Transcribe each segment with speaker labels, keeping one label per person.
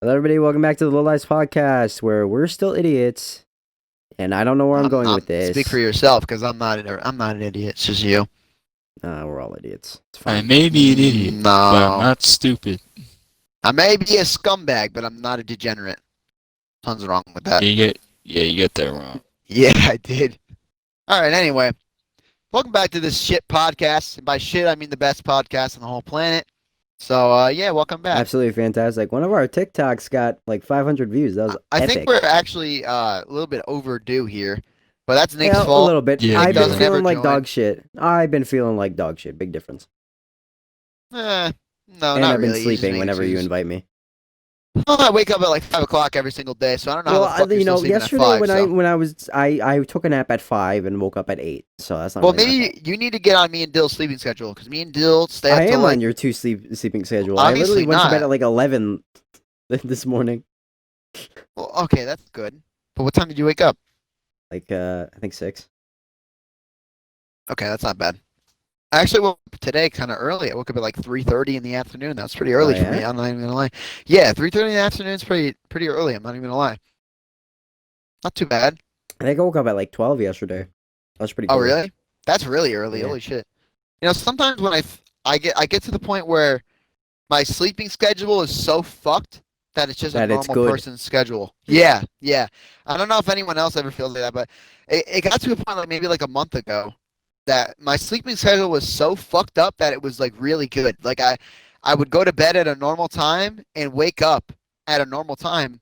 Speaker 1: Hello, everybody. Welcome back to the Low Lives Podcast, where we're still idiots, and I don't know where I'm going with
Speaker 2: Speak for
Speaker 1: this.
Speaker 2: yourself, because I'm not an idiot. It's just you.
Speaker 1: We're all idiots. It's
Speaker 3: I
Speaker 1: fine.
Speaker 3: may be an idiot, but I'm
Speaker 2: No,
Speaker 3: not stupid.
Speaker 2: I may be a scumbag, but I'm not a degenerate. Tons wrong with that.
Speaker 3: You get that wrong.
Speaker 2: Yeah, I did. All right. Anyway, welcome back to this shit podcast. And by shit, I mean the best podcast on the whole planet. So yeah, welcome back.
Speaker 1: Absolutely fantastic. One of our TikToks got like 500 views. That was
Speaker 2: I
Speaker 1: epic.
Speaker 2: think we're actually a little bit overdue here, but that's Nick's
Speaker 1: Yeah, a
Speaker 2: fault.
Speaker 1: little bit.
Speaker 3: Yeah,
Speaker 1: I've
Speaker 3: Nick
Speaker 1: been
Speaker 3: doesn't
Speaker 2: ever
Speaker 1: feeling like
Speaker 2: join.
Speaker 1: dog shit. I've been feeling like dog shit. Big difference.
Speaker 2: No,
Speaker 1: And
Speaker 2: not
Speaker 1: I've been
Speaker 2: really. You just
Speaker 1: sleeping
Speaker 2: make
Speaker 1: whenever you
Speaker 2: excuses.
Speaker 1: invite me.
Speaker 2: Well, I wake up at like 5 o'clock every single day, so I don't know how
Speaker 1: Well,
Speaker 2: the fuck you're still sleeping
Speaker 1: yesterday
Speaker 2: at 5. So.
Speaker 1: when I took a nap at 5 and woke up at 8. So that's not
Speaker 2: Well,
Speaker 1: really my fault.
Speaker 2: maybe you need to get on me and Dill's sleeping schedule, because me and Dill stay up
Speaker 1: I
Speaker 2: till
Speaker 1: am
Speaker 2: like.
Speaker 1: on your sleeping schedule. I
Speaker 2: Obviously
Speaker 1: literally went to bed
Speaker 2: not.
Speaker 1: at like 11 this morning.
Speaker 2: Well, okay, that's good. But what time did you wake up?
Speaker 1: Like I think 6.
Speaker 2: Okay, that's not bad. I actually woke up today kind of early. I woke up at like 3:30 in the afternoon. That's pretty early for me.
Speaker 1: Yeah?
Speaker 2: I'm not even gonna lie. Yeah, 3:30 in the afternoon is pretty early. I'm not even gonna lie. Not too bad.
Speaker 1: I think I woke up at like 12 yesterday. That's pretty
Speaker 2: Oh,
Speaker 1: cool.
Speaker 2: really? That's really early.
Speaker 1: Yeah.
Speaker 2: Holy shit. Sometimes when I get to the point where my sleeping schedule is so fucked that it's just a
Speaker 1: That it's
Speaker 2: normal
Speaker 1: good.
Speaker 2: person's schedule. Yeah, yeah. I don't know if anyone else ever feels like that, but it got to a point like maybe like a month ago that my sleeping schedule was so fucked up that it was like really good. Like I would go to bed at a normal time and wake up at a normal time,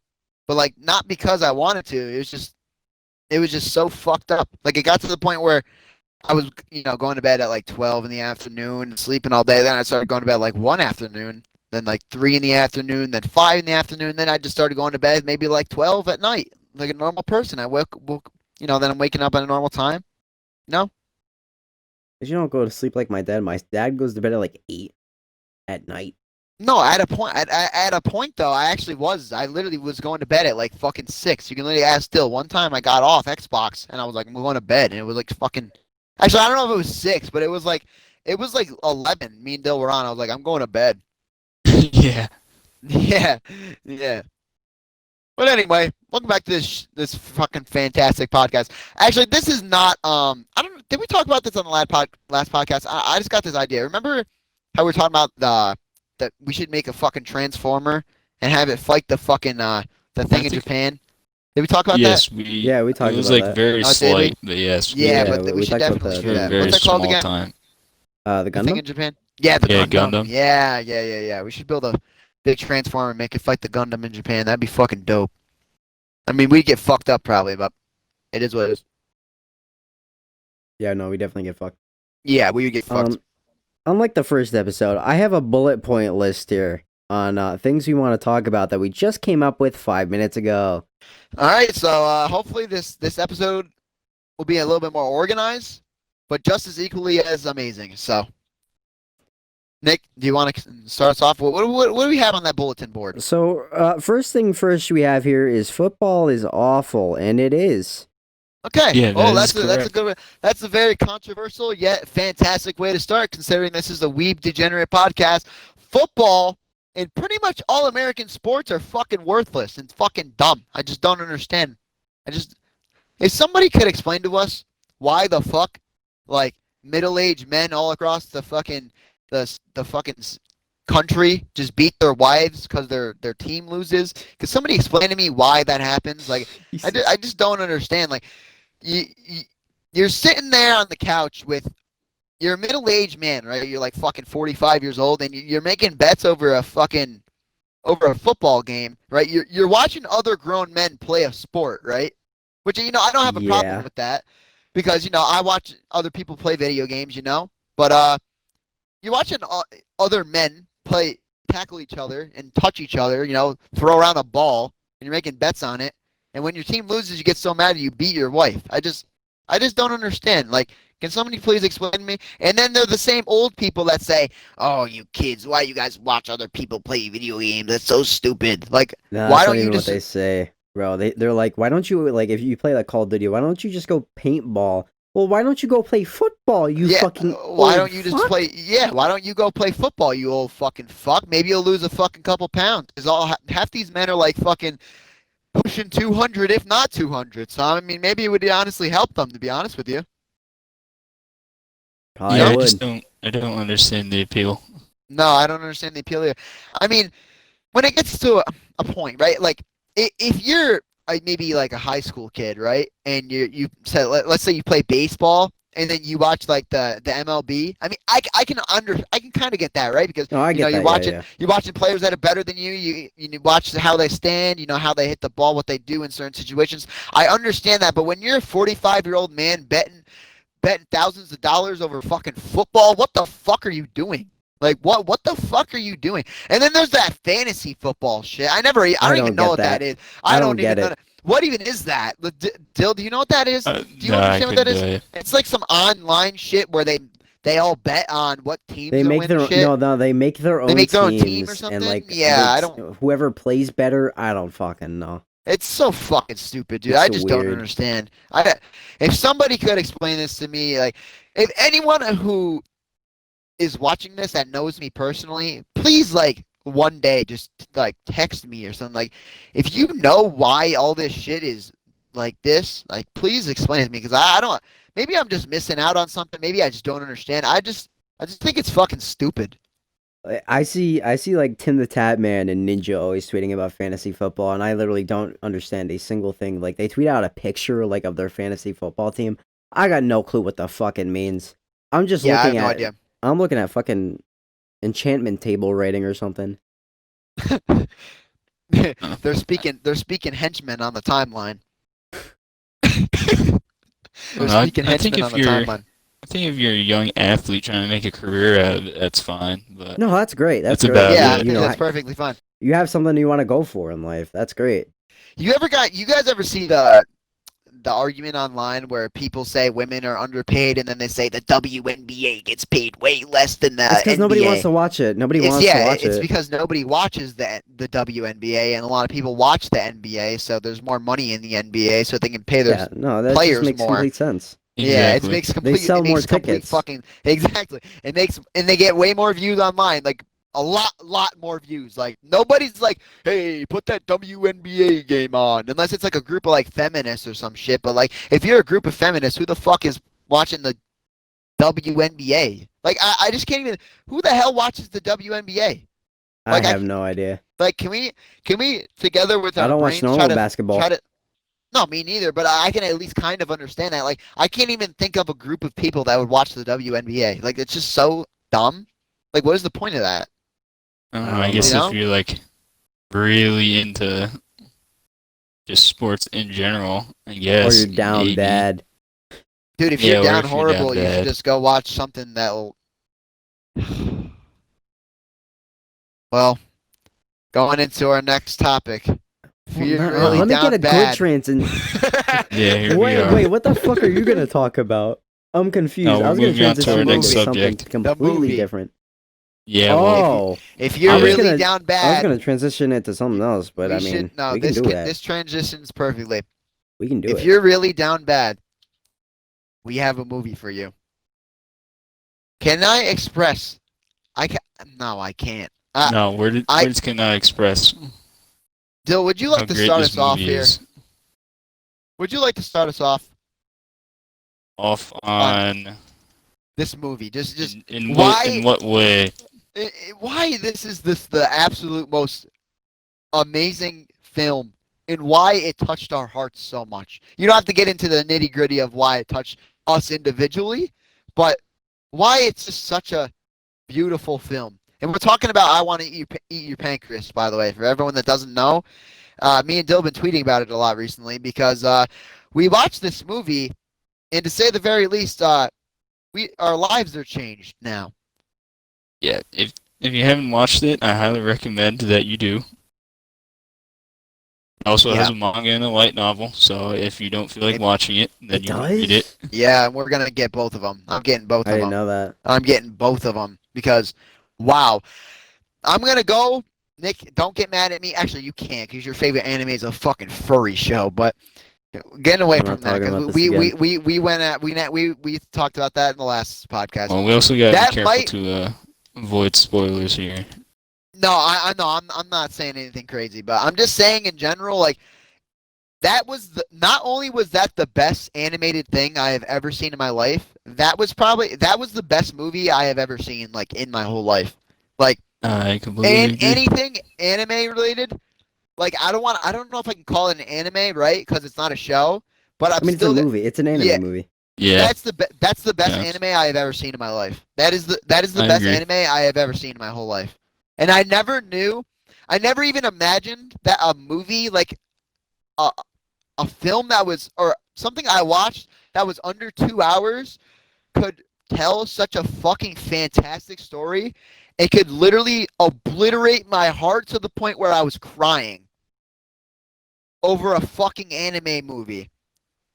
Speaker 2: but like not because I wanted to. It was just so fucked up. Like it got to the point where I was, going to bed at like 12 in the afternoon and sleeping all day. Then I started going to bed like 1 afternoon, then like 3 in the afternoon, then 5 in the afternoon. Then I just started going to bed maybe like 12 at night, like a normal person. I woke then I'm waking up at a normal time. No?
Speaker 1: Cause you don't go to sleep like my dad. My dad goes to bed at like 8 at night.
Speaker 2: No, at a point though, I literally was going to bed at like fucking 6. You can literally ask Still. One time I got off Xbox and I was like, I'm going to bed, and it was like fucking. Actually, I don't know if it was 6, but it was like 11. Me and Dill were on. I was like, I'm going to bed.
Speaker 3: Yeah.
Speaker 2: Yeah, yeah. But anyway, welcome back to this fucking fantastic podcast. Actually, this is not I don't. Did we talk about this on the last podcast? I just got this idea. Remember how we were talking about that we should make a fucking transformer and have it fight the fucking the thing in
Speaker 3: think-
Speaker 2: Japan? Did we talk about
Speaker 3: Yes,
Speaker 2: that?
Speaker 3: we.
Speaker 1: Yeah, we talked
Speaker 3: It was
Speaker 1: about
Speaker 3: like
Speaker 1: that.
Speaker 3: very
Speaker 2: Oh, did we?
Speaker 3: slight, but yes.
Speaker 2: Yeah,
Speaker 1: Yeah,
Speaker 2: but
Speaker 1: we
Speaker 2: we should
Speaker 1: talked about
Speaker 2: definitely
Speaker 1: that.
Speaker 2: do
Speaker 3: For a
Speaker 2: that.
Speaker 3: very
Speaker 2: What's that called
Speaker 3: small
Speaker 2: again?
Speaker 3: time.
Speaker 1: The
Speaker 2: The thing
Speaker 1: Gundam.
Speaker 2: in Japan? Yeah, the
Speaker 3: Yeah,
Speaker 2: Gundam.
Speaker 3: Gundam.
Speaker 2: Yeah. We should build a big transformer and make it fight the Gundam in Japan. That'd be fucking dope. I mean, we'd get fucked up probably, but it is what it is.
Speaker 1: Yeah, no, we definitely get fucked.
Speaker 2: Yeah, we would get fucked.
Speaker 1: Unlike the first episode, I have a bullet point list here on things we want to talk about that we just came up with 5 minutes ago.
Speaker 2: All right, so hopefully this episode will be a little bit more organized, but just as equally as amazing. So, Nick, do you want to start us off? What do we have on that bulletin board?
Speaker 1: So, first thing first we have here is football is awful, and it is.
Speaker 2: Okay.
Speaker 3: Yeah,
Speaker 2: Oh,
Speaker 3: that is
Speaker 2: that's a
Speaker 3: correct.
Speaker 2: good. That's a very controversial yet fantastic way to start, considering this is the Weeb Degenerate podcast. Football and pretty much all American sports are fucking worthless and fucking dumb. I just don't understand. If somebody could explain to us why the fuck, like middle-aged men all across the fucking the fucking country just beat their wives because their team loses. Could somebody explain to me why that happens? Like, I just don't understand. Like, you're sitting there on the couch with you're a middle-aged man, right? You're like fucking 45 years old, and you're making bets over a football game, right? You're watching other grown men play a sport, right? Which I don't have a
Speaker 1: Yeah.
Speaker 2: problem with that because I watch other people play video games, but you're watching other men tackle each other and touch each other, throw around a ball, and you're making bets on it. And when your team loses, you get so mad you beat your wife. I just don't understand. Like, can somebody please explain to me? And then they're the same old people that say, "Oh, you kids, why you guys watch other people play video games? That's so stupid." Like,
Speaker 1: No,
Speaker 2: why
Speaker 1: that's
Speaker 2: don't
Speaker 1: not
Speaker 2: you
Speaker 1: even
Speaker 2: just?
Speaker 1: what they say, bro. They're like, why don't you, like, if you play like Call of Duty, why don't you just go paintball Well, why don't you go play football, you
Speaker 2: Yeah,
Speaker 1: fucking
Speaker 2: why
Speaker 1: old
Speaker 2: don't you just
Speaker 1: fuck?
Speaker 2: play? Yeah, why don't you go play football, you old fucking fuck? Maybe you'll lose a fucking couple pounds. Cause half these men are like fucking pushing 200, if not 200. So I mean, maybe it would honestly help them. To be honest with you, you
Speaker 1: Probably
Speaker 3: Yeah,
Speaker 2: know?
Speaker 3: I just
Speaker 1: would.
Speaker 3: don't understand the appeal.
Speaker 2: No, I don't understand the appeal here. I mean, when it gets to a point, right? Like, if you're maybe like a high school kid, right? And you said, let's say you play baseball, and then you watch like the MLB. I mean, I can kind of get that, right? Because
Speaker 1: No, I get
Speaker 2: you're
Speaker 1: that. Yeah,
Speaker 2: watching
Speaker 1: yeah.
Speaker 2: you're watching players that are better than you. You watch how they stand. You know how they hit the ball, what they do in certain situations. I understand that, but when you're a 45-year-old man betting thousands of dollars over fucking football, what the fuck are you doing? Like what the fuck are you doing? And then there's that fantasy football shit. I
Speaker 1: I
Speaker 2: don't
Speaker 1: don't
Speaker 2: even know
Speaker 1: get
Speaker 2: what that
Speaker 1: that.
Speaker 2: is.
Speaker 1: I
Speaker 2: I
Speaker 1: don't
Speaker 2: don't even
Speaker 1: get
Speaker 2: know.
Speaker 1: it.
Speaker 2: What even is that? Dill, do you know what that is? Do you
Speaker 3: No, I
Speaker 2: understand what that
Speaker 3: couldn't
Speaker 2: is?
Speaker 3: tell you.
Speaker 2: It's like some online shit where they all bet on what
Speaker 1: They
Speaker 2: teams are
Speaker 1: make
Speaker 2: winning
Speaker 1: their
Speaker 2: shit.
Speaker 1: they make their
Speaker 2: They
Speaker 1: own
Speaker 2: make their own team or
Speaker 1: teams and
Speaker 2: something.
Speaker 1: like
Speaker 2: Yeah, I don't.
Speaker 1: whoever plays better, I don't fucking know.
Speaker 2: It's so fucking stupid, dude.
Speaker 1: It's
Speaker 2: I
Speaker 1: so
Speaker 2: just don't
Speaker 1: weird.
Speaker 2: understand. If somebody could explain this to me, like, if anyone who is watching this that knows me personally, please like one day just like text me or something. Like, if you know why all this shit is like this, like please explain it to me because I don't. Maybe I'm just missing out on something. Maybe I just don't understand. I just think it's fucking stupid.
Speaker 1: I see like Tim the Tat Man and Ninja always tweeting about fantasy football, and I literally don't understand a single thing. Like they tweet out a picture like of their fantasy football team. I got no clue what the fuck it means. I'm just
Speaker 2: Yeah, I have
Speaker 1: looking
Speaker 2: no
Speaker 1: at
Speaker 2: idea.
Speaker 1: I'm looking at fucking enchantment table rating or something.
Speaker 3: Huh.
Speaker 2: They're speaking henchmen on the timeline. They're
Speaker 3: Well,
Speaker 2: speaking
Speaker 3: I think
Speaker 2: henchmen on
Speaker 3: if
Speaker 2: the
Speaker 3: you're
Speaker 2: timeline.
Speaker 3: I think if you're a young athlete trying to make a career out of it, that's fine. But
Speaker 1: No, that's great. That's
Speaker 3: that's
Speaker 1: great.
Speaker 3: about
Speaker 2: Yeah, I
Speaker 3: it.
Speaker 1: You
Speaker 2: think
Speaker 1: know,
Speaker 2: that's perfectly fine.
Speaker 1: you have something you want to go for in life. That's great.
Speaker 2: You guys ever see the argument online where people say women are underpaid and then they say the WNBA gets paid way less than
Speaker 1: It's
Speaker 2: the
Speaker 1: because nobody wants
Speaker 2: NBA?
Speaker 1: to watch it. Nobody
Speaker 2: It's
Speaker 1: wants to
Speaker 2: yeah,
Speaker 1: watch
Speaker 2: it's
Speaker 1: it.
Speaker 2: because nobody watches the WNBA and a lot of people watch the NBA, so there's more money in the NBA, so they can pay their
Speaker 1: Yeah, no, that just
Speaker 2: players
Speaker 1: makes
Speaker 2: more.
Speaker 1: complete sense.
Speaker 2: Yeah,
Speaker 3: Exactly.
Speaker 1: They sell
Speaker 2: it
Speaker 1: more
Speaker 2: makes complete
Speaker 1: tickets.
Speaker 2: fucking exactly. It makes and they get way more views online, like a lot more views. Like nobody's like, hey, put that WNBA game on, unless it's like a group of like feminists or some shit. But like, if you're a group of feminists, who the fuck is watching the WNBA? Like, I just can't even. Who the hell watches the WNBA?
Speaker 1: I
Speaker 2: Like,
Speaker 1: have no idea.
Speaker 2: like, can we together with
Speaker 1: I
Speaker 2: our
Speaker 1: don't watch
Speaker 2: brains
Speaker 1: normal basketball.
Speaker 2: try to no, me neither, but I can at least kind of understand that. Like, I can't even think of a group of people that would watch the WNBA. Like, it's just so dumb. Like, what is the point of that?
Speaker 3: I don't
Speaker 1: I
Speaker 3: know. I
Speaker 1: don't
Speaker 3: guess
Speaker 2: You
Speaker 1: know.
Speaker 3: if
Speaker 2: know?
Speaker 3: you're like really into just sports in general, I
Speaker 1: Or
Speaker 3: guess
Speaker 1: you're down
Speaker 3: maybe.
Speaker 1: bad.
Speaker 2: Dude, if
Speaker 3: Yeah,
Speaker 2: you're
Speaker 3: or
Speaker 2: down
Speaker 3: if you're down
Speaker 2: horrible, you should
Speaker 3: bad.
Speaker 2: just go watch something that'll. Well, going into our next topic. If
Speaker 1: Well,
Speaker 2: you're really
Speaker 1: let me get
Speaker 2: down
Speaker 1: a good
Speaker 2: bad.
Speaker 1: transition.
Speaker 3: Yeah, here we
Speaker 1: Wait,
Speaker 3: are.
Speaker 1: wait, what the fuck are you gonna talk about? I'm confused.
Speaker 3: No,
Speaker 1: I
Speaker 3: we're
Speaker 1: was gonna
Speaker 3: moving on to
Speaker 2: our
Speaker 1: transition into
Speaker 2: next
Speaker 1: something
Speaker 3: subject.
Speaker 1: completely
Speaker 2: movie.
Speaker 1: different.
Speaker 3: Yeah, well,
Speaker 1: Oh,
Speaker 2: If you're
Speaker 1: I was
Speaker 2: really
Speaker 1: gonna,
Speaker 2: down
Speaker 1: I was
Speaker 2: bad,
Speaker 1: gonna transition into something else, but
Speaker 2: we
Speaker 1: I
Speaker 2: should
Speaker 1: mean,
Speaker 2: no.
Speaker 1: we can do that.
Speaker 2: This transitions perfectly.
Speaker 1: We can do
Speaker 2: If
Speaker 1: it.
Speaker 2: you're really down bad, we have a movie for you. Can I express? I can. No, I can't.
Speaker 3: no,
Speaker 2: I
Speaker 3: words cannot express
Speaker 2: Dill, would you
Speaker 3: how
Speaker 2: like to
Speaker 3: great
Speaker 2: start
Speaker 3: this
Speaker 2: us off
Speaker 3: movie
Speaker 2: here?
Speaker 3: is.
Speaker 2: Would you like to start us off
Speaker 3: Off
Speaker 2: on
Speaker 3: on
Speaker 2: this movie? Just
Speaker 3: in
Speaker 2: why
Speaker 3: what way?
Speaker 2: why this is the absolute most amazing film and why it touched our hearts so much. You don't have to get into the nitty gritty of why it touched us individually, but why it's just such a beautiful film. And we're talking about I Want to Eat Your Pancreas, by the way. For everyone that doesn't know, me and Dill have been tweeting about it a lot recently because we watched this movie, and to say the very least, our lives are changed now.
Speaker 3: Yeah, if you haven't watched it, I highly recommend that you do. It also has
Speaker 2: Yeah.
Speaker 3: a manga and a light novel, so if you don't feel like watching it, then
Speaker 1: It
Speaker 3: you can read
Speaker 1: does?
Speaker 3: it.
Speaker 2: Yeah, and we're gonna get both of them. I'm getting both
Speaker 1: I
Speaker 2: of
Speaker 1: didn't
Speaker 2: them.
Speaker 1: know that.
Speaker 2: I'm getting both of them because, wow. I'm gonna go. Nick, don't get mad at me. Actually, you can't because your favorite anime is a fucking furry show. But Getting away
Speaker 1: I'm
Speaker 2: from
Speaker 1: not
Speaker 2: that
Speaker 1: talking about
Speaker 2: because
Speaker 1: this again.
Speaker 2: we talked about that in the last podcast.
Speaker 3: Well, we also gotta be
Speaker 2: That
Speaker 3: careful
Speaker 2: might
Speaker 3: to avoid spoilers here.
Speaker 2: no, I know I'm not saying anything crazy, but I'm just saying in general, like that was not only was that the best animated thing I have ever seen in my life, that was the best movie I have ever seen like in my whole life. Like
Speaker 3: I completely
Speaker 2: and
Speaker 3: agree.
Speaker 2: anything anime related, like I don't know if I can call it an anime, right? Because it's not a show, but
Speaker 1: I mean, it's a movie. It's an
Speaker 2: yeah,
Speaker 1: anime movie.
Speaker 3: Yeah,
Speaker 2: that's the best
Speaker 3: yeah,
Speaker 2: anime I have ever seen in my life. That is the
Speaker 3: I
Speaker 2: best
Speaker 3: agree.
Speaker 2: anime I have ever seen in my whole life. And I never even imagined that a movie like a a film that was or something I watched that was under 2 hours could tell such a fucking fantastic story. It could literally obliterate my heart to the point where I was crying over a fucking anime movie.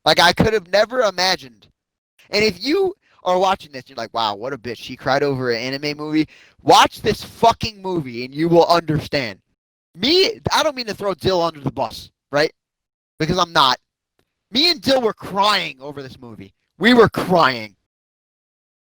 Speaker 2: Like I could have never imagined. And if you are watching this, you're like, wow, what a bitch. She cried over an anime movie. Watch this fucking movie and you will understand. Me, I don't mean to throw Dill under the bus, right? Because I'm not. Me and Dill were crying over this movie. We were crying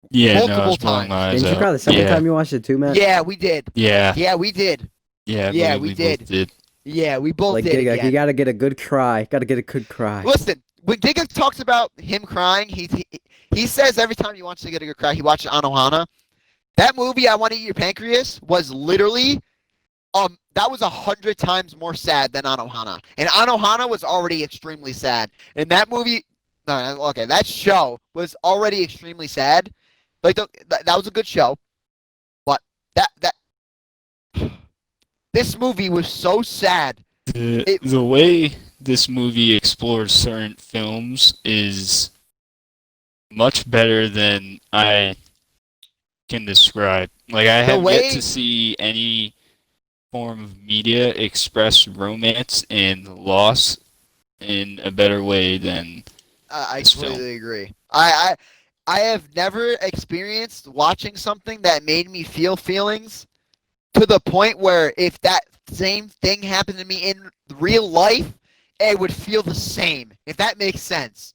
Speaker 3: Yeah, no, I
Speaker 2: multiple
Speaker 3: was bawling
Speaker 2: times.
Speaker 3: my eyes
Speaker 1: Didn't you
Speaker 3: out.
Speaker 1: cry the second
Speaker 3: Yeah,
Speaker 1: time you watched it too, Matt?
Speaker 2: Yeah, we did.
Speaker 3: yeah,
Speaker 2: Yeah, we did.
Speaker 3: yeah. I
Speaker 2: Yeah,
Speaker 3: believe
Speaker 2: we
Speaker 3: we
Speaker 2: did.
Speaker 3: both did.
Speaker 2: Yeah, we both
Speaker 1: Like
Speaker 2: did
Speaker 1: Giga, you
Speaker 2: again.
Speaker 1: gotta get a good cry. Gotta get a good cry.
Speaker 2: Listen, when Giga talks about him crying, he says every time he wants to get a good cry, he watches Anohana. That movie, I Want to Eat Your Pancreas, was literally that was 100 times more sad than Anohana, and Anohana was already extremely sad. And that movie, no, okay, that show was already extremely sad. Like that was a good show, but that this movie was so sad. It
Speaker 3: The way this movie explores certain films is much better than I can describe. Like I
Speaker 2: the
Speaker 3: have yet to
Speaker 2: way
Speaker 3: see any form of media express romance and loss in a better way than
Speaker 2: I
Speaker 3: this film.
Speaker 2: completely agree. I have never experienced watching something that made me feel feelings to the point where if that same thing happened to me in real life, it would feel the same. If that makes sense.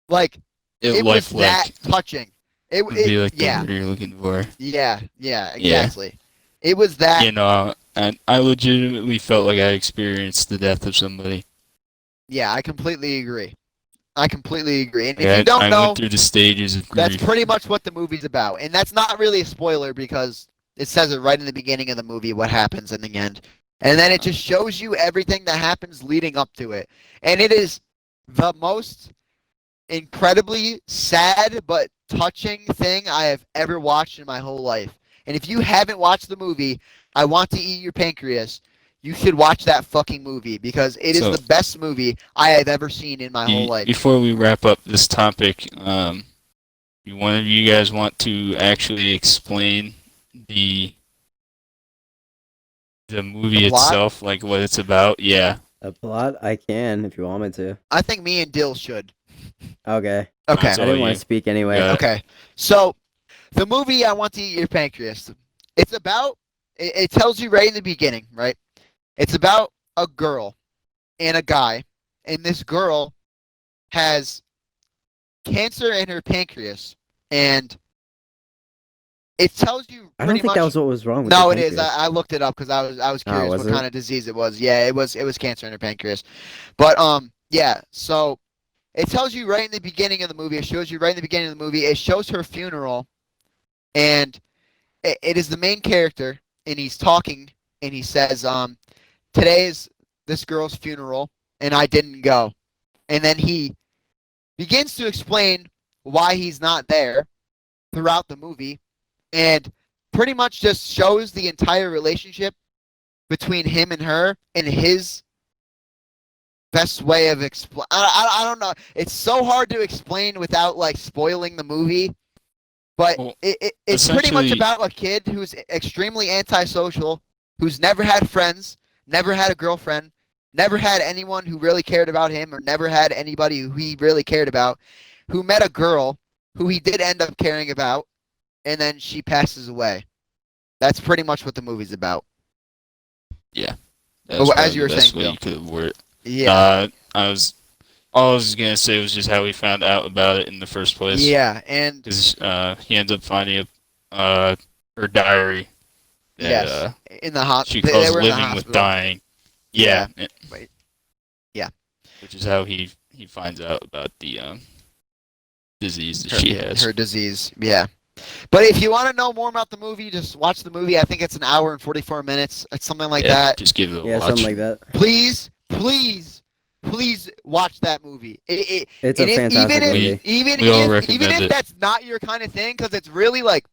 Speaker 2: Like
Speaker 3: It
Speaker 2: it was that
Speaker 3: lifelike
Speaker 2: touching.
Speaker 3: would be like the
Speaker 2: Yeah.
Speaker 3: word you're looking for.
Speaker 2: Yeah,
Speaker 3: Yeah.
Speaker 2: exactly. It was that.
Speaker 3: You know, and I legitimately felt like I experienced the death of somebody.
Speaker 2: Yeah, I completely agree. And
Speaker 3: Like
Speaker 2: if you don't
Speaker 3: I went
Speaker 2: know,
Speaker 3: through the stages of
Speaker 2: that's
Speaker 3: grief.
Speaker 2: pretty much what the movie's about. And that's not really a spoiler because it says it right in the beginning of the movie what happens in the end. And then it just shows you everything that happens leading up to it. And it is the most incredibly sad but touching thing I have ever watched in my whole life. And if you haven't watched the movie, I Want to Eat Your Pancreas, you should watch that fucking movie because it is
Speaker 3: So-
Speaker 2: the best movie I have ever seen in my whole life.
Speaker 3: Before we wrap up this topic, one of you guys want to actually explain the movie
Speaker 2: The plot?
Speaker 3: itself, like what it's about? Yeah.
Speaker 1: A plot? I can if you want me to.
Speaker 2: I think me and Dill should.
Speaker 1: Okay.
Speaker 2: Okay.
Speaker 3: That's
Speaker 1: I didn't
Speaker 3: all
Speaker 1: want
Speaker 3: you.
Speaker 1: to speak anyway.
Speaker 3: Yeah.
Speaker 2: Okay. So, the movie I Want to Eat Your Pancreas, it's about, it tells you right in the beginning, right? It's about a girl and a guy, and this girl has cancer in her pancreas, and it tells you
Speaker 1: I
Speaker 2: pretty
Speaker 1: don't think
Speaker 2: much.
Speaker 1: that was what was wrong with
Speaker 2: No,
Speaker 1: your
Speaker 2: it is.
Speaker 1: pancreas.
Speaker 2: I looked it up because I was
Speaker 1: Oh,
Speaker 2: curious
Speaker 1: was
Speaker 2: what
Speaker 1: it?
Speaker 2: kind of disease it was. Yeah, it was cancer in her pancreas, but yeah. So it tells you right in the beginning of the movie. It shows you right in the beginning of the movie. It shows her funeral, and it is the main character, and he's talking, and he says, today is this girl's funeral, and I didn't go. And then he begins to explain why he's not there throughout the movie, and pretty much just shows the entire relationship between him and her, and his best way of explain. I don't know. It's so hard to explain without like spoiling the movie. But
Speaker 3: Well,
Speaker 2: it's pretty much
Speaker 3: essentially-
Speaker 2: about a kid who's extremely antisocial, who's never had friends, never had a girlfriend, never had anyone who really cared about him, or never had anybody who he really cared about, who met a girl who he did end up caring about, and then she passes away. That's pretty much what the movie's about.
Speaker 3: That's
Speaker 2: But as
Speaker 3: probably
Speaker 2: you were
Speaker 3: the best
Speaker 2: saying,
Speaker 3: way
Speaker 2: Bill.
Speaker 3: you could word it.
Speaker 2: Yeah.
Speaker 3: I was all I was gonna say was just how we found out about it in the first place.
Speaker 2: Yeah, and
Speaker 3: Because he ends up finding her diary that
Speaker 2: yes, in the
Speaker 3: she
Speaker 2: they
Speaker 3: calls
Speaker 2: were in the
Speaker 3: living with
Speaker 2: hospital.
Speaker 3: dying. Yeah,
Speaker 2: Wait. Yeah.
Speaker 3: which is how he finds out about the disease that she has.
Speaker 2: Her disease. Yeah. But if you want to know more about the movie, just watch the movie. I think it's an hour and 44 minutes. It's something like that.
Speaker 3: Just give it a
Speaker 1: Yeah,
Speaker 3: watch.
Speaker 1: something like that.
Speaker 2: Please watch that movie.
Speaker 1: It's a fantastic movie.
Speaker 3: We all recommend it.
Speaker 2: That's not your kind of thing, because it's really like,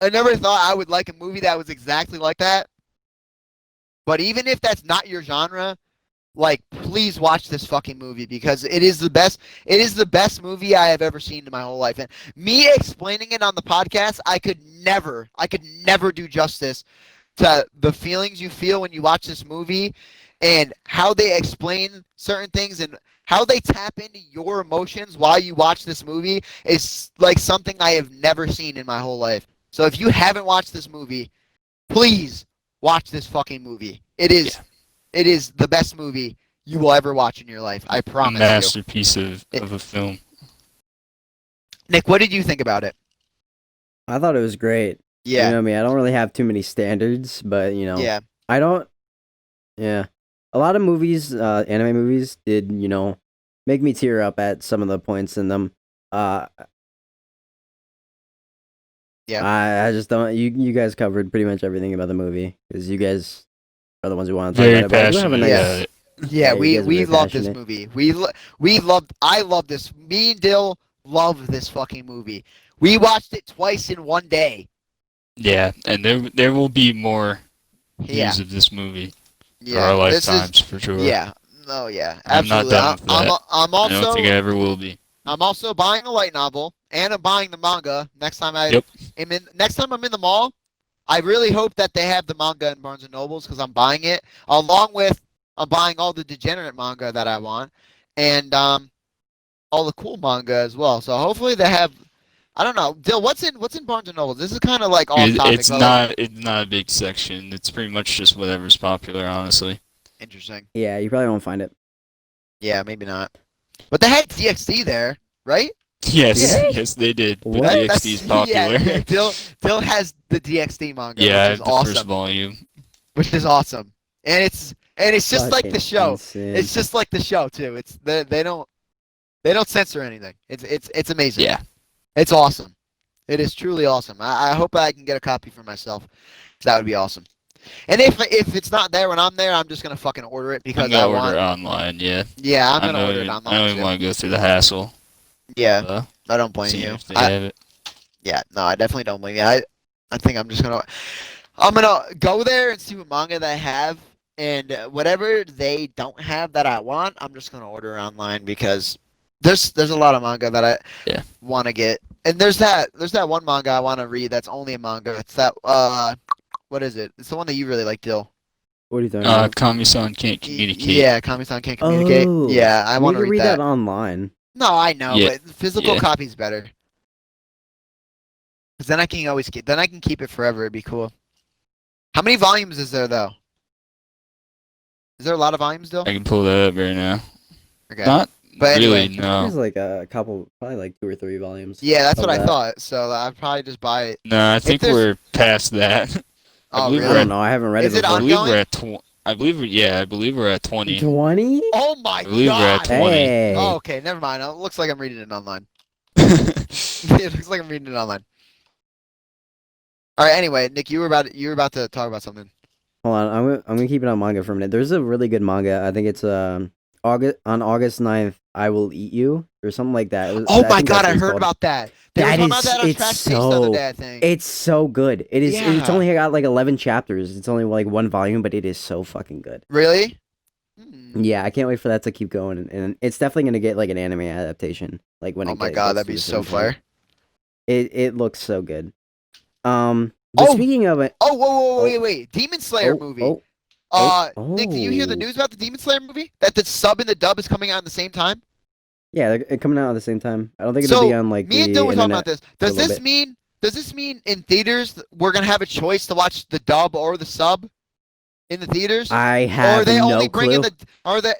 Speaker 2: I never thought I would like a movie that was exactly like that. But even if that's not your genre, like, please watch this fucking movie, because it is the best. It is the best movie I have ever seen in my whole life. And me explaining it on the podcast, I could never do justice to the feelings you feel when you watch this movie, and how they explain certain things, and how they tap into your emotions while you watch this movie is like something I have never seen in my whole life. So if you haven't watched this movie, please watch this fucking movie. It is the best movie you will ever watch in your life. I promise you.
Speaker 3: Masterpiece of a film.
Speaker 2: Nick, what did you think about it?
Speaker 1: I thought it was great.
Speaker 2: Yeah.
Speaker 1: You know what I mean? I don't really have too many standards, but
Speaker 2: Yeah.
Speaker 1: I don't. Yeah, a lot of movies, anime movies, did make me tear up at some of the points in them.
Speaker 2: Yeah.
Speaker 1: I just don't. You guys covered pretty much everything about the movie, because you guys are the ones who want to talk
Speaker 3: Very
Speaker 1: about it. But I do have a
Speaker 3: passionate
Speaker 1: nice.
Speaker 3: about it.
Speaker 2: Yeah,
Speaker 1: you
Speaker 2: we
Speaker 1: guys are very
Speaker 2: love this
Speaker 1: passionate.
Speaker 2: movie. I love this. Me and Dill love this fucking movie. We watched it twice in one day.
Speaker 3: Yeah, and there will be more
Speaker 2: Yeah.
Speaker 3: views of this movie for
Speaker 2: Yeah.
Speaker 3: our
Speaker 2: This is
Speaker 3: lifetimes for sure.
Speaker 2: yeah. Oh yeah.
Speaker 3: I'm not
Speaker 2: Absolutely.
Speaker 3: done with that.
Speaker 2: I'm
Speaker 3: I don't think I
Speaker 2: also
Speaker 3: ever will be.
Speaker 2: I'm also buying a light novel, and I'm buying the manga next time
Speaker 3: Yep.
Speaker 2: next time I'm in the mall. I really hope that they have the manga in Barnes and Nobles, because I'm buying it, along with I'm buying all the degenerate manga that I want, and all the cool manga as well. So hopefully they have. I don't know, Dill. What's in Barnes and Nobles? This is kind of like off topic.
Speaker 3: It's
Speaker 2: but
Speaker 3: not
Speaker 2: like,
Speaker 3: it's not a big section. It's pretty much just whatever's popular, honestly.
Speaker 2: interesting.
Speaker 1: Yeah, you probably won't find it.
Speaker 2: Yeah, maybe not. But they had DXD there, right?
Speaker 3: Yes,
Speaker 1: Yeah.
Speaker 3: yes, they did. But
Speaker 1: What?
Speaker 3: DXD is popular.
Speaker 2: Yeah, Dill has the DXD manga,
Speaker 3: Yeah, I
Speaker 2: which
Speaker 3: have
Speaker 2: is
Speaker 3: the
Speaker 2: awesome.
Speaker 3: first volume.
Speaker 2: Which is awesome, and it's just like the
Speaker 1: Fucking
Speaker 2: show.
Speaker 1: insane.
Speaker 2: It's just like the show too. It's they don't censor anything. It's amazing.
Speaker 3: Yeah.
Speaker 2: It's awesome. It is truly awesome. I hope I can get a copy for myself. That would be awesome. And if it's not there when I'm there, I'm just gonna fucking order it, because
Speaker 3: I'm gonna
Speaker 2: I
Speaker 3: order
Speaker 2: want.
Speaker 3: it online. Yeah.
Speaker 2: Yeah, I'm
Speaker 3: I
Speaker 2: gonna
Speaker 3: know
Speaker 2: order it
Speaker 3: I don't
Speaker 2: online
Speaker 3: even
Speaker 2: too.
Speaker 3: want to go through the hassle.
Speaker 2: Yeah, I don't blame
Speaker 3: See
Speaker 2: you.
Speaker 3: if they have it.
Speaker 2: Yeah, no, I definitely don't blame you. I think I'm gonna go there and see what manga they have, and whatever they don't have that I want, I'm just gonna order online, because there's a lot of manga that I
Speaker 3: Yeah.
Speaker 2: want to get, and there's that one manga I want to read that's only a manga. It's that what is it? It's the one that you really like, Dill.
Speaker 1: What are you talking about?
Speaker 3: Kami-san can't communicate.
Speaker 2: Yeah, Kami-san can't communicate.
Speaker 1: Oh,
Speaker 2: Yeah, I want to
Speaker 1: you can
Speaker 2: read
Speaker 1: read
Speaker 2: that.
Speaker 1: that online.
Speaker 2: No, I know,
Speaker 3: Yeah.
Speaker 2: but physical
Speaker 3: Yeah.
Speaker 2: copy's better. Because then I can keep it forever. It'd be cool. How many volumes is there though? Is there a lot of volumes still?
Speaker 3: I can pull that up right now.
Speaker 2: Okay.
Speaker 3: Not
Speaker 2: But
Speaker 3: really,
Speaker 2: anyway.
Speaker 3: no.
Speaker 1: There's like a couple, probably like 2 or 3 volumes.
Speaker 2: Yeah, that's
Speaker 1: of
Speaker 2: what I
Speaker 1: that.
Speaker 2: thought. So I'd probably just buy it.
Speaker 3: No, I think
Speaker 2: there's-
Speaker 3: we're past that.
Speaker 2: Oh,
Speaker 3: believe
Speaker 1: I
Speaker 3: we're
Speaker 1: don't
Speaker 3: at-
Speaker 1: know. I haven't read
Speaker 2: Is
Speaker 1: it
Speaker 2: it
Speaker 1: before.
Speaker 3: I believe
Speaker 2: ongoing?
Speaker 3: we're at I believe we're at 20.
Speaker 1: 20?
Speaker 2: Oh my
Speaker 3: I believe we're at
Speaker 2: god!
Speaker 3: 20.
Speaker 1: Hey.
Speaker 2: Oh, okay, never mind. It looks like I'm reading it online. It looks like I'm reading it online. All right. Anyway, Nick, you were about to talk about something.
Speaker 1: Hold on, I'm gonna keep it on manga for a minute. There's a really good manga. I think it's August 9th, I Will Eat You, or something like that.
Speaker 2: Oh my
Speaker 1: think
Speaker 2: god,
Speaker 1: that's what
Speaker 2: I
Speaker 1: it's
Speaker 2: heard
Speaker 1: called.
Speaker 2: about that. They were
Speaker 1: That
Speaker 2: talking about
Speaker 1: is-
Speaker 2: that on
Speaker 1: it's
Speaker 2: Trash Taste the other
Speaker 1: so-
Speaker 2: day, I think.
Speaker 1: It's so good. It is. It's
Speaker 2: Yeah.
Speaker 1: only got like 11 chapters. It's only like 1 volume, but it is so fucking good.
Speaker 2: Really?
Speaker 1: Yeah, I can't wait for that to keep going, and it's definitely gonna get like an anime adaptation. Like when
Speaker 2: Oh
Speaker 1: it
Speaker 2: my
Speaker 1: gets
Speaker 2: god,
Speaker 1: to
Speaker 2: that'd be
Speaker 1: the
Speaker 2: so
Speaker 1: same time.
Speaker 2: fire.
Speaker 1: It looks so good. But
Speaker 2: Oh!
Speaker 1: speaking of it,
Speaker 2: Oh, whoa,
Speaker 1: Oh.
Speaker 2: wait. Demon Slayer movie. Nick, did you hear the
Speaker 1: oh.
Speaker 2: news about the Demon Slayer movie? That the sub and the dub is coming out at the same time?
Speaker 1: Yeah, they're coming out at the same time. I don't think
Speaker 2: So,
Speaker 1: it'll be on like
Speaker 2: Me and
Speaker 1: the
Speaker 2: Dill were talking about
Speaker 1: internet.
Speaker 2: this.
Speaker 1: a little bit.
Speaker 2: Does this mean in theaters we're gonna have a choice to watch the dub or the sub? in the theaters?
Speaker 1: I
Speaker 2: Or are
Speaker 1: have
Speaker 2: they only
Speaker 1: no
Speaker 2: bringing
Speaker 1: clue.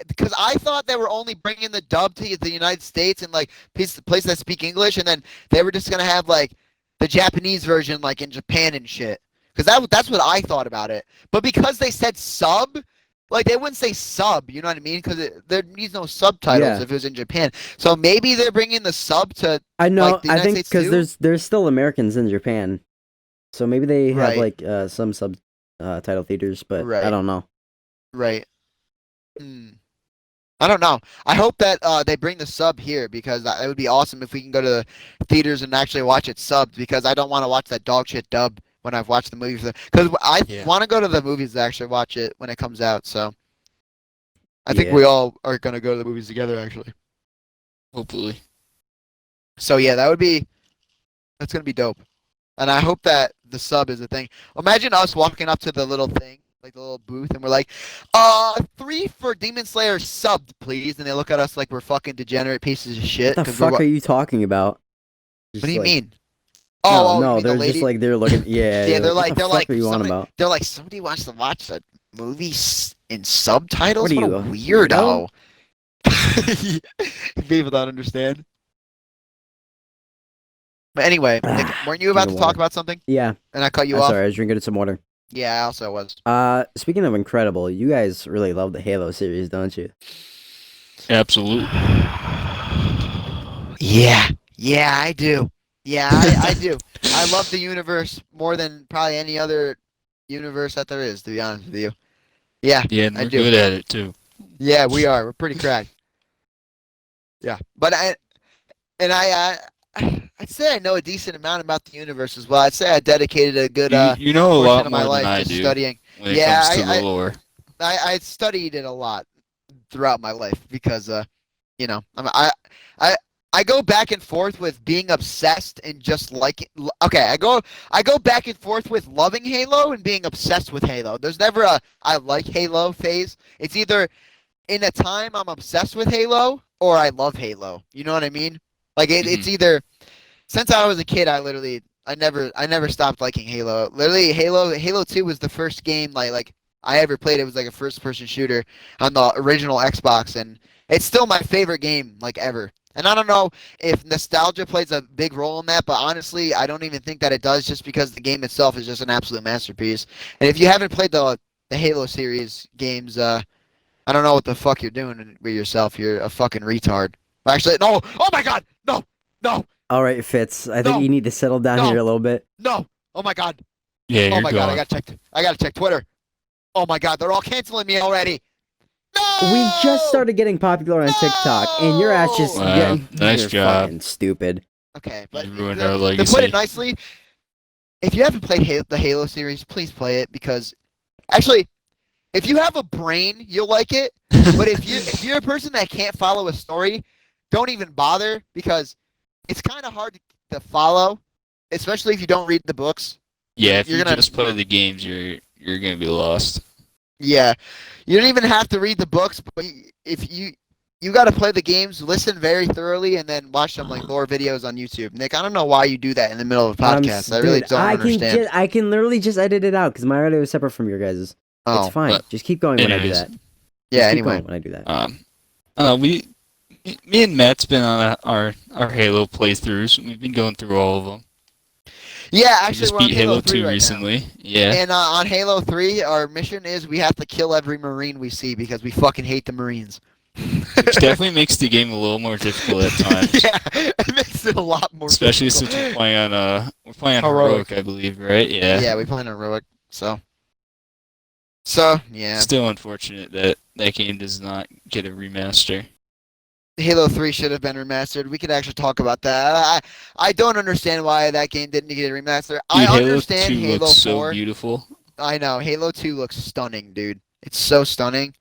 Speaker 2: because I thought they were only bringing the dub to the United States and like places that speak English, and then they were just gonna have like the Japanese version like in Japan and shit. Because that's what I thought about it. But because they said sub, like they wouldn't say sub, you know what I mean? Because there needs no subtitles
Speaker 1: Yeah,
Speaker 2: if it was in Japan. So maybe they're bringing the sub to
Speaker 1: I
Speaker 2: like
Speaker 1: know.
Speaker 2: the
Speaker 1: I
Speaker 2: United
Speaker 1: think
Speaker 2: States
Speaker 1: because
Speaker 2: too.
Speaker 1: there's still Americans in Japan, so maybe they have
Speaker 2: Right,
Speaker 1: like some sub title theaters, but I
Speaker 2: right,
Speaker 1: don't know.
Speaker 2: right. Hmm. I don't know. I hope that they bring the sub here because it would be awesome if we can go to the theaters and actually watch it subbed because I don't want to watch that dog shit dub when I've watched the movie. Because I
Speaker 3: Yeah.
Speaker 2: want to go to the movies to actually watch it when it comes out. So I think
Speaker 1: Yeah,
Speaker 2: we all are going to go to the movies together actually.
Speaker 3: Hopefully.
Speaker 2: So yeah, that's going to be dope. And I hope that the sub is a thing. Imagine us walking up to the little thing, like the little booth, and we're like, 3 for Demon Slayer subbed, please. And they look at us like we're fucking degenerate pieces of
Speaker 1: what
Speaker 2: shit.
Speaker 1: the
Speaker 2: Because we're
Speaker 1: fuck
Speaker 2: what?
Speaker 1: are you talking about?
Speaker 2: What do
Speaker 1: Just
Speaker 2: you
Speaker 1: like
Speaker 2: mean?
Speaker 1: no,
Speaker 2: You
Speaker 1: no,
Speaker 2: mean the
Speaker 1: they're just
Speaker 2: lady?
Speaker 1: like they're looking. Yeah,
Speaker 2: Yeah,
Speaker 1: you're like, what the fuck are you on about?
Speaker 2: they're like somebody wants to watch the movie in subtitles.
Speaker 1: What are
Speaker 2: What a
Speaker 1: you, a weirdo?
Speaker 2: weirdo! People don't understand. But anyway, Nick, weren't you about
Speaker 1: Drinking
Speaker 2: to talk
Speaker 1: water.
Speaker 2: about something?
Speaker 1: Yeah,
Speaker 2: And I cut you
Speaker 1: I'm
Speaker 2: off.
Speaker 1: sorry. I was drinking some water.
Speaker 2: Yeah, I also was.
Speaker 1: Speaking of incredible, you guys really love the Halo series, don't you?
Speaker 3: Absolutely.
Speaker 2: Yeah, yeah, I do. Yeah, I do. I love the universe more than probably any other universe that there is, to be honest with you. Yeah,
Speaker 3: Yeah, and
Speaker 2: I
Speaker 3: we're
Speaker 2: do.
Speaker 3: good at it too.
Speaker 2: Yeah, we are. We're pretty cracked. Yeah, but I'd say I know a decent amount about the universe as well. I'd say I dedicated a good
Speaker 3: You know a
Speaker 2: portion
Speaker 3: lot
Speaker 2: of my
Speaker 3: more than
Speaker 2: life
Speaker 3: I
Speaker 2: just
Speaker 3: do
Speaker 2: studying.
Speaker 3: when it
Speaker 2: Yeah,
Speaker 3: comes to the lore.
Speaker 2: I studied it a lot throughout my life because you know, I I go back and forth with being obsessed and just like okay, I go back and forth with loving Halo and being obsessed with Halo. There's never a I like Halo phase. It's either in a time I'm obsessed with Halo or I love Halo. You know what I mean? Like
Speaker 3: Hmm.
Speaker 2: it's either since I was a kid, I never stopped liking Halo. Literally, Halo 2 was the first game like I ever played. It was like a first person shooter on the original Xbox, and it's still my favorite game like ever. And I don't know if nostalgia plays a big role in that, but honestly, I don't even think that it does, just because the game itself is just an absolute masterpiece. And if you haven't played the Halo series games, I don't know what the fuck you're doing with yourself. You're a fucking retard. Actually, no. Oh my god, no, no.
Speaker 1: All right, Fitz. I think
Speaker 2: No,
Speaker 1: you need to settle down
Speaker 2: no,
Speaker 1: here a little bit.
Speaker 2: no. Oh my god.
Speaker 3: Yeah,
Speaker 2: Oh
Speaker 3: you're
Speaker 2: my god.
Speaker 3: gone.
Speaker 2: I gotta check Twitter. Oh my god. They're all canceling me already.
Speaker 1: We just
Speaker 2: No.
Speaker 1: started getting popular on TikTok, and your ass just
Speaker 2: No.
Speaker 3: Wow,
Speaker 1: getting.
Speaker 3: nice
Speaker 1: You're
Speaker 3: job.
Speaker 1: fucking stupid.
Speaker 2: Okay, but
Speaker 3: You ruined our
Speaker 2: to put it
Speaker 3: legacy.
Speaker 2: nicely, if you haven't played the Halo series, please play it because actually, if you have a brain, you'll like it. But if you're a person that can't follow a story, don't even bother because it's kind of hard to follow, especially if you don't read the books.
Speaker 3: Yeah, if
Speaker 2: You're
Speaker 3: you
Speaker 2: gonna
Speaker 3: just play the games, you're gonna be lost.
Speaker 2: Yeah, you don't even have to read the books, but if you got to play the games, listen very thoroughly, and then watch some like lore videos on YouTube. Nick, I don't know why you do that in the middle of a podcast. I really
Speaker 1: Dude,
Speaker 2: don't understand.
Speaker 1: I can literally just edit it out because my audio is separate from your guys's. It's
Speaker 2: Oh,
Speaker 1: fine.
Speaker 3: But
Speaker 1: Just keep going when I do
Speaker 3: anyways,
Speaker 1: that. Just
Speaker 2: yeah.
Speaker 1: keep
Speaker 2: Anyway,
Speaker 1: going when I do that.
Speaker 3: I don't know, me and Matt's been on our Halo playthroughs. We've been going through all of them.
Speaker 2: yeah.
Speaker 3: We
Speaker 2: Actually,
Speaker 3: just
Speaker 2: we're on
Speaker 3: beat
Speaker 2: Halo
Speaker 3: Halo
Speaker 2: 3
Speaker 3: 2
Speaker 2: right now.
Speaker 3: recently. Yeah.
Speaker 2: And on Halo 3, our mission is we have to kill every Marine we see because we fucking hate the Marines.
Speaker 3: Which definitely makes the game a little more difficult at times.
Speaker 2: Yeah, it makes it a lot more
Speaker 3: Especially
Speaker 2: difficult.
Speaker 3: since we're playing on
Speaker 2: Heroic.
Speaker 3: heroic, I believe, right? Yeah.
Speaker 2: Yeah, we play on heroic, so yeah.
Speaker 3: Still unfortunate that that game does not get a remaster.
Speaker 2: Halo 3 should have been remastered. We could actually talk about that. I don't understand why that game didn't get a remaster. I
Speaker 3: Dude, Halo
Speaker 2: understand
Speaker 3: 2
Speaker 2: Halo
Speaker 3: looks so
Speaker 2: 4.
Speaker 3: beautiful.
Speaker 2: I know. Halo 2 looks stunning, dude. It's so stunning.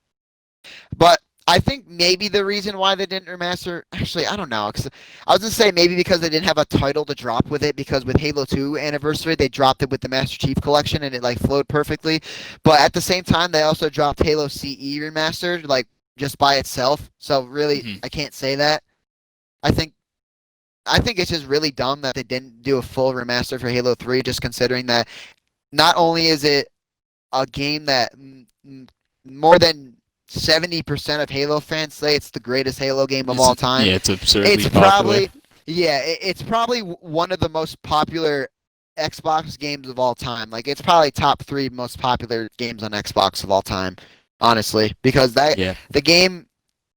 Speaker 2: But I think maybe the reason why they didn't remaster, actually, I don't know. 'Cause I was going to say maybe because they didn't have a title to drop with it, because with Halo 2 Anniversary, they dropped it with the Master Chief Collection and it like flowed perfectly. But at the same time, they also dropped Halo CE Remastered, like just by itself. So really,
Speaker 3: Mhm.
Speaker 2: I can't say that. I think it's just really dumb that they didn't do a full remaster for Halo 3, just considering that not only is it a game that more than 70% of Halo fans say it's the greatest Halo game of all time.
Speaker 3: Yeah, it's absurdly
Speaker 2: It's
Speaker 3: popular.
Speaker 2: probably it's probably one of the most popular Xbox games of all time. Like it's probably top 3 most popular games on Xbox of all time, honestly, because the game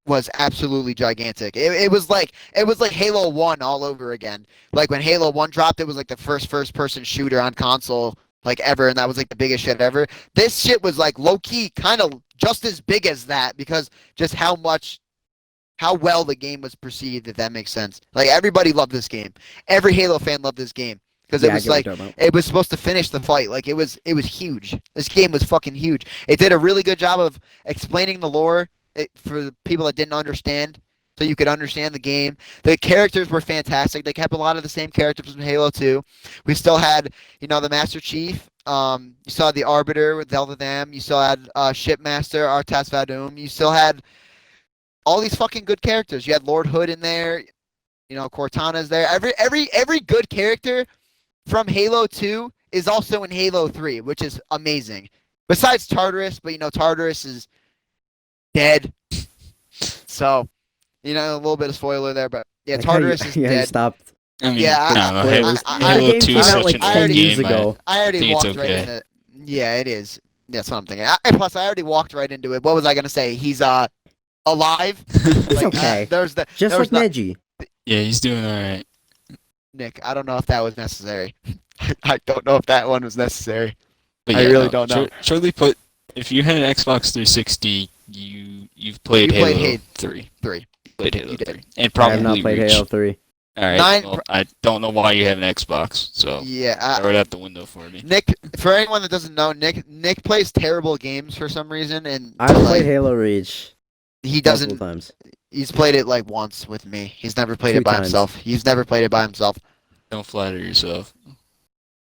Speaker 2: was absolutely gigantic. It was like Halo 1 all over again. Like when Halo 1 dropped, it was like the first person shooter on console like ever, and that was like the biggest shit ever. This shit was like low key kind of just as big as that because just how well the game was perceived, if that makes sense. Like everybody loved this game. Every Halo fan loved this game because it was like it was supposed to finish the fight. Like it was huge. This game was fucking huge. It did a really good job of explaining the lore for the people that didn't understand, so you could understand the game. The characters were fantastic. They kept a lot of the same characters from Halo 2. We still had, the Master Chief. You saw the Arbiter with Delta Them. You still had Shipmaster, Artas Vadum. You still had all these fucking good characters. You had Lord Hood in there. Cortana's there. Every good character from Halo 2 is also in Halo 3, which is amazing. Besides Tartarus, but Tartarus is dead. So, a little bit of spoiler there, but yeah, Tartarus is dead.
Speaker 1: Stopped.
Speaker 3: I mean,
Speaker 2: Yeah,
Speaker 3: Halo 2 is such an old game.
Speaker 2: I already
Speaker 3: think
Speaker 2: walked
Speaker 3: it's
Speaker 2: right
Speaker 3: okay.
Speaker 2: into it. Yeah, it is. That's what I'm thinking. Plus, I already walked right into it. What was I gonna say? He's alive.
Speaker 1: It's okay. Just like Neji.
Speaker 3: Yeah, he's doing all right.
Speaker 2: Nick, I don't know if that was necessary. I don't know if that one was necessary.
Speaker 3: But
Speaker 2: I really don't know.
Speaker 3: Truly put, if you had an Xbox 360, you've played Halo 3. Played Halo 3. And probably
Speaker 1: I have not played Halo 3.
Speaker 3: Alright, well, I don't know why you have an Xbox, so
Speaker 2: yeah,
Speaker 3: throw it out the window for me.
Speaker 2: Nick, for anyone that doesn't know, Nick plays terrible games for some reason, and
Speaker 1: I've played Halo Reach.
Speaker 2: He doesn't.
Speaker 1: Multiple times.
Speaker 2: He's played it like once with me. He's never played
Speaker 1: 2
Speaker 2: it by
Speaker 1: times.
Speaker 2: himself. He's never played it by himself.
Speaker 3: Don't flatter yourself.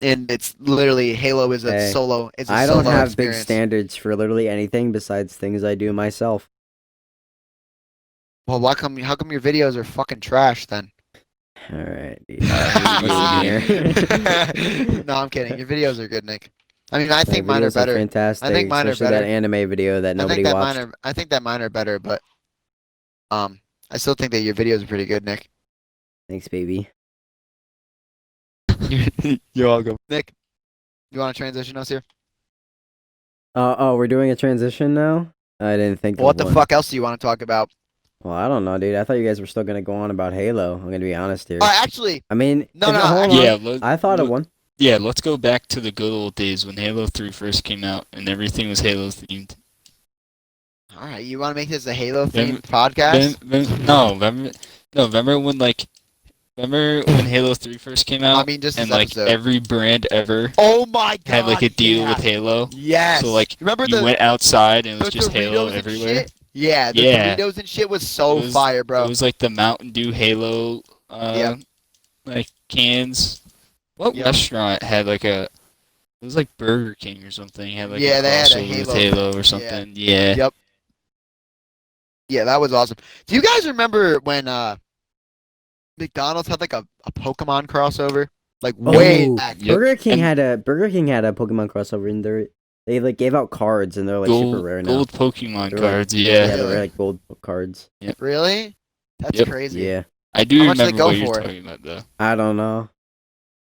Speaker 2: And it's literally Halo is a solo. It's a
Speaker 1: I
Speaker 2: solo
Speaker 1: don't have
Speaker 2: experience.
Speaker 1: big standards for literally anything besides things I do myself.
Speaker 2: Well, how come your videos are fucking trash then?
Speaker 1: All right.
Speaker 2: No, I'm kidding. Your videos are good, Nick. I mean, I think mine are
Speaker 1: videos
Speaker 2: better.
Speaker 1: fantastic.
Speaker 2: I think mine are
Speaker 1: especially
Speaker 2: better.
Speaker 1: that anime video that nobody watched.
Speaker 2: I think that mine are better, but I still think that your videos are pretty good, Nick.
Speaker 1: Thanks, baby.
Speaker 2: You're welcome. Nick, you want to transition us here?
Speaker 1: Oh, we're doing a transition now? I didn't think.
Speaker 2: What the fuck else do you want to talk about?
Speaker 1: Well, I don't know, dude. I thought you guys were still gonna go on about Halo. I'm gonna be honest here.
Speaker 2: Actually,
Speaker 1: I mean,
Speaker 2: no.
Speaker 1: Hold on.
Speaker 3: Yeah,
Speaker 1: I thought of one.
Speaker 3: Yeah, let's go back to the good old days when Halo 3 first came out and everything was Halo themed.
Speaker 2: All right, you want to make this a Halo themed podcast?
Speaker 3: Remember when Halo 3 first came out?
Speaker 2: I mean, just
Speaker 3: and
Speaker 2: this
Speaker 3: like
Speaker 2: episode.
Speaker 3: every brand ever
Speaker 2: Oh my god!
Speaker 3: had like a deal with Halo.
Speaker 2: Yes.
Speaker 3: So like
Speaker 2: remember
Speaker 3: you went outside and it was
Speaker 2: the
Speaker 3: just Halo
Speaker 2: Doritos and
Speaker 3: everywhere.
Speaker 2: shit? Yeah, the
Speaker 3: Yeah.
Speaker 2: Doritos and shit was so fire, bro.
Speaker 3: It was like the Mountain Dew Halo like cans. What restaurant had like a? It was like Burger King or something. Had like
Speaker 2: they had a
Speaker 3: crossover with Halo or something. Yeah.
Speaker 2: Yep. Yeah, that was awesome. Do you guys remember when McDonald's had like a Pokemon crossover? Like way back.
Speaker 3: Yep.
Speaker 1: Burger King had a Pokemon crossover in there. They like gave out cards and they're like super rare now.
Speaker 3: Gold Pokemon cards,
Speaker 1: Yeah, they're like gold cards.
Speaker 3: Yep.
Speaker 2: Really? That's crazy.
Speaker 1: Yeah.
Speaker 3: I do
Speaker 2: How much
Speaker 3: remember
Speaker 2: they go
Speaker 3: what you're
Speaker 2: for?
Speaker 3: talking about though.
Speaker 1: I don't know.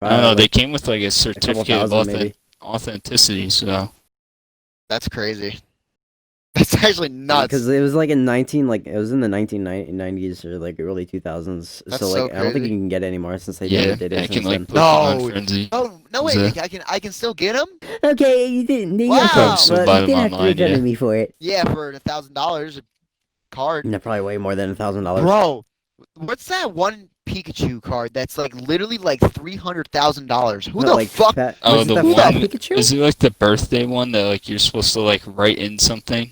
Speaker 3: I don't know. They came with like a
Speaker 1: a couple
Speaker 3: certificate of
Speaker 1: thousand, maybe.
Speaker 3: authenticity, so.
Speaker 2: That's crazy. That's actually nuts.
Speaker 1: Because it was like it was in the 1990s or like early 2000s.
Speaker 2: That's
Speaker 1: so like
Speaker 2: so
Speaker 1: I don't think
Speaker 2: crazy.
Speaker 1: you can get it anymore since they
Speaker 3: Yeah,
Speaker 1: did
Speaker 3: I
Speaker 1: it.
Speaker 3: can
Speaker 1: since
Speaker 3: like
Speaker 1: then.
Speaker 3: Pokemon
Speaker 2: No.
Speaker 3: Frenzy.
Speaker 2: Oh no! Wait,
Speaker 3: Is
Speaker 2: Nick, I can still get them.
Speaker 1: Okay, you didn't.
Speaker 2: Wow.
Speaker 1: Okay,
Speaker 3: Still
Speaker 1: well,
Speaker 3: buy
Speaker 1: you
Speaker 3: them
Speaker 1: didn't have to
Speaker 3: online,
Speaker 1: be judging
Speaker 3: yeah.
Speaker 1: me for it.
Speaker 2: Yeah, for $1,000 a card.
Speaker 1: No, probably way more than $1,000.
Speaker 2: Bro, what's that one Pikachu card that's like literally like $300,000? Who
Speaker 1: No,
Speaker 2: the
Speaker 1: like
Speaker 2: fuck?
Speaker 3: Oh,
Speaker 1: was
Speaker 3: the
Speaker 1: it
Speaker 3: one.
Speaker 1: Pikachu?
Speaker 3: Is it like the birthday one that like you're supposed to like write in something?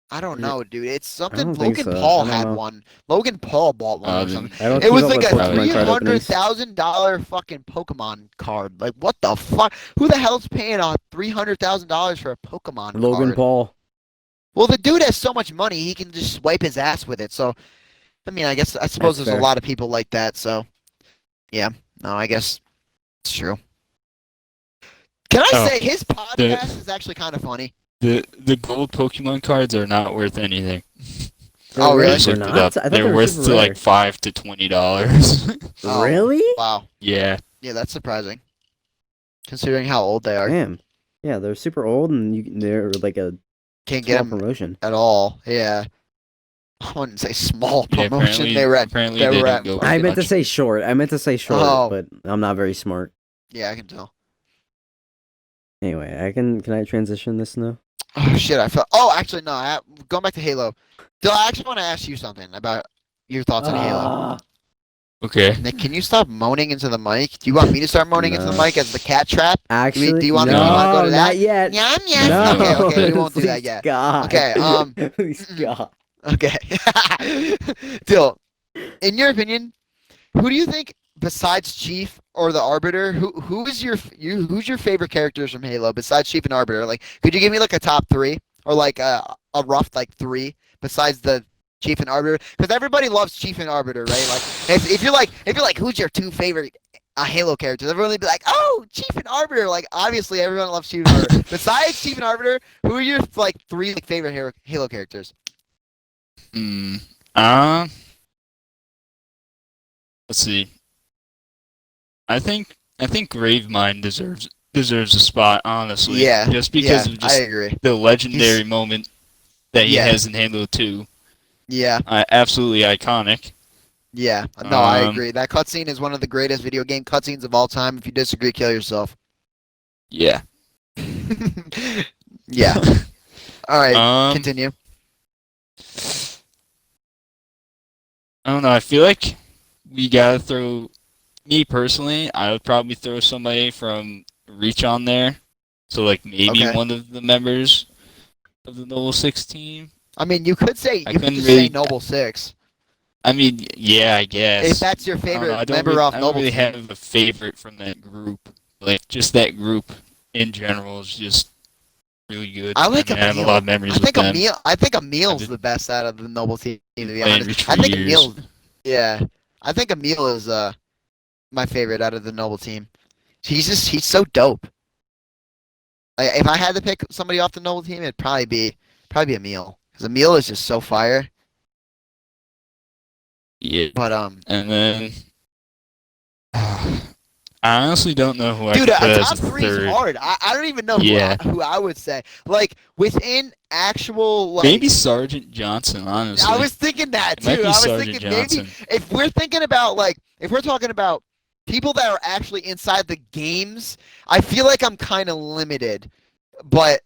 Speaker 2: I don't know, dude. It's something.
Speaker 1: don't think
Speaker 2: Logan
Speaker 1: so.
Speaker 2: Paul
Speaker 1: I don't
Speaker 2: had
Speaker 1: know.
Speaker 2: one. Logan Paul bought one or
Speaker 3: then-
Speaker 2: something.
Speaker 1: I don't
Speaker 2: It
Speaker 1: keep
Speaker 2: was
Speaker 1: up
Speaker 2: like
Speaker 1: with
Speaker 2: a
Speaker 1: Pokemon card openings.
Speaker 2: $300,000 fucking Pokemon card. Like, what the fuck? Who the hell's paying $300,000 for a Pokemon
Speaker 1: Logan
Speaker 2: card?
Speaker 1: Paul.
Speaker 2: Well, the dude has so much money, he can just wipe his ass with it. So, I mean, I suppose
Speaker 1: That's
Speaker 2: there's
Speaker 1: fair.
Speaker 2: a lot of people like that. So, yeah, no, I guess it's true. Can I say his podcast is actually kind of funny?
Speaker 3: The gold Pokemon cards are not worth anything.
Speaker 2: Oh,
Speaker 1: They're
Speaker 2: really?
Speaker 3: I
Speaker 1: rare?
Speaker 3: just
Speaker 1: They're
Speaker 3: looked it
Speaker 1: not.
Speaker 3: up.
Speaker 1: I thought they
Speaker 3: They're
Speaker 1: were
Speaker 3: worth
Speaker 1: super
Speaker 3: to
Speaker 1: rare.
Speaker 3: like $5 to $20.
Speaker 2: Oh,
Speaker 1: Really?
Speaker 2: wow.
Speaker 3: Yeah.
Speaker 2: Yeah, that's surprising, considering how old they are.
Speaker 1: Damn. Yeah, they're super old, and they're like a
Speaker 2: Can't get
Speaker 1: small
Speaker 2: them
Speaker 1: promotion.
Speaker 2: at all. Yeah. I wouldn't say small
Speaker 3: Yeah,
Speaker 2: promotion.
Speaker 3: apparently
Speaker 2: They
Speaker 3: they
Speaker 2: were
Speaker 3: didn't
Speaker 2: at
Speaker 3: go
Speaker 1: I
Speaker 3: for
Speaker 2: fucking.
Speaker 1: meant to
Speaker 3: much.
Speaker 1: say short. I meant to say short,
Speaker 2: Oh.
Speaker 1: but I'm not very smart.
Speaker 2: Yeah, I can tell.
Speaker 1: Anyway, can I transition this now?
Speaker 2: Oh shit! I felt. Oh, actually, no. Going back to Halo. Dill, I actually want to ask you something about your thoughts on Halo.
Speaker 3: Okay.
Speaker 2: Nick, can you stop moaning into the mic? Do you want me to start moaning into the
Speaker 1: No.
Speaker 2: mic as the cat trap?
Speaker 1: Actually,
Speaker 2: do you want
Speaker 1: no,
Speaker 2: me? Do you want to go to that?
Speaker 1: not yet.
Speaker 2: Yum yum.
Speaker 1: No,
Speaker 2: Okay, we won't do that
Speaker 1: please,
Speaker 2: yet.
Speaker 1: God.
Speaker 2: Okay.
Speaker 1: Please, God.
Speaker 2: Okay. Dill, in your opinion, who do you think besides Chief or the Arbiter? Who's your favorite characters from Halo besides Chief and Arbiter? Like, could you give me like a top three or like a rough like three besides the Chief and Arbiter? Because everybody loves Chief and Arbiter, right? Like, if you're like, who's your two favorite Halo characters? Everyone would be like, oh, Chief and Arbiter. Like, obviously, everyone loves Chief and Arbiter. Besides Chief and Arbiter, who are your like three like, favorite Halo characters?
Speaker 3: Hmm. Uh, let's see. I think Gravemind deserves a spot, honestly.
Speaker 2: Yeah,
Speaker 3: Just because
Speaker 2: yeah,
Speaker 3: of
Speaker 2: I
Speaker 3: just
Speaker 2: agree.
Speaker 3: the legendary moment that he
Speaker 2: Yeah.
Speaker 3: has in Halo 2.
Speaker 2: Yeah.
Speaker 3: Absolutely iconic.
Speaker 2: Yeah, no, I
Speaker 3: Um,
Speaker 2: agree. That cutscene is one of the greatest video game cutscenes of all time. If you disagree, kill yourself.
Speaker 3: Yeah.
Speaker 2: Yeah. All right,
Speaker 3: Um,
Speaker 2: continue.
Speaker 3: I don't know. I feel like we gotta throw. Me personally, I would probably throw somebody from Reach on there. So like maybe
Speaker 2: Okay.
Speaker 3: one of the members of the Noble 6 team.
Speaker 2: I mean, you could say
Speaker 3: I
Speaker 2: you could
Speaker 3: couldn't
Speaker 2: just
Speaker 3: really-
Speaker 2: say Noble Six
Speaker 3: I mean, yeah, I guess.
Speaker 2: if that's your
Speaker 3: I don't know,
Speaker 2: favorite
Speaker 3: I don't
Speaker 2: member
Speaker 3: really,
Speaker 2: off
Speaker 3: I don't
Speaker 2: Noble
Speaker 3: really
Speaker 2: Team.
Speaker 3: have a favorite from that group. Like just that group in general is just really good.
Speaker 2: I like
Speaker 3: mean, I have a
Speaker 2: Emil.
Speaker 3: lot of memories
Speaker 2: I think
Speaker 3: with them.
Speaker 2: Emil's
Speaker 3: did-
Speaker 2: the best out of the Noble Team. To be
Speaker 3: Playing
Speaker 2: honest,
Speaker 3: Reach
Speaker 2: I
Speaker 3: for
Speaker 2: think
Speaker 3: years.
Speaker 2: Emil. Yeah, I think Emil is my favorite out of the Noble Team. He's so dope. Like, if I had to pick somebody off the Noble Team, it'd probably be Emil because Emil is just so fire.
Speaker 3: Yeah.
Speaker 2: But
Speaker 3: And then I honestly don't know who
Speaker 2: dude,
Speaker 3: I could put
Speaker 2: a
Speaker 3: as
Speaker 2: top
Speaker 3: a
Speaker 2: three is
Speaker 3: third.
Speaker 2: hard. I don't even know
Speaker 3: Yeah.
Speaker 2: who I would say. Like within actual like.
Speaker 3: Maybe Sergeant Johnson, honestly.
Speaker 2: I was thinking that
Speaker 3: It might
Speaker 2: too.
Speaker 3: be
Speaker 2: I was
Speaker 3: Sergeant
Speaker 2: thinking
Speaker 3: Johnson.
Speaker 2: maybe if we're thinking about like if we're talking about people that are actually inside the games, I feel like I'm kind of limited. But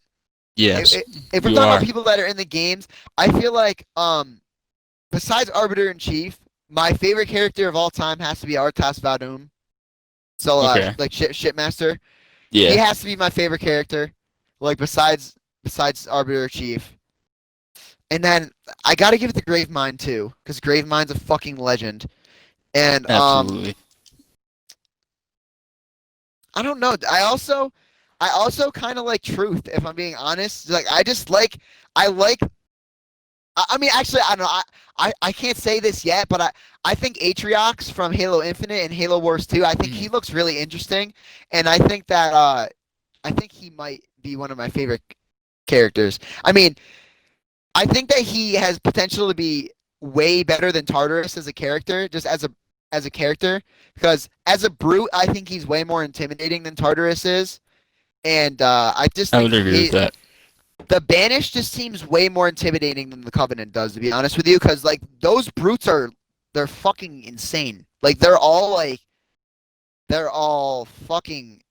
Speaker 3: Yes.
Speaker 2: if we're
Speaker 3: You
Speaker 2: talking
Speaker 3: are.
Speaker 2: about people that are in the games, I feel like besides Arbiter and Chief, my favorite character of all time has to be Artas Vadum. So
Speaker 3: Okay.
Speaker 2: like Shipmaster. He
Speaker 3: Yeah.
Speaker 2: has to be my favorite character. Like besides Arbiter or Chief. And then I gotta give it to Gravemind too, because Gravemind's a fucking legend. And
Speaker 3: Absolutely.
Speaker 2: I don't know. I also kind of like Truth, if I'm being honest. Like I like. I mean, actually, I don't know. I can't say this yet, but I think Atriox from Halo Infinite and Halo Wars 2, I think he looks really interesting, and I think that I think he might be one of my favorite characters. I mean, I think that he has potential to be way better than Tartarus as a character, just as a character, because as a brute, I think he's way more intimidating than Tartarus is, and I just
Speaker 3: I
Speaker 2: think
Speaker 3: would agree with that.
Speaker 2: the Banished just seems way more intimidating than the Covenant does, to be honest with you, because like those brutes they're fucking insane. Like they're all fucking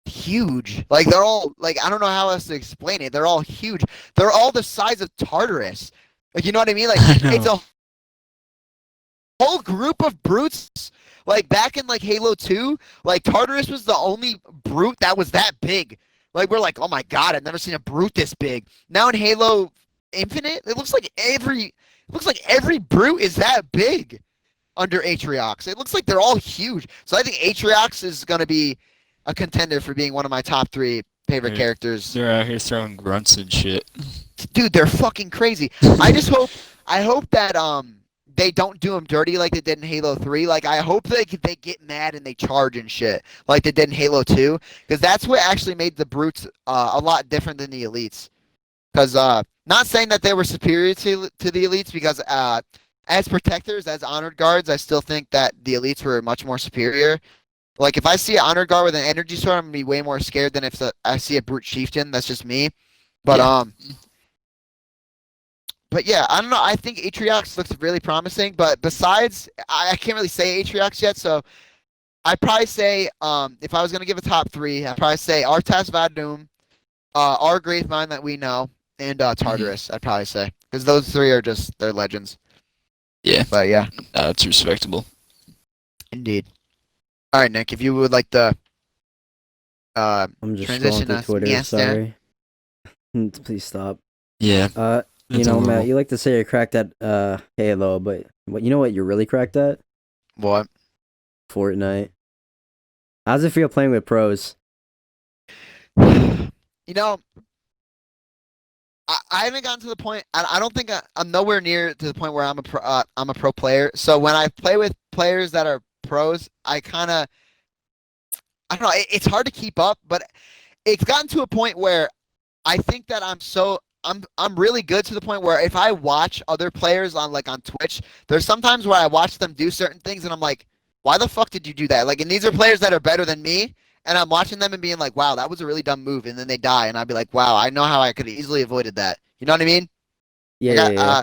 Speaker 2: huge. Like they're all like I don't know how else to explain it. They're all huge. They're all the size of Tartarus. Like you know what I mean? Like
Speaker 3: I know.
Speaker 2: it's a whole group of brutes. Like back in like Halo 2, like Tartarus was the only brute that was that big. Like we're like, oh my god, I've never seen a brute this big. Now in Halo Infinite, it looks like every brute is that big under Atriox. It looks like they're all huge. So I think Atriox is gonna be a contender for being one of my top 3 favorite
Speaker 3: Right.
Speaker 2: characters.
Speaker 3: They're out here throwing grunts and shit.
Speaker 2: Dude, they're fucking crazy. I hope that they don't do them dirty like they did in Halo 3. Like I hope they get mad and they charge and shit like they did in Halo 2, because that's what actually made the brutes a lot different than the elites. Because not saying that they were superior to the elites, because as protectors, as honored guards, I still think that the elites were much more superior. Like if I see an honored guard with an energy sword, I'm gonna be way more scared than if I see a brute chieftain. That's just me. But
Speaker 3: Yeah.
Speaker 2: but yeah, I don't know. I think Atriox looks really promising. But besides, I can't really say Atriox yet. So I'd probably say, if I was gonna give a top three, I'd probably say Artas Vadum, our Gravemind that we know, and Tartarus. I'd probably say because those three are just they're legends.
Speaker 3: Yeah.
Speaker 2: But yeah,
Speaker 3: That's respectable.
Speaker 2: indeed. All right, Nick, if you would like to
Speaker 1: I'm just
Speaker 2: transition
Speaker 1: scrolling through
Speaker 2: us,
Speaker 1: Twitter.
Speaker 2: yes, Dan.
Speaker 1: Sorry. Please stop.
Speaker 3: Yeah.
Speaker 1: You
Speaker 3: That's
Speaker 1: know,
Speaker 3: a
Speaker 1: Matt,
Speaker 3: little-
Speaker 1: you like to say you're cracked at Halo, but you know what you're really cracked at?
Speaker 2: What?
Speaker 1: Fortnite. How does it feel playing with pros?
Speaker 2: You know, I haven't gotten to the point. I don't think I'm nowhere near to the point where I'm a pro player. So when I play with players that are pros, I don't know. It's hard to keep up, but it's gotten to a point where I think that I'm really good to the point where if I watch other players on Twitch, there's sometimes where I watch them do certain things and I'm like, why the fuck did you do that? Like, and these are players that are better than me, and I'm watching them and being like, wow, that was a really dumb move, and then they die, and I'd be like, wow, I know how I could have easily avoided that. You know what I mean?
Speaker 1: Yeah,
Speaker 2: Like,
Speaker 1: yeah, yeah.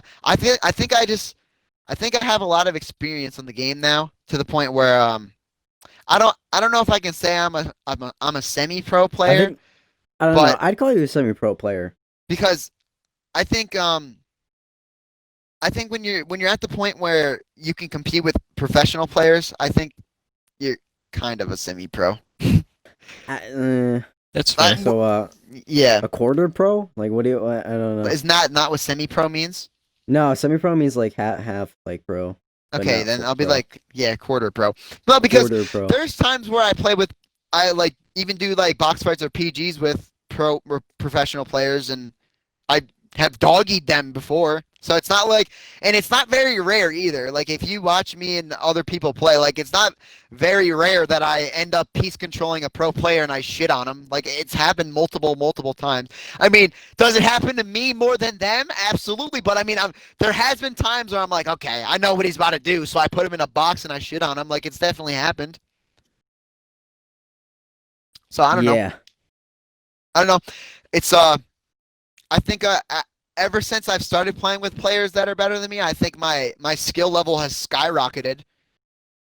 Speaker 2: I think I have a lot of experience on the game now to the point where I don't know if I can say I'm a semi-pro
Speaker 1: I
Speaker 2: player,
Speaker 1: think I don't know.
Speaker 2: but
Speaker 1: I'd call you a semi-pro player.
Speaker 2: because I think I think when you're at the point where you can compete with professional players, I think you're kind of a semi-pro.
Speaker 3: That's fair.
Speaker 1: So
Speaker 2: Yeah,
Speaker 1: a quarter pro? Like what do you? I don't know.
Speaker 2: is not what semi-pro means?
Speaker 1: No, semi-pro means like half like pro. But
Speaker 2: Okay,
Speaker 1: not
Speaker 2: then
Speaker 1: full
Speaker 2: I'll be
Speaker 1: pro.
Speaker 2: like, yeah, quarter pro. Well, because
Speaker 1: Quarter pro.
Speaker 2: there's times where I like even do like box fights or PGs with pro or professional players, and I have dog-eared them before. So it's not like, and it's not very rare either. Like if you watch me and other people play, like it's not very rare that I end up piece controlling a pro player and I shit on him. Like it's happened multiple times. I mean, does it happen to me more than them? Absolutely. But I mean, there has been times where I'm like, okay, I know what he's about to do, so I put him in a box and I shit on him. Like it's definitely happened. So I don't know.
Speaker 1: Yeah.
Speaker 2: I don't know. It's I think ever since I've started playing with players that are better than me, I think my skill level has skyrocketed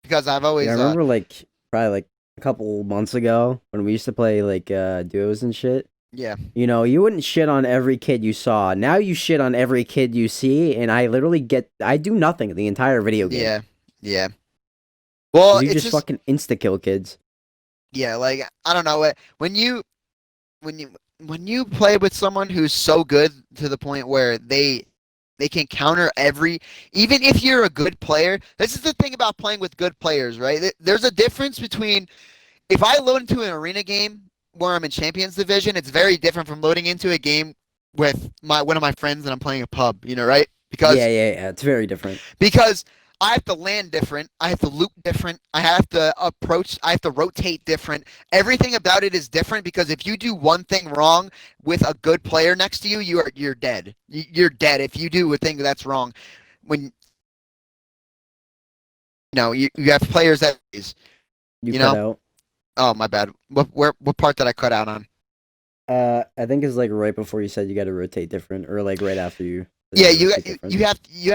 Speaker 2: because I've always
Speaker 1: Yeah, I remember like probably like a couple months ago when we used to play like duos and shit.
Speaker 2: yeah.
Speaker 1: You know, you wouldn't shit on every kid you saw. Now you shit on every kid you see, and I do nothing the entire video game.
Speaker 2: Yeah. Yeah. Well,
Speaker 1: You
Speaker 2: it's
Speaker 1: just fucking insta kill kids.
Speaker 2: yeah, like I don't know, when you when you play with someone who's so good to the point where they can counter even if you're a good player. This is the thing about playing with good players, right? There's a difference between if I load into an arena game where I'm in Champions Division, it's very different from loading into a game with one of my friends and I'm playing a pub, you know, right?
Speaker 1: Yeah. It's very different.
Speaker 2: Because I have to land different, I have to loop different, I have to rotate different. Everything about it is different because if you do one thing wrong with a good player next to you, you're dead. You're dead if you do a thing that's wrong. When you have players that
Speaker 1: You
Speaker 2: you
Speaker 1: cut
Speaker 2: know.
Speaker 1: out.
Speaker 2: Oh my bad. What part did I cut out on?
Speaker 1: I think it's like right before you said you got to rotate different, or like right after you.
Speaker 2: Yeah,
Speaker 1: rotate different.
Speaker 2: you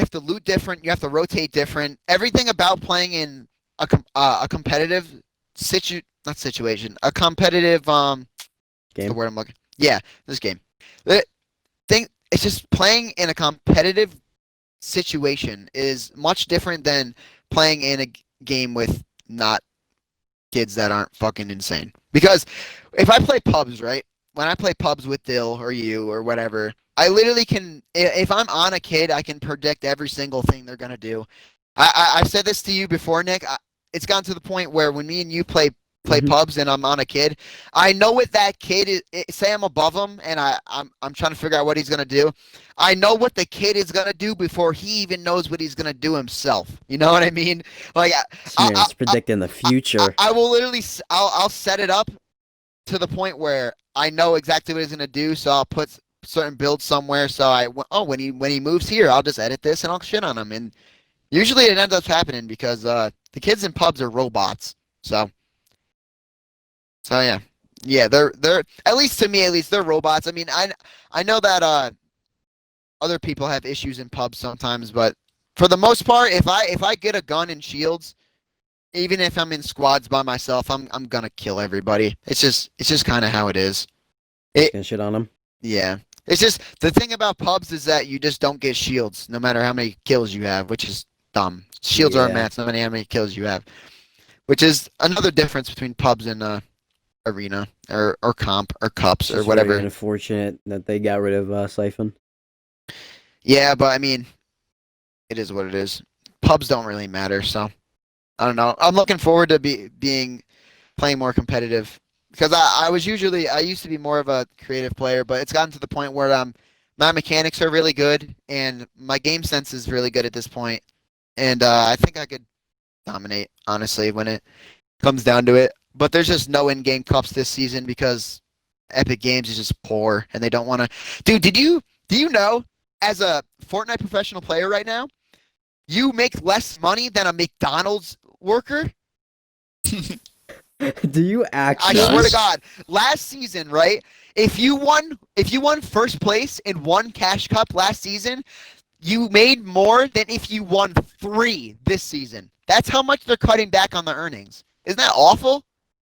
Speaker 2: have to loot different. You have to rotate different. Everything about playing in a competitive not situation, a competitive what's the
Speaker 1: Game.
Speaker 2: word I'm looking. Yeah, this game. The thing it's just playing in a competitive situation is much different than playing in a game with not kids that aren't fucking insane. Because if I play pubs, right? When I play pubs with Dill or you or whatever, I literally can. If I'm on a kid, I can predict every single thing they're gonna do. I've said this to you before, Nick. It's gotten to the point where when me and you play
Speaker 1: Mhm.
Speaker 2: pubs and I'm on a kid, I know what that kid is. Say I'm above him and I'm trying to figure out what he's gonna do. I know what the kid is gonna do before he even knows what he's gonna do himself. You know what I mean? Like
Speaker 1: This man's predicting the future.
Speaker 2: I will literally I'll set it up to the point where I know exactly what he's gonna do. So I'll certain build somewhere. So when he moves here, I'll just edit this and I'll shit on him. And usually it ends up happening because the kids in pubs are robots. So yeah, they're at least to me, at least they're robots. I mean, I know that other people have issues in pubs sometimes, but for the most part, if I get a gun and shields, even if I'm in squads by myself, I'm gonna kill everybody. It's just kind of how it is.
Speaker 1: Just
Speaker 2: It
Speaker 1: gonna shit on him.
Speaker 2: Yeah. It's just the thing about pubs is that you just don't get shields no matter how many kills you have, which is dumb. Shields are a
Speaker 1: Yeah.
Speaker 2: match no matter how many kills you have, which is another difference between pubs and arena or comp or
Speaker 1: It's
Speaker 2: cups or
Speaker 1: just very
Speaker 2: whatever.
Speaker 1: unfortunate that they got rid of Siphon.
Speaker 2: Yeah, but I mean, it is what it is. Pubs don't really matter, so I don't know. I'm looking forward to being playing more competitive because I used to be more of a creative player, but it's gotten to the point where my mechanics are really good and my game sense is really good at this point, and I think I could dominate honestly when it comes down to it. But there's just no in-game cups this season because Epic Games is just poor and they don't want to. Dude, do you know as a Fortnite professional player right now, you make less money than a McDonald's worker?
Speaker 1: Do you
Speaker 2: I
Speaker 1: actually?
Speaker 2: swear to
Speaker 3: Nice.
Speaker 2: God, last season, right? If you won first place in one cash cup last season, you made more than if you won 3 this season. That's how much they're cutting back on the earnings. Isn't that awful?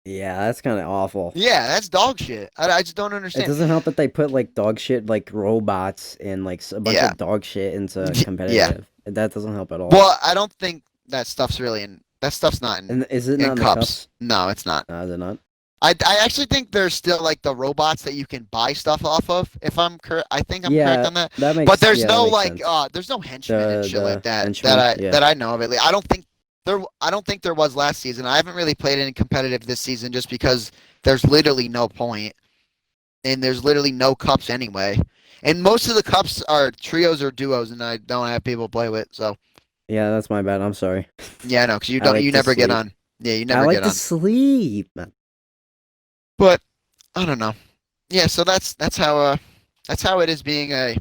Speaker 1: Yeah, that's kind of awful.
Speaker 2: Yeah, that's dog shit. I just don't
Speaker 1: It
Speaker 2: understand.
Speaker 1: doesn't help that they put like dog shit, like robots and like a bunch
Speaker 2: Yeah.
Speaker 1: of dog shit into
Speaker 2: Yeah.
Speaker 1: competitive. That doesn't help at all.
Speaker 2: Well, I don't think that stuff's really in. That stuff's not in,
Speaker 1: And is it
Speaker 2: in
Speaker 1: not in the
Speaker 2: cups.
Speaker 1: cups?
Speaker 2: No, it's not.
Speaker 1: No, is it not?
Speaker 2: I actually think there's still like the robots that you can buy stuff off of. If I'm correct, I think I'm correct
Speaker 1: Yeah,
Speaker 2: on that.
Speaker 1: that makes.
Speaker 2: But there's
Speaker 1: Yeah,
Speaker 2: no
Speaker 1: that makes
Speaker 2: like
Speaker 1: sense.
Speaker 2: there's no henchmen and shit like that
Speaker 1: henchmen. Yeah.
Speaker 2: that I know of. At least I don't think there was last season. I haven't really played any competitive this season just because there's literally no point and there's literally no cups anyway. And most of the cups are trios or duos, and I don't have people to play with. So
Speaker 1: Yeah, that's my bad. I'm sorry.
Speaker 2: yeah, no, because
Speaker 1: I like
Speaker 2: you
Speaker 1: to
Speaker 2: never get
Speaker 1: sleep.
Speaker 2: on. Yeah, you
Speaker 1: I
Speaker 2: never
Speaker 1: like
Speaker 2: get
Speaker 1: to
Speaker 2: on.
Speaker 1: sleep, man.
Speaker 2: But I don't know. Yeah, so that's how it is being a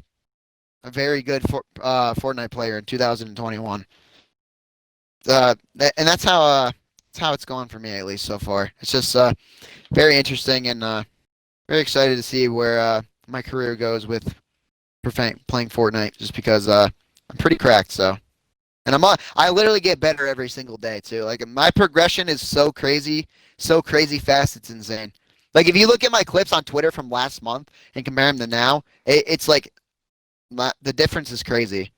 Speaker 2: very good Fortnite player in 2021. And that's how it's going for me at least so far. It's just very interesting and very excited to see where my career goes with playing Fortnite. Just because I'm pretty cracked, so and I literally get better every single day too. Like my progression is so crazy fast. It's insane. Like if you look at my clips on Twitter from last month and compare them to now, it's like the difference is crazy.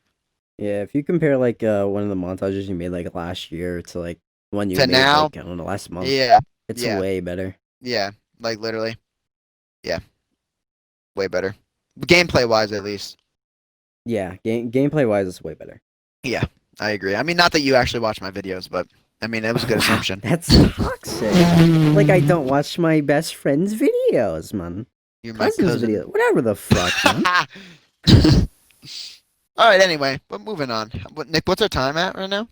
Speaker 1: Yeah, if you compare like one of the montages you made like last year to like one you
Speaker 2: To
Speaker 1: made
Speaker 2: now,
Speaker 1: like I don't know last month,
Speaker 2: yeah,
Speaker 1: it's
Speaker 2: yeah,
Speaker 1: way better.
Speaker 2: yeah. Like literally, yeah, way better. Gameplay wise, at least.
Speaker 1: Yeah, gameplay wise, it's way better.
Speaker 2: Yeah, I agree. I mean, not that you actually watch my videos, but I mean, it was a good
Speaker 1: Wow,
Speaker 2: assumption.
Speaker 1: that's toxic. Like I don't watch my best friend's videos, man.
Speaker 2: You're my
Speaker 1: Cousin's
Speaker 2: cousin.
Speaker 1: video, whatever the fuck, man.
Speaker 2: All right. Anyway, but moving on. Nick, what's our time at right now?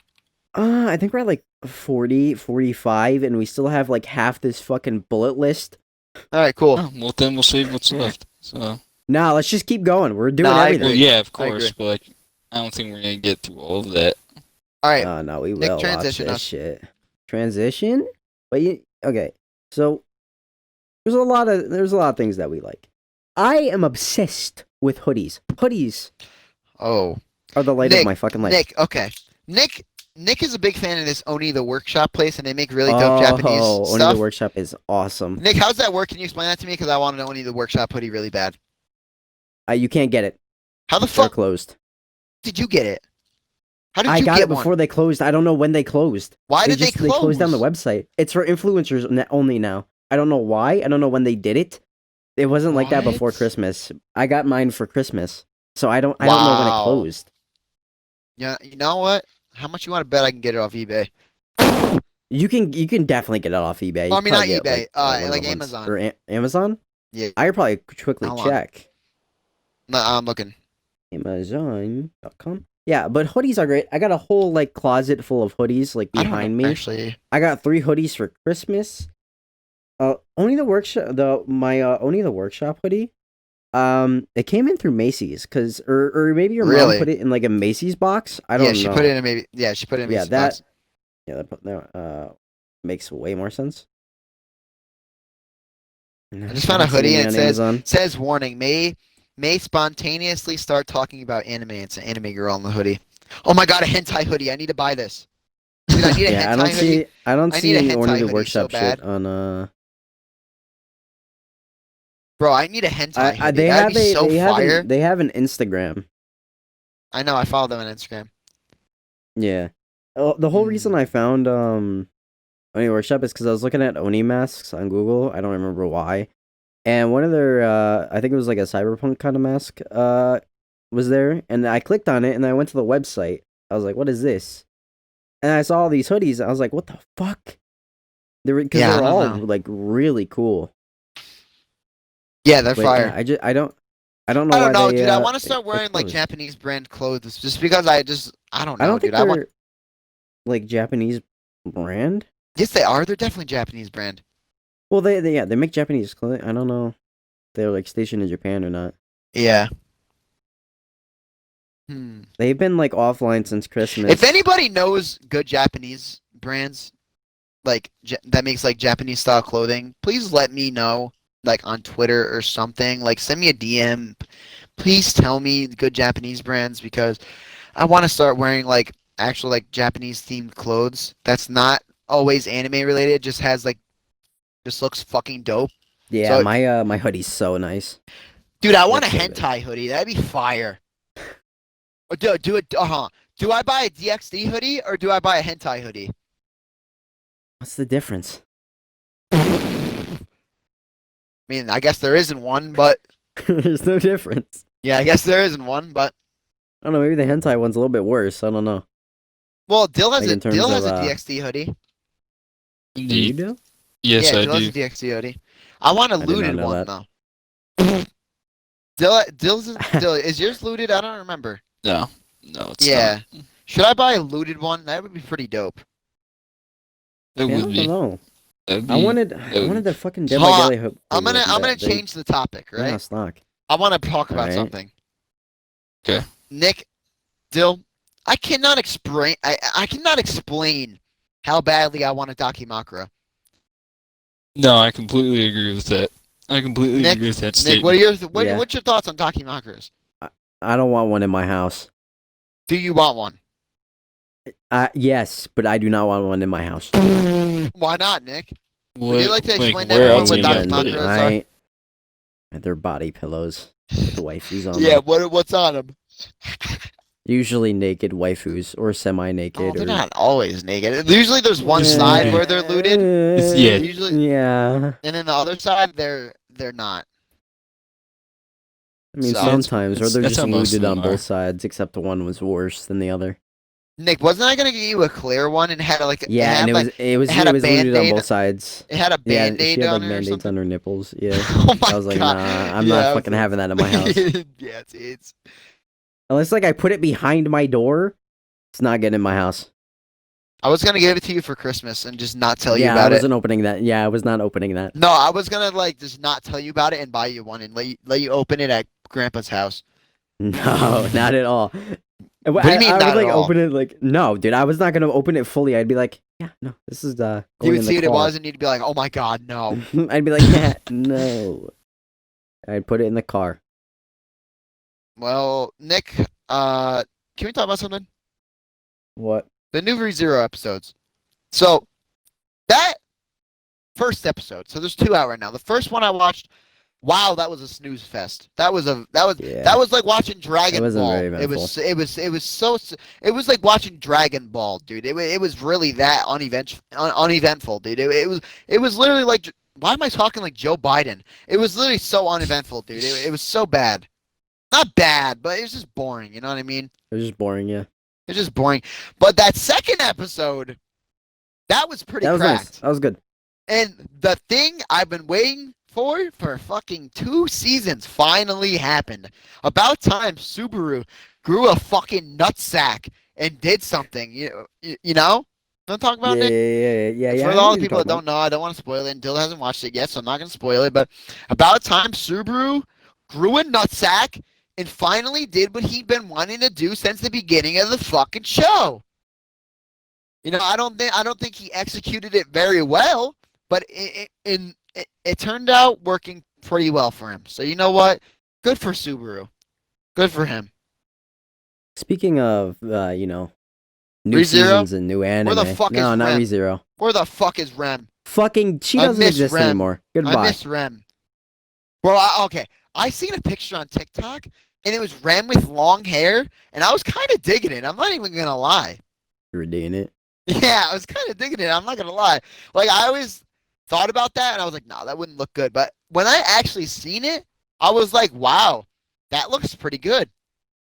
Speaker 1: I think we're at like 40, 45, and we still have like half this fucking bullet list.
Speaker 2: All right. Cool.
Speaker 3: Oh, well, then we'll save what's left. So,
Speaker 1: Nah, let's just keep going. We're doing
Speaker 2: No, I
Speaker 1: everything.
Speaker 3: well,
Speaker 2: agree.
Speaker 3: yeah, of
Speaker 2: I agree.
Speaker 3: course, but I don't think we're gonna get through all of that.
Speaker 2: All right.
Speaker 1: No, we
Speaker 2: Nick,
Speaker 1: will watch
Speaker 2: transition
Speaker 1: this
Speaker 2: us.
Speaker 1: shit. Transition? But okay. So there's a lot of things that we like. I am obsessed with hoodies. Hoodies
Speaker 2: Oh,
Speaker 1: are the light of my fucking life.
Speaker 2: Nick. Okay. Nick is a big fan of this Oni the Workshop place, and they make really dope Japanese
Speaker 1: Oni
Speaker 2: stuff.
Speaker 1: the Workshop is awesome.
Speaker 2: Nick, how's that work? Can you explain that to me? Because I want to know Oni the Workshop hoodie really bad.
Speaker 1: You can't get it.
Speaker 2: How the
Speaker 1: They're
Speaker 2: fuck
Speaker 1: closed.
Speaker 2: did you get it? How did
Speaker 1: I
Speaker 2: you
Speaker 1: got
Speaker 2: get
Speaker 1: it before
Speaker 2: one?
Speaker 1: they closed. I don't know when they closed.
Speaker 2: Why did they
Speaker 1: They closed down the
Speaker 2: close?
Speaker 1: website. It's for influencers only now. I don't know why. I don't know when they did it. It wasn't like that before
Speaker 2: What?
Speaker 1: Christmas. I got mine for Christmas. So I don't know when it
Speaker 2: Wow.
Speaker 1: closed.
Speaker 2: Yeah, you know what? How much you want to bet I can get it off eBay?
Speaker 1: You can definitely get it off eBay. You
Speaker 2: Well, I
Speaker 1: could
Speaker 2: mean, not
Speaker 1: probably get,
Speaker 2: eBay,
Speaker 1: one of
Speaker 2: like
Speaker 1: the ones-
Speaker 2: Amazon.
Speaker 1: or Amazon.
Speaker 2: Yeah.
Speaker 1: I could probably quickly
Speaker 2: Hold on.
Speaker 1: check
Speaker 2: No, I'm looking.
Speaker 1: Amazon.com. Yeah, but hoodies are great. I got a whole like closet full of hoodies like
Speaker 2: I don't
Speaker 1: behind
Speaker 2: know,
Speaker 1: me.
Speaker 2: actually.
Speaker 1: I got 3 hoodies for Christmas. Only the workshop Only the Workshop hoodie It came in through Macy's, or maybe your mom
Speaker 2: Really?
Speaker 1: put it in like a Macy's box. I
Speaker 2: Yeah,
Speaker 1: don't
Speaker 2: she put
Speaker 1: know.
Speaker 2: it in maybe. Yeah, she put it in
Speaker 1: Yeah,
Speaker 2: Macy's box.
Speaker 1: that makes way more sense.
Speaker 2: I just
Speaker 1: I
Speaker 2: found a
Speaker 1: don't see
Speaker 2: hoodie
Speaker 1: any
Speaker 2: and it
Speaker 1: on
Speaker 2: says
Speaker 1: Amazon.
Speaker 2: warning may spontaneously start talking about anime. It's an anime girl on the hoodie. Oh my god, a hentai hoodie. I need to buy this. Dude, I need a
Speaker 1: Yeah,
Speaker 2: hentai hoodie.
Speaker 1: I don't
Speaker 2: I need
Speaker 1: see
Speaker 2: a
Speaker 1: any Order
Speaker 2: hentai
Speaker 1: the
Speaker 2: hoodie so
Speaker 1: Workshop shit
Speaker 2: bad.
Speaker 1: on
Speaker 2: Bro, I need a hentai hoodie. That'd be so fire.
Speaker 1: they have an Instagram.
Speaker 2: I know, I follow them on Instagram.
Speaker 1: Yeah. The whole reason I found Oni Workshop is because I was looking at Oni masks on Google. I don't remember why. And one of their I think it was like a cyberpunk kind of mask was there, and I clicked on it and I went to the website. I was like, "What is this?" And I saw all these hoodies. I was like, "What the fuck?" Because
Speaker 2: Yeah, I
Speaker 1: they're
Speaker 2: don't
Speaker 1: all
Speaker 2: know.
Speaker 1: like really cool.
Speaker 2: Yeah, they're
Speaker 1: But yeah,
Speaker 2: fire.
Speaker 1: I don't know
Speaker 2: I don't
Speaker 1: why
Speaker 2: know, dude. I want to
Speaker 1: they
Speaker 2: start wearing like
Speaker 1: closed.
Speaker 2: Japanese brand clothes just because I don't
Speaker 1: I
Speaker 2: know,
Speaker 1: don't
Speaker 2: dude.
Speaker 1: think
Speaker 2: I want.
Speaker 1: they're like Japanese brand.
Speaker 2: Yes, they are. They're definitely Japanese brand.
Speaker 1: Well, they make Japanese clothing. I don't know if they're like stationed in Japan or not.
Speaker 2: Yeah.
Speaker 1: They've been like offline since
Speaker 2: If
Speaker 1: Christmas.
Speaker 2: anybody knows good Japanese brands like that makes like Japanese style clothing, please let me know like on Twitter or something. Like send me a DM. Please tell me good Japanese brands because I want to start wearing like actual like Japanese themed clothes. That's not always anime related. Just has like just looks fucking dope.
Speaker 1: Yeah,
Speaker 2: So,
Speaker 1: my hoodie's so nice.
Speaker 2: dude, I want a
Speaker 1: It's so good.
Speaker 2: hentai hoodie. That'd be fire. Or do it. Do I buy a DXD hoodie or do I buy a hentai hoodie?
Speaker 1: What's the difference?
Speaker 2: I mean, I guess there isn't one, but
Speaker 1: There's no difference.
Speaker 2: yeah, I guess there isn't one, but
Speaker 1: I don't know. Maybe the hentai one's a little bit worse. I don't know.
Speaker 2: well,
Speaker 1: Like in terms
Speaker 2: Dill
Speaker 1: of
Speaker 2: has a DXD hoodie.
Speaker 1: do you
Speaker 3: Indeed.
Speaker 1: do?
Speaker 3: Yes,
Speaker 2: Yeah,
Speaker 3: I
Speaker 2: Dill has a
Speaker 3: do.
Speaker 2: DXD hoodie. I want a
Speaker 1: I did not
Speaker 2: looted
Speaker 1: know
Speaker 2: one
Speaker 1: that.
Speaker 2: though. Dill is yours looted? I don't remember.
Speaker 3: No, no, it's
Speaker 2: Yeah.
Speaker 3: not.
Speaker 2: Should I buy a looted one? That would be pretty dope.
Speaker 3: It
Speaker 1: Yeah, I
Speaker 3: would
Speaker 1: don't
Speaker 3: be.
Speaker 1: know.
Speaker 3: That'd be.
Speaker 1: I
Speaker 3: That
Speaker 1: wanted
Speaker 3: would,
Speaker 1: the fucking Dead by
Speaker 2: Hold on.
Speaker 1: Daylight hoodie
Speaker 2: I'm gonna
Speaker 1: that
Speaker 2: change the topic,
Speaker 1: they
Speaker 2: right?
Speaker 1: have stock.
Speaker 2: I want to talk
Speaker 1: All
Speaker 2: about
Speaker 1: right.
Speaker 2: something.
Speaker 3: Okay.
Speaker 2: Nick, Dill, I cannot explain how badly I want a Dakimakura.
Speaker 3: no, I completely agree with that. I completely
Speaker 2: Nick,
Speaker 3: agree with that
Speaker 2: Nick,
Speaker 3: statement.
Speaker 1: Yeah.
Speaker 2: what's your thoughts on Dakimakuras?
Speaker 1: I don't want one in my house.
Speaker 2: Do you want one?
Speaker 1: Yes, but I do not want one in my house.
Speaker 2: Why not, Nick?
Speaker 3: What,
Speaker 2: Would you like to
Speaker 3: like,
Speaker 2: explain to
Speaker 3: where
Speaker 2: everyone
Speaker 3: else
Speaker 2: what
Speaker 3: are you gonna put it?
Speaker 2: Dakimakuras are?
Speaker 1: They're body pillows with waifus on
Speaker 2: Yeah,
Speaker 1: them.
Speaker 2: what's on them?
Speaker 1: Usually naked waifus or
Speaker 2: Oh,
Speaker 1: semi-naked.
Speaker 2: they're
Speaker 1: Or
Speaker 2: not always naked. Usually there's one
Speaker 3: Just
Speaker 2: side
Speaker 3: looted.
Speaker 2: where they're looted,
Speaker 3: Yeah.
Speaker 2: usually,
Speaker 1: Yeah.
Speaker 2: and then the other side they're not.
Speaker 1: I mean,
Speaker 2: So,
Speaker 1: sometimes, or they're
Speaker 3: That's
Speaker 1: just
Speaker 3: how most of
Speaker 1: looted
Speaker 3: them
Speaker 1: on
Speaker 3: are.
Speaker 1: both sides, except the one was worse than the other.
Speaker 2: Nick, wasn't I gonna get you a clear one and had like
Speaker 1: Yeah, and
Speaker 2: it had
Speaker 1: it
Speaker 2: a
Speaker 1: was looted on
Speaker 2: band-aid?
Speaker 1: both sides.
Speaker 2: It had a
Speaker 1: Yeah, she
Speaker 2: band-aid
Speaker 1: had like
Speaker 2: on it or
Speaker 1: band-aids on
Speaker 2: something.
Speaker 1: her nipples. Yeah,
Speaker 2: Oh my
Speaker 1: I was like,
Speaker 2: god.
Speaker 1: nah, I'm not
Speaker 2: Yeah,
Speaker 1: fucking having that in my house.
Speaker 2: yeah, it's
Speaker 1: Unless like I put it behind my door, it's not getting in my house.
Speaker 2: I was gonna give it to you for Christmas and just not tell you
Speaker 1: Yeah, I
Speaker 2: about it.
Speaker 1: wasn't opening that. Yeah, I was not opening that.
Speaker 2: No, I was gonna like just not tell you about it and buy you one and let you open it at Grandpa's house.
Speaker 1: No, not at all.
Speaker 2: What do you mean
Speaker 1: I
Speaker 2: not
Speaker 1: would
Speaker 2: at
Speaker 1: like
Speaker 2: all?
Speaker 1: open it like no, dude. I was not gonna open it fully. I'd be like, yeah, no, this is
Speaker 2: You
Speaker 1: going
Speaker 2: would
Speaker 1: in
Speaker 2: see
Speaker 1: the
Speaker 2: what it
Speaker 1: car.
Speaker 2: was and you'd be like, oh my god, no.
Speaker 1: I'd be like, yeah, no. I'd put it in the car.
Speaker 2: Well, Nick, can we talk about something?
Speaker 1: What?
Speaker 2: The new ReZero episodes. So that first episode. So there's 2 out right now. The first one I watched. Wow, that was a snooze fest. That was
Speaker 1: Yeah.
Speaker 2: like watching Dragon
Speaker 1: wasn't
Speaker 2: Ball.
Speaker 1: very
Speaker 2: It was like watching Dragon Ball, dude. It was really that uneventful, dude. It was literally like, why am I talking like Joe Biden? It was literally so uneventful, dude. It was so bad. Not bad, but it was just boring. You know what I mean?
Speaker 1: It was just boring. Yeah.
Speaker 2: It's just boring. But that second episode, that was pretty
Speaker 1: That was
Speaker 2: cracked.
Speaker 1: nice. That was good.
Speaker 2: And the thing I've been waiting for fucking 2 seasons finally happened. About time Subaru grew a fucking nutsack and did something. You know? Don't talk about
Speaker 1: Yeah,
Speaker 2: Nick.
Speaker 1: yeah.
Speaker 2: For
Speaker 1: I know
Speaker 2: all
Speaker 1: what
Speaker 2: the
Speaker 1: you're
Speaker 2: people that
Speaker 1: talking
Speaker 2: don't know, I don't want to spoil it. And Dill hasn't watched it yet, so I'm not gonna spoil it. But about time Subaru grew a nutsack, and finally did what he'd been wanting to do since the beginning of the fucking show. I don't think he executed it very well, but it turned out working pretty well for him. So you know what? Good for Subaru. Good for him.
Speaker 1: Speaking of, new
Speaker 2: ReZero?
Speaker 1: seasons and new anime.
Speaker 2: Where the fuck
Speaker 1: no,
Speaker 2: is
Speaker 1: not
Speaker 2: Rem?
Speaker 1: ReZero.
Speaker 2: Where the fuck is Rem?
Speaker 1: Fucking, she
Speaker 2: I
Speaker 1: doesn't
Speaker 2: miss
Speaker 1: exist
Speaker 2: Rem.
Speaker 1: anymore. Goodbye.
Speaker 2: I miss Rem. Bro, okay. I seen a picture on TikTok, and it was Rem with long hair, and I was kind of digging it. I'm not even gonna lie.
Speaker 1: You were digging it.
Speaker 2: Yeah, I was kind of digging it. I'm not gonna lie. Like, I always thought about that, and I was like, nah, that wouldn't look good. But when I actually seen it, I was like, wow, that looks pretty good.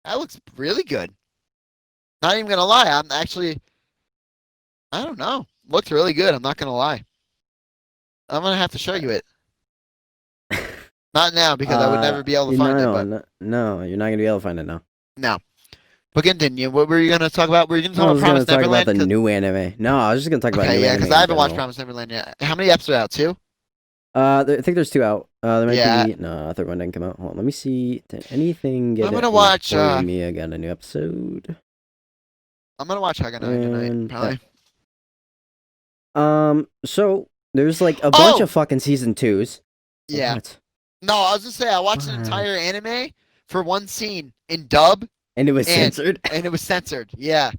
Speaker 2: That looks really good. Not even gonna lie. I'm actually, I don't know. Looked really good. I'm not gonna lie. I'm gonna have to show you it. Not now, because I would never be able to find it. But
Speaker 1: No, you're not gonna be able to find it now.
Speaker 2: no. But continue. What were you gonna talk about? Were you gonna
Speaker 1: I
Speaker 2: talk
Speaker 1: was
Speaker 2: about
Speaker 1: gonna
Speaker 2: Promised
Speaker 1: talk
Speaker 2: Neverland?
Speaker 1: about the new anime. No, I was just gonna talk about
Speaker 2: Okay,
Speaker 1: new
Speaker 2: yeah,
Speaker 1: anime.
Speaker 2: because I haven't watched
Speaker 1: general.
Speaker 2: Promised Neverland yet. How many episodes out? 2?
Speaker 1: I think there's 2 out. There might
Speaker 2: Yeah.
Speaker 1: be third one didn't come out. Hold on, let me see. Did anything get
Speaker 2: I'm
Speaker 1: it?
Speaker 2: gonna watch,
Speaker 1: Mia got a new episode.
Speaker 2: I'm gonna watch Haganai tonight, probably.
Speaker 1: So there's like a bunch
Speaker 2: Oh!
Speaker 1: of fucking season 2s.
Speaker 2: Yeah.
Speaker 1: What?
Speaker 2: No, I was gonna say I watched an
Speaker 1: What?
Speaker 2: entire anime for one scene in dub,
Speaker 1: And it was
Speaker 2: And-
Speaker 1: censored.
Speaker 2: and it was censored. Yeah.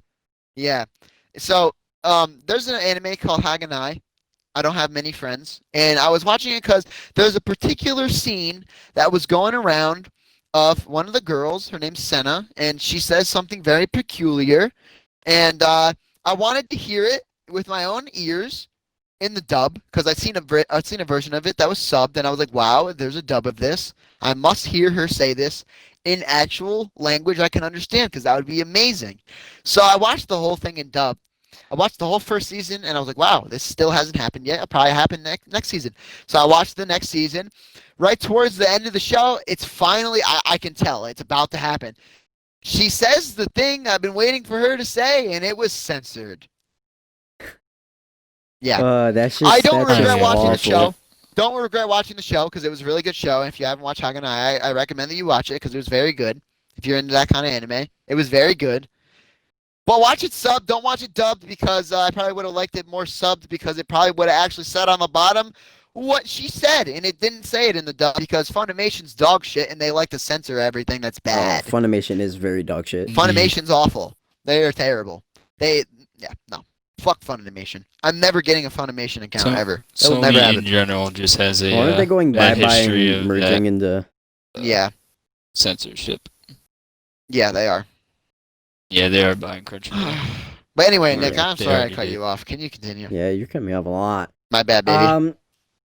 Speaker 2: Yeah. So, there's an anime called Haganai. I don't have many friends, and I was watching it because there's a particular scene that was going around of one of the girls. Her name's Senna, and she says something very peculiar, and I wanted to hear it with my own ears in the dub because I'd seen a version of it that was subbed, and I was like, wow, there's a dub of this. I must hear her say this in actual language I can understand because that would be amazing. So I watched the whole thing in dub. I watched the whole first season, and I was like, wow, this still hasn't happened yet. It'll probably happen next season. So I watched the next season. Right towards the end of the show, it's finally, I can tell, it's about to happen. She says the thing I've been waiting for her to say, and it was censored. Yeah.
Speaker 1: That's just.
Speaker 2: I don't
Speaker 1: that's
Speaker 2: regret
Speaker 1: just
Speaker 2: watching the
Speaker 1: awful.
Speaker 2: show. Don't regret watching the show because it was a really good show. And if you haven't watched Haganai, I recommend that you watch it because it was very good. If you're into that kind of anime, it was very good. But watch it subbed. Don't watch it dubbed because I probably would have liked it more subbed because it probably would have actually said on the bottom what she said, and it didn't say it in the dub because Funimation's dog shit and they like to censor everything that's bad.
Speaker 1: Funimation is very dog shit.
Speaker 2: Funimation's awful. They are terrible. No. Fuck Funimation. I'm never getting a Funimation account ever. They'll never have
Speaker 3: Sony in
Speaker 2: it.
Speaker 3: general just has a
Speaker 1: Aren't they going
Speaker 3: bad
Speaker 1: bye-bye
Speaker 3: history
Speaker 1: and
Speaker 3: of
Speaker 1: merging
Speaker 3: that,
Speaker 1: into?
Speaker 2: Yeah.
Speaker 3: censorship.
Speaker 2: Yeah, they are.
Speaker 3: Yeah, they are buying Crunchyroll.
Speaker 2: But anyway,
Speaker 3: Or
Speaker 2: Nick, I'm
Speaker 3: they
Speaker 2: sorry I
Speaker 3: already
Speaker 2: cut
Speaker 3: did.
Speaker 2: you off. Can you continue?
Speaker 1: Yeah, you're cutting me off a lot.
Speaker 2: My bad, baby.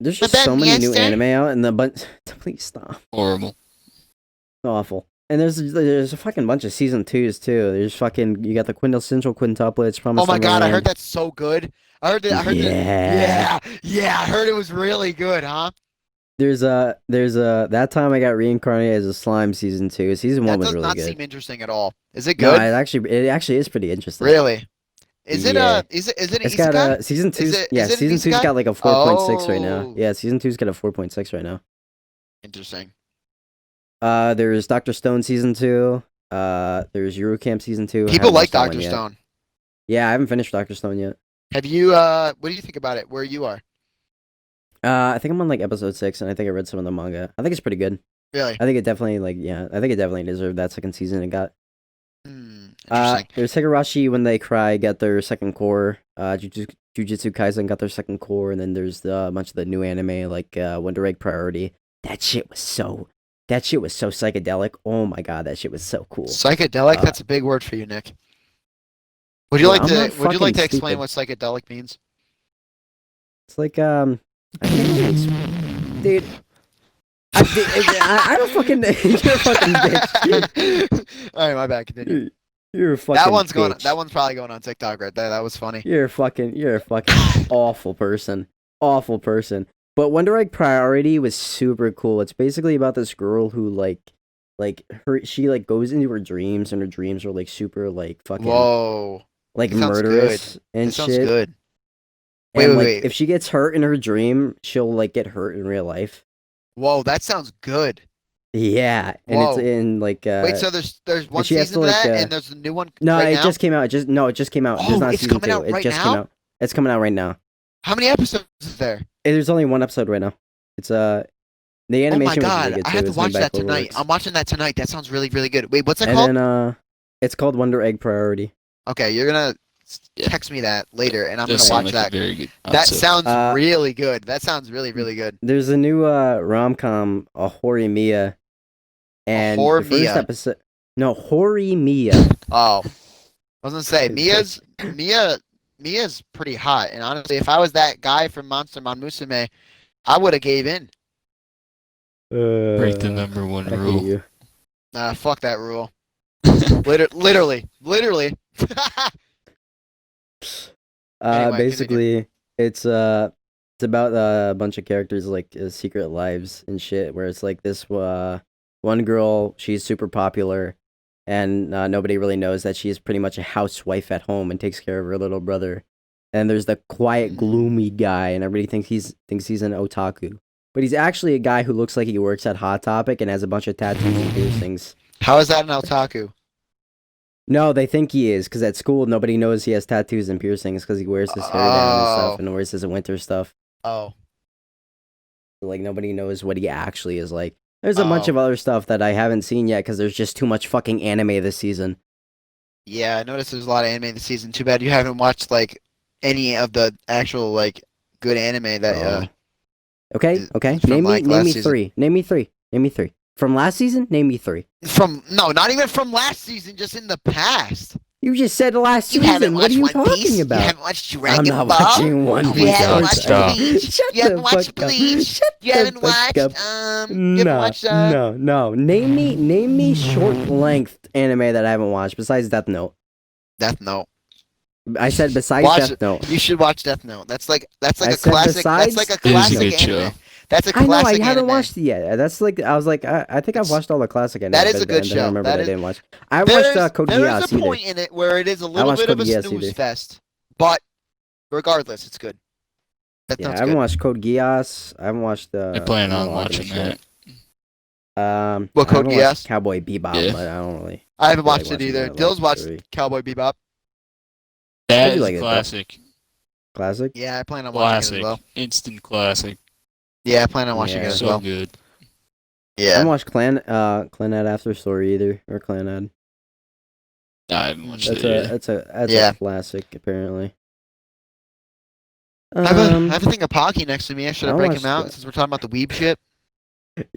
Speaker 1: There's
Speaker 2: My
Speaker 1: just
Speaker 2: bad,
Speaker 1: so many new
Speaker 2: mister.
Speaker 1: anime out, and the bunch. Please stop.
Speaker 3: Horrible.
Speaker 1: Awful. And there's a fucking bunch of season 2s too. There's fucking you got the quintessential quintuplets.
Speaker 2: Oh my god, I heard that's so good. I heard that.
Speaker 1: Yeah.
Speaker 2: Yeah. I heard it was really good, huh?
Speaker 1: There's that time I got reincarnated as a slime season 2. Season 1
Speaker 2: That
Speaker 1: was
Speaker 2: does
Speaker 1: really
Speaker 2: not
Speaker 1: good.
Speaker 2: seem interesting at all. Is it
Speaker 1: No,
Speaker 2: good?
Speaker 1: it actually is pretty interesting.
Speaker 2: Really? Is it
Speaker 1: Yeah.
Speaker 2: is it an
Speaker 1: It's
Speaker 2: isekai?
Speaker 1: got season 2.
Speaker 2: Is it
Speaker 1: Season
Speaker 2: an
Speaker 1: 2's
Speaker 2: isekai?
Speaker 1: got like a 4.6 right now.
Speaker 2: Oh.
Speaker 1: Yeah, season 2's got a 4.6 right now.
Speaker 2: Interesting.
Speaker 1: There's Doctor Stone season 2. There's Euro Camp season 2.
Speaker 2: People
Speaker 1: Haven't
Speaker 2: like
Speaker 1: watched that one
Speaker 2: Doctor
Speaker 1: yet.
Speaker 2: Stone.
Speaker 1: Yeah, I haven't finished Doctor Stone yet.
Speaker 2: Have you what do you think about it? Where you are?
Speaker 1: I think I'm on like episode 6, and I think I read some of the manga. I think it's pretty good.
Speaker 2: Really?
Speaker 1: I think it definitely I think it definitely deserved that second season it got.
Speaker 2: Interesting.
Speaker 1: There's Higurashi When They Cry got their second core. Jujutsu Kaisen got their second core, and then there's a bunch of the new anime like Wonder Egg Priority. That shit was so psychedelic. Oh my god, that shit was so cool.
Speaker 2: Psychedelic? That's a big word for you, Nick. Would you
Speaker 1: Well,
Speaker 2: like
Speaker 1: I'm
Speaker 2: to
Speaker 1: not
Speaker 2: would you like to
Speaker 1: fucking
Speaker 2: explain
Speaker 1: stupid.
Speaker 2: what psychedelic means?
Speaker 1: It's like I can't really dude. I don't fucking. You're a fucking bitch.
Speaker 2: All right, my bad. Continue.
Speaker 1: You're a fucking.
Speaker 2: That one's
Speaker 1: bitch.
Speaker 2: That one's probably going on TikTok right there. That was funny.
Speaker 1: You're a fucking awful person. Awful person. But Wonder Egg Priority was super cool. It's basically about this girl who she goes into her dreams, and her dreams are like super fucking
Speaker 2: Whoa.
Speaker 1: like
Speaker 2: That sounds
Speaker 1: murderous and
Speaker 2: That sounds
Speaker 1: shit.
Speaker 2: good.
Speaker 1: And
Speaker 2: Wait.
Speaker 1: if she gets hurt in her dream, she'll get hurt in real life.
Speaker 2: Whoa, that sounds good.
Speaker 1: Yeah, and it's
Speaker 2: Whoa.
Speaker 1: in like
Speaker 2: Wait, so there's one
Speaker 1: she has
Speaker 2: season
Speaker 1: to,
Speaker 2: of
Speaker 1: like,
Speaker 2: that, and there's a new one
Speaker 1: no,
Speaker 2: right
Speaker 1: it
Speaker 2: now?
Speaker 1: just came out. It just came out. There's
Speaker 2: Oh,
Speaker 1: not
Speaker 2: it's
Speaker 1: season
Speaker 2: coming
Speaker 1: 2.
Speaker 2: out
Speaker 1: It
Speaker 2: right
Speaker 1: just came
Speaker 2: now?
Speaker 1: out. It's coming out right now.
Speaker 2: How many episodes is there?
Speaker 1: There's only one episode right now. It's the
Speaker 2: Oh my
Speaker 1: animation was really
Speaker 2: god,
Speaker 1: good
Speaker 2: I
Speaker 1: too.
Speaker 2: have to
Speaker 1: It's made
Speaker 2: watch
Speaker 1: by
Speaker 2: that tonight.
Speaker 1: Cloverworks.
Speaker 2: I'm watching that tonight. That sounds really, really good. Wait, what's that
Speaker 1: And
Speaker 2: called?
Speaker 1: then it's called Wonder Egg Priority.
Speaker 2: Okay, you're gonna
Speaker 3: Yeah.
Speaker 2: text me that later, and I'm
Speaker 3: Does
Speaker 2: gonna
Speaker 3: sound
Speaker 2: watch
Speaker 3: like
Speaker 2: that.
Speaker 3: a very good
Speaker 2: That
Speaker 3: concept.
Speaker 2: sounds really good. That sounds really, really good.
Speaker 1: There's a new rom-com, a Hori Mia, and
Speaker 2: Horror
Speaker 1: the first
Speaker 2: Mia.
Speaker 1: episode. No, Hori Mia.
Speaker 2: Oh, I was gonna say
Speaker 1: It's
Speaker 2: Mia's pretty hot, and honestly, if I was that guy from Monster Musume, I would have gave in.
Speaker 3: Break the number one
Speaker 1: I hate
Speaker 3: rule.
Speaker 1: you.
Speaker 2: Nah, fuck that rule. Literally. Anyway,
Speaker 1: Basically, it's about a bunch of characters like secret lives and shit. Where it's like this one girl, she's super popular, and nobody really knows that she's pretty much a housewife at home and takes care of her little brother. And there's the quiet, gloomy guy, and everybody thinks he's an otaku, but he's actually a guy who looks like he works at Hot Topic and has a bunch of tattoos and piercings.
Speaker 2: How is that an otaku?
Speaker 1: No, they think he is, because at school nobody knows he has tattoos and piercings because he wears his hair down and stuff and wears his winter stuff.
Speaker 2: Oh.
Speaker 1: Like, nobody knows what he actually is like. There's a bunch of other stuff that I haven't seen yet because there's just too much fucking anime this season.
Speaker 2: Yeah, I noticed there's a lot of anime this season. Too bad you haven't watched, like, any of the actual, like, good anime that,
Speaker 1: Okay.
Speaker 2: from,
Speaker 1: Name
Speaker 2: like,
Speaker 1: me
Speaker 2: last season.
Speaker 1: three. Name me three. From last season, name me 3.
Speaker 2: not even from last season, just in the past.
Speaker 1: You just said last
Speaker 2: You
Speaker 1: season.
Speaker 2: haven't
Speaker 1: What
Speaker 2: watched
Speaker 1: are you
Speaker 2: One
Speaker 1: talking
Speaker 2: Piece?
Speaker 1: about?
Speaker 2: You haven't watched
Speaker 1: I'm
Speaker 2: Dragon
Speaker 1: not
Speaker 2: Ball?
Speaker 1: watching One
Speaker 2: You
Speaker 1: Piece.
Speaker 2: haven't
Speaker 3: Don't
Speaker 2: watched
Speaker 3: stop.
Speaker 2: Bleach?
Speaker 1: Shut
Speaker 2: You haven't
Speaker 1: the
Speaker 2: watched
Speaker 1: fuck up.
Speaker 2: Bleach?
Speaker 1: Shut
Speaker 2: You
Speaker 1: the
Speaker 2: haven't
Speaker 1: fuck
Speaker 2: watched,
Speaker 1: up.
Speaker 2: you haven't watched,
Speaker 1: No. Name me short length anime that I haven't watched besides Death Note.
Speaker 2: Death Note.
Speaker 1: I said besides
Speaker 2: Watch
Speaker 1: Death
Speaker 2: it.
Speaker 1: Note.
Speaker 2: You should watch Death Note. That's like
Speaker 1: I
Speaker 2: a
Speaker 1: said
Speaker 2: classic. That's
Speaker 1: besides-
Speaker 2: like a
Speaker 1: It is a
Speaker 2: classic
Speaker 3: good
Speaker 2: anime.
Speaker 3: show.
Speaker 2: That's a
Speaker 1: I know,
Speaker 2: classic
Speaker 1: I haven't
Speaker 2: anime.
Speaker 1: watched it yet. That's like, I was like, I think I've watched all the classic anime.
Speaker 2: That is a
Speaker 1: but
Speaker 2: good
Speaker 1: then
Speaker 2: show.
Speaker 1: I remember
Speaker 2: That
Speaker 1: that I
Speaker 2: is-
Speaker 1: didn't watch. I haven't watched Code
Speaker 2: There
Speaker 1: Geass
Speaker 2: is a
Speaker 1: either.
Speaker 2: point in it where it is a little
Speaker 1: watched
Speaker 2: bit of
Speaker 1: Code
Speaker 2: a
Speaker 1: Geass
Speaker 2: snooze
Speaker 1: either.
Speaker 2: fest, but regardless, it's good. Death
Speaker 1: Yeah, I
Speaker 2: Note's
Speaker 1: haven't
Speaker 2: good.
Speaker 1: watched Code Geass. I haven't watched
Speaker 3: I plan
Speaker 1: I
Speaker 3: on
Speaker 1: don't like
Speaker 3: watching
Speaker 1: shit.
Speaker 3: that.
Speaker 2: What,
Speaker 1: I haven't
Speaker 2: Code
Speaker 1: watched
Speaker 2: Geass?
Speaker 1: Cowboy Bebop,
Speaker 3: Yeah.
Speaker 1: but I don't really.
Speaker 2: I haven't
Speaker 1: feel like
Speaker 2: watched it
Speaker 1: watching
Speaker 2: either.
Speaker 1: that,
Speaker 2: Dill's
Speaker 1: like,
Speaker 2: watched
Speaker 1: story.
Speaker 2: Cowboy Bebop.
Speaker 3: That
Speaker 1: you
Speaker 3: is
Speaker 1: like
Speaker 3: a
Speaker 1: it, though?
Speaker 3: classic.
Speaker 1: Classic.
Speaker 2: Yeah, I plan on watching it
Speaker 3: Classic.
Speaker 2: as well.
Speaker 3: Instant classic.
Speaker 2: Yeah, I plan on watching
Speaker 1: Yeah.
Speaker 2: it as
Speaker 3: So
Speaker 2: well.
Speaker 3: good.
Speaker 1: I
Speaker 2: Yeah.
Speaker 1: haven't watched Clanad After Story either, or Clanad.
Speaker 3: I haven't watched
Speaker 1: That's
Speaker 3: it yet.
Speaker 1: that's
Speaker 2: Yeah.
Speaker 1: a classic apparently.
Speaker 2: I have a thing of Pocky next to me. I should
Speaker 1: I
Speaker 2: break
Speaker 1: watched
Speaker 2: him out
Speaker 1: the-
Speaker 2: since we're talking about the weeb shit.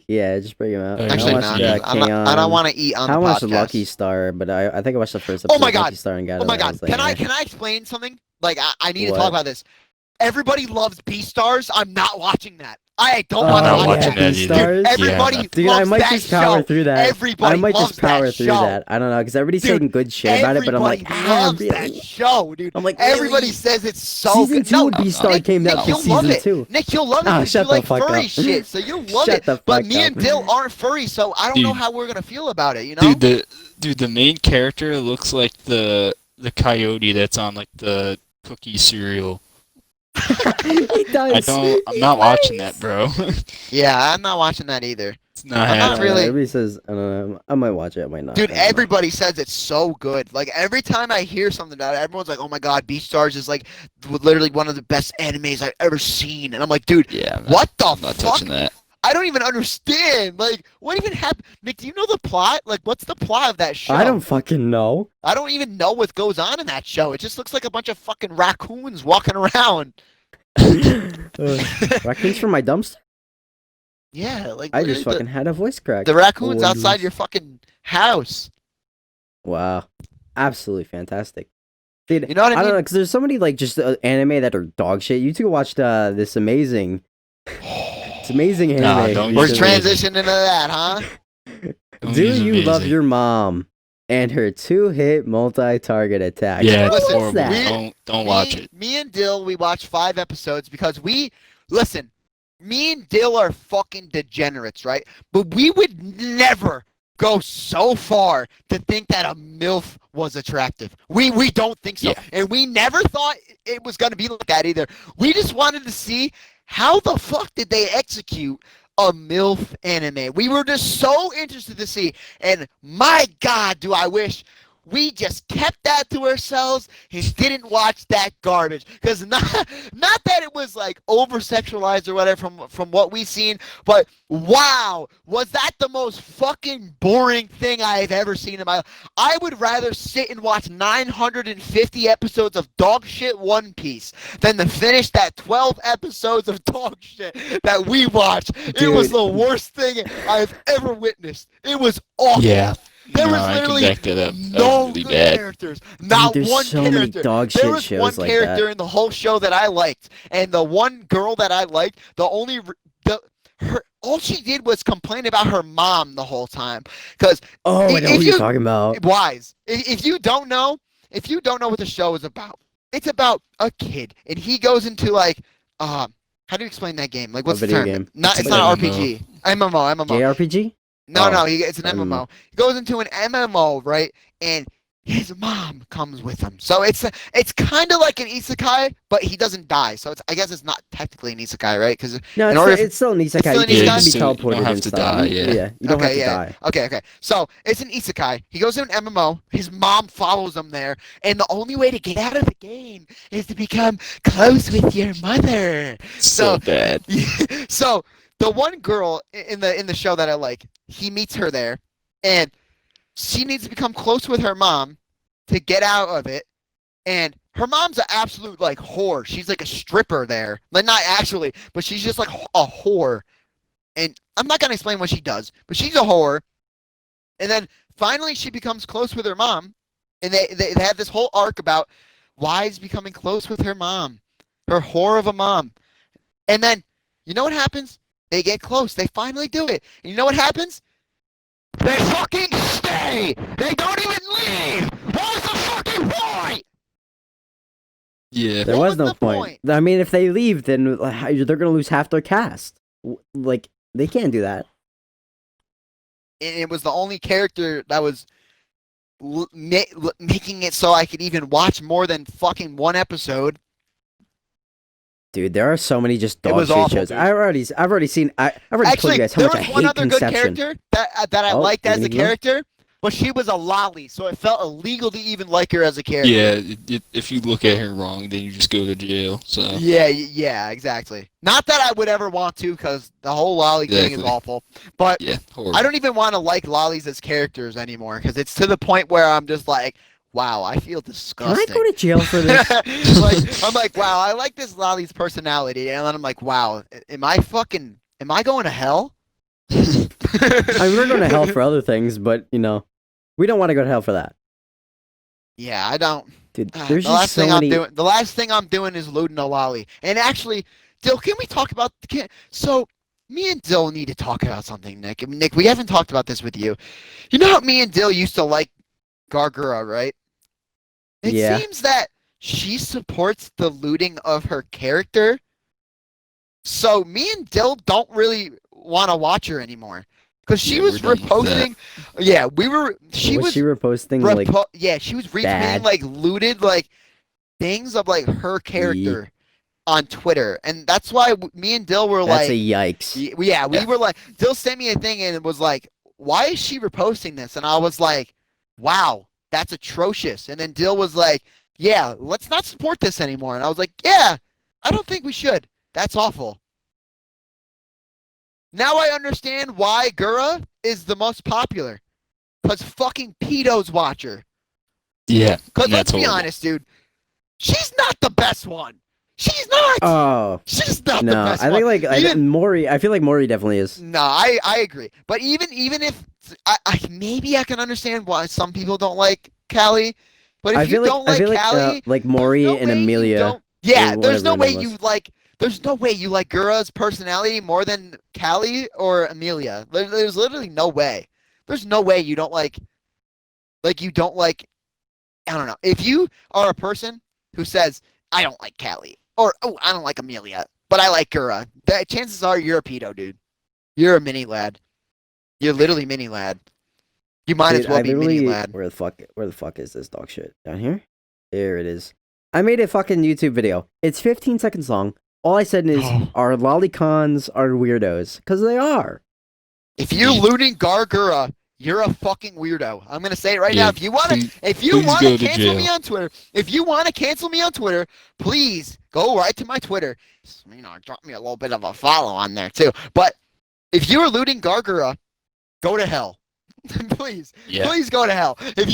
Speaker 1: Yeah, just bring him out.
Speaker 3: Oh,
Speaker 2: Actually,
Speaker 3: I
Speaker 2: not.
Speaker 3: watched,
Speaker 2: I don't want to eat on
Speaker 1: I
Speaker 2: the
Speaker 1: watched
Speaker 2: podcast.
Speaker 1: Lucky Star, but I think I watched the first
Speaker 2: Oh
Speaker 1: episode
Speaker 2: my
Speaker 1: of
Speaker 2: God.
Speaker 1: Lucky Star and got
Speaker 2: Oh
Speaker 1: it.
Speaker 2: my
Speaker 1: and
Speaker 2: god!
Speaker 1: was like,
Speaker 2: Can I
Speaker 1: eh.
Speaker 2: can I explain something? Like I need to
Speaker 1: What?
Speaker 2: talk about this. Everybody loves Beastars. I'm not watching that. I don't
Speaker 1: Oh,
Speaker 2: want to
Speaker 3: not
Speaker 2: watch
Speaker 3: watching
Speaker 2: it.
Speaker 3: that
Speaker 1: Beastars?
Speaker 3: either.
Speaker 2: Dude, everybody
Speaker 3: Yeah.
Speaker 1: Dude,
Speaker 2: loves
Speaker 1: I might
Speaker 2: that
Speaker 1: just power
Speaker 2: show.
Speaker 1: through that.
Speaker 2: Everybody
Speaker 1: I might
Speaker 2: loves
Speaker 1: just power
Speaker 2: that
Speaker 1: through
Speaker 2: show.
Speaker 1: that. I don't know, because everybody's
Speaker 2: Dude,
Speaker 1: saying good shit about it, but I'm like,
Speaker 2: Everybody loves
Speaker 1: really?
Speaker 2: that show, dude.
Speaker 1: I'm like,
Speaker 2: Everybody
Speaker 1: really?
Speaker 2: says it's so
Speaker 1: Season
Speaker 2: good.
Speaker 1: 2
Speaker 2: No,
Speaker 1: of Beastar
Speaker 2: Nick,
Speaker 1: came out
Speaker 2: you'll
Speaker 1: this
Speaker 2: love
Speaker 1: season
Speaker 2: it.
Speaker 1: 2.
Speaker 2: Nick, you'll love it
Speaker 1: Ah,
Speaker 2: because
Speaker 1: shut
Speaker 2: you
Speaker 1: the
Speaker 2: like
Speaker 1: fuck
Speaker 2: furry
Speaker 1: up.
Speaker 2: shit, so you'll love
Speaker 1: Shut
Speaker 2: it.
Speaker 1: the
Speaker 2: But
Speaker 1: fuck
Speaker 2: me
Speaker 1: up.
Speaker 2: and Dill aren't furry, so I don't know
Speaker 3: Dude.
Speaker 2: how we're gonna feel about it. You know?
Speaker 3: Dude, the main character looks like the coyote that's on like the cookie cereal.
Speaker 1: He does.
Speaker 3: I'm not watching that, bro.
Speaker 2: Yeah, I'm not watching that either.
Speaker 3: It's not
Speaker 2: I'm not
Speaker 3: happening.
Speaker 2: really-
Speaker 1: Everybody says, I don't know. I might watch it. I might not.
Speaker 2: Dude,
Speaker 1: I don't know.
Speaker 2: everybody says it's so good. Like every time I hear something about it, everyone's like, "Oh my god, Beastars is like literally one of the best animes I've ever seen." And I'm like, "Dude,
Speaker 3: Yeah,
Speaker 2: what the
Speaker 3: I'm not
Speaker 2: fuck?
Speaker 3: touching that.
Speaker 2: I don't even understand. Like, what even happened? Nick, do you know the plot? Like, what's the plot of that show?
Speaker 1: I don't fucking know.
Speaker 2: I don't even know what goes on in that show. It just looks like a bunch of fucking raccoons walking around.
Speaker 1: Raccoons from my dumpster?
Speaker 2: Yeah, like
Speaker 1: I just
Speaker 2: literally
Speaker 1: fucking had a voice crack.
Speaker 2: the raccoons
Speaker 1: Oh,
Speaker 2: outside
Speaker 1: you-
Speaker 2: your fucking house.
Speaker 1: Wow. Absolutely fantastic. Dude,
Speaker 2: You know what I
Speaker 1: I don't
Speaker 2: mean?
Speaker 1: know, because there's so many, like, just anime that are dog shit. You two watched this amazing... It's amazing anime.
Speaker 3: Nah, don't
Speaker 2: We're
Speaker 3: use
Speaker 1: recently.
Speaker 3: amazing.
Speaker 2: transitioning into that, huh?
Speaker 3: Don't
Speaker 1: Do
Speaker 3: use
Speaker 1: you love
Speaker 3: amazing.
Speaker 1: your mom and her 2-hit multi-target attack?
Speaker 3: Yeah,
Speaker 1: What
Speaker 3: it's
Speaker 2: Listen,
Speaker 1: was
Speaker 3: horrible.
Speaker 1: that?
Speaker 3: Don't watch it.
Speaker 2: Me and Dill, we watched 5 episodes because listen, me and Dill are fucking degenerates, right? But we would never go so far to think that a MILF was attractive. We don't think so.
Speaker 3: Yeah.
Speaker 2: And we never thought it was going to be like that either. We just wanted to see how the fuck did they execute a MILF anime. We were just so interested to see. And my God, do I wish we just kept that to ourselves and didn't watch that garbage. Because not that it was like over sexualized or whatever from what we've seen, but wow, was that the most fucking boring thing I've ever seen in my life. I would rather sit and watch 950 episodes of dog shit One Piece than to finish that 12 episodes of dog shit that we watched.
Speaker 1: Dude.
Speaker 2: It was the worst thing I've ever witnessed. It was awful.
Speaker 3: Yeah.
Speaker 2: There was
Speaker 3: I can
Speaker 2: literally
Speaker 3: back that up. That
Speaker 2: no
Speaker 3: was really
Speaker 2: good
Speaker 3: bad.
Speaker 2: characters. Not
Speaker 1: there's
Speaker 2: one
Speaker 1: so many
Speaker 2: character.
Speaker 1: dog
Speaker 2: There
Speaker 1: shit
Speaker 2: was
Speaker 1: shows
Speaker 2: one
Speaker 1: like
Speaker 2: character
Speaker 1: that.
Speaker 2: in the whole show that I liked, and the one girl that I liked, all she did was complain about her mom the whole time. Because
Speaker 1: Oh, I know what you're talking about.
Speaker 2: Wise, if you don't know what the show is about, it's about a kid, and he goes into like how do you explain that game? Like, what's the
Speaker 1: video
Speaker 2: term?
Speaker 1: game.
Speaker 2: It's
Speaker 3: It's
Speaker 2: not
Speaker 3: an
Speaker 2: an RPG. MMO.
Speaker 1: JRPG?
Speaker 2: No,
Speaker 1: Oh,
Speaker 2: it's an MMO.
Speaker 1: MMO.
Speaker 2: He goes into an MMO, right? And his mom comes with him. So it's kind of like an isekai, but he doesn't die. So I guess it's not technically an isekai, right? Because
Speaker 1: No, it's still an isekai.
Speaker 2: still an
Speaker 1: You
Speaker 2: isekai?
Speaker 1: can be
Speaker 3: You don't
Speaker 1: teleported
Speaker 3: have
Speaker 1: and
Speaker 3: to
Speaker 1: stuff.
Speaker 3: die, yeah.
Speaker 1: You don't have to die.
Speaker 2: Okay. So it's an isekai. He goes to an MMO. His mom follows him there, and the only way to get out of the game is to become close with your mother.
Speaker 3: So bad.
Speaker 2: So the one girl in the show that I like, he meets her there, and she needs to become close with her mom to get out of it. And her mom's an absolute like whore. She's like a stripper there. Like, not actually, but she's just like a whore. And I'm not gonna explain what she does, but she's a whore. And then finally she becomes close with her mom, and they have this whole arc about Wise becoming close with her mom, her whore of a mom. And then you know what happens? They get close. They finally do it. And you know what happens? They fucking stay. They don't even leave. What was the fucking point?
Speaker 3: Yeah.
Speaker 1: There
Speaker 2: What
Speaker 1: was
Speaker 2: was
Speaker 1: no
Speaker 2: the
Speaker 1: point.
Speaker 2: point?
Speaker 1: I mean, if they leave, then they're going to lose half their cast. Like, they can't do that.
Speaker 2: And it was the only character that was making it so I could even watch more than fucking one episode.
Speaker 1: Dude, there are so many just
Speaker 2: It
Speaker 1: dog
Speaker 2: was
Speaker 1: shit
Speaker 2: awful,
Speaker 1: shows.
Speaker 2: dude.
Speaker 1: I've already seen. I've already told
Speaker 2: Actually,
Speaker 1: you guys how
Speaker 2: there
Speaker 1: much I
Speaker 2: was one
Speaker 1: hate
Speaker 2: other good
Speaker 1: Conception.
Speaker 2: character that I
Speaker 1: Oh,
Speaker 2: liked as a
Speaker 1: even you?
Speaker 2: character, but she was a lolly, so it felt illegal to even like her as a character.
Speaker 3: Yeah, if you look at her wrong, then you just go to jail. So
Speaker 2: Yeah, exactly. Not that I would ever want to, because the whole lolly thing is
Speaker 3: Exactly.
Speaker 2: awful. But
Speaker 3: yeah, horrible.
Speaker 2: I don't even want to like lollies as characters anymore, because it's to the point where I'm just like, wow, I feel
Speaker 1: Can
Speaker 2: disgusting.
Speaker 1: I go to jail for this?
Speaker 2: I'm like, wow, I like this lolly's personality, and then I'm like, wow, am I going to hell?
Speaker 1: I mean, we're going to hell for other things, but, we don't want to go to hell for that.
Speaker 2: Yeah, I don't.
Speaker 1: Dude,
Speaker 2: The
Speaker 1: there's
Speaker 2: last
Speaker 1: just so
Speaker 2: thing
Speaker 1: many...
Speaker 2: the last thing I'm doing is loading a lolly. And actually, Dill, can we talk about so me and Dill need to talk about something, Nick. I mean, Nick, we haven't talked about this with you. You know how me and Dill used to like Gargura, right? It
Speaker 1: Yeah.
Speaker 2: seems that she supports the looting of her character. So me and Dill don't really want to watch her anymore. Because she
Speaker 3: Yeah,
Speaker 2: was
Speaker 3: we're done with
Speaker 2: reposting. Yeah, she
Speaker 1: was
Speaker 2: was
Speaker 1: she reposting, like...
Speaker 2: yeah, she was retweeting
Speaker 1: bad?
Speaker 2: like looted like things of like her character on Twitter, and that's why me and Dill were
Speaker 1: That's
Speaker 2: like,
Speaker 1: a yikes.
Speaker 2: we were like, Dill sent me a thing and it was like, why is she reposting this? And I was like, wow, that's atrocious. And then Dill was like, yeah, let's not support this anymore. And I was like, yeah, I don't think we should. That's awful. Now I understand why Gura is the most popular. Because fucking pedos watch her.
Speaker 3: Yeah,
Speaker 2: Because let's
Speaker 3: that's
Speaker 2: be
Speaker 3: horrible.
Speaker 2: honest, dude. She's not the best one. She's not.
Speaker 1: Oh,
Speaker 2: She's not the
Speaker 1: no.
Speaker 2: best
Speaker 1: I
Speaker 2: one.
Speaker 1: think, Maury... I feel like Maury definitely is.
Speaker 2: No, I agree. But even if maybe I can understand why some people don't like Callie. But if you don't like Callie,
Speaker 1: like Maury
Speaker 2: no
Speaker 1: and
Speaker 2: way you
Speaker 1: Amelia...
Speaker 2: don't- Yeah,
Speaker 1: or
Speaker 2: there's no
Speaker 1: whatever
Speaker 2: way
Speaker 1: her name
Speaker 2: you
Speaker 1: was.
Speaker 2: like. There's no way you like Gura's personality more than Callie or Amelia. There's literally no way. There's no way you don't like. Like you don't like. I don't know. If you are a person who says I don't like Callie or I don't like Amelia, but I like Gura, that chances are you're a pedo, dude. You're a mini lad. You're literally mini lad. You might as well be mini lad.
Speaker 1: Where the fuck is this dog shit? Down here? There it is. I made a fucking YouTube video. It's 15 seconds long. All I said is our lolicons are weirdos because they are.
Speaker 2: If you're looting Gargura, you're a fucking weirdo. I'm gonna say it right now. If you wanna
Speaker 3: go to
Speaker 2: cancel
Speaker 3: jail.
Speaker 2: me on Twitter, please go right to my Twitter. You know, drop me a little bit of a follow on there too. But if you are looting Gargura, go to hell. Please go to hell. If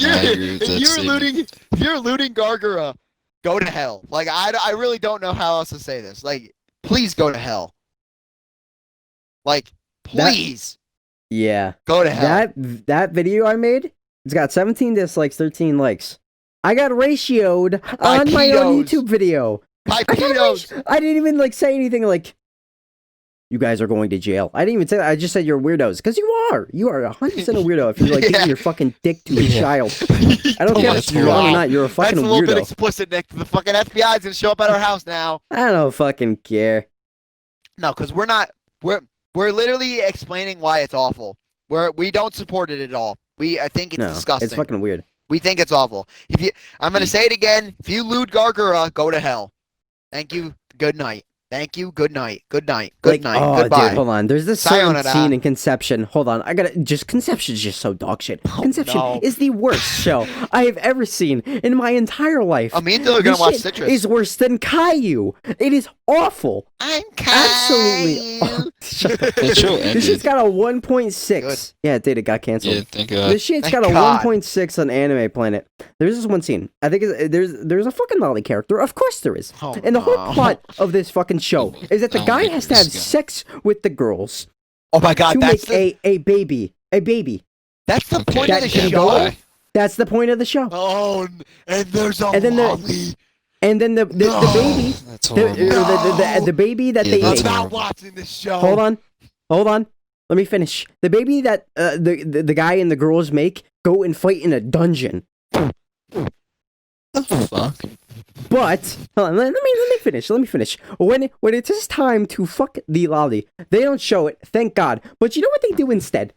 Speaker 2: you're looting Gargura, go to hell. Like I really don't know how else to say this. Like, please go to hell. Like, please.
Speaker 1: Yeah.
Speaker 2: Go to hell.
Speaker 1: That video I made, it's got 17 dislikes, 13 likes. I got ratioed on my own YouTube video.
Speaker 2: By pedos.
Speaker 1: I didn't even like say anything like, you guys are going to jail. I didn't even say that. I just said you're weirdos. Because you are. You are 100% a weirdo if you're like giving your fucking dick to a child. I don't care if you're wrong or not. You're a fucking
Speaker 2: That's a little
Speaker 1: weirdo.
Speaker 2: bit explicit, Nick. The fucking FBI's gonna show up at our house now.
Speaker 1: I don't fucking care.
Speaker 2: No, because we're literally explaining why it's awful. We don't support it at all. I think it's disgusting.
Speaker 1: It's fucking weird.
Speaker 2: We think it's awful. I'm gonna say it again. If you loot Gargura, go to hell. Thank you. Good night. Thank you. Good night. Good night. Good night.
Speaker 1: Oh,
Speaker 2: Goodbye.
Speaker 1: dude, hold on. There's this certain
Speaker 2: Sayonara.
Speaker 1: scene in Conception. Hold on. Conception is just so dog shit. Conception is the worst show I have ever seen in my entire life.
Speaker 2: Me and Dill are gonna watch Citrus.
Speaker 1: It's worse than Caillou. It is awful.
Speaker 2: I'm
Speaker 1: Absolutely.
Speaker 3: That show ended.
Speaker 1: This shit's got a 1.6.
Speaker 2: Good.
Speaker 1: Yeah, it did. It got canceled.
Speaker 3: Yeah, thank God.
Speaker 1: This shit's got a 1.6 on Anime Planet. There's this one scene. I think there's a fucking lolly character. Of course there is. And the whole plot of this fucking show is that the guy has to have sex with the girls.
Speaker 2: Oh my God!
Speaker 1: To
Speaker 2: That's
Speaker 1: make a baby.
Speaker 2: That's the point of the
Speaker 1: can
Speaker 2: show.
Speaker 1: go. That's the point of the show.
Speaker 2: Oh, and there's a lolly.
Speaker 1: And then the baby,
Speaker 3: That's horrible.
Speaker 1: the baby that they
Speaker 2: I'm
Speaker 1: make.
Speaker 2: not watching this show.
Speaker 1: Hold on. Let me finish. The baby that the guy and the girls make go and fight in a dungeon.
Speaker 3: What the fuck?
Speaker 1: But hold on, let me finish. When it is time to fuck the lolly, they don't show it. Thank God. But you know what they do instead?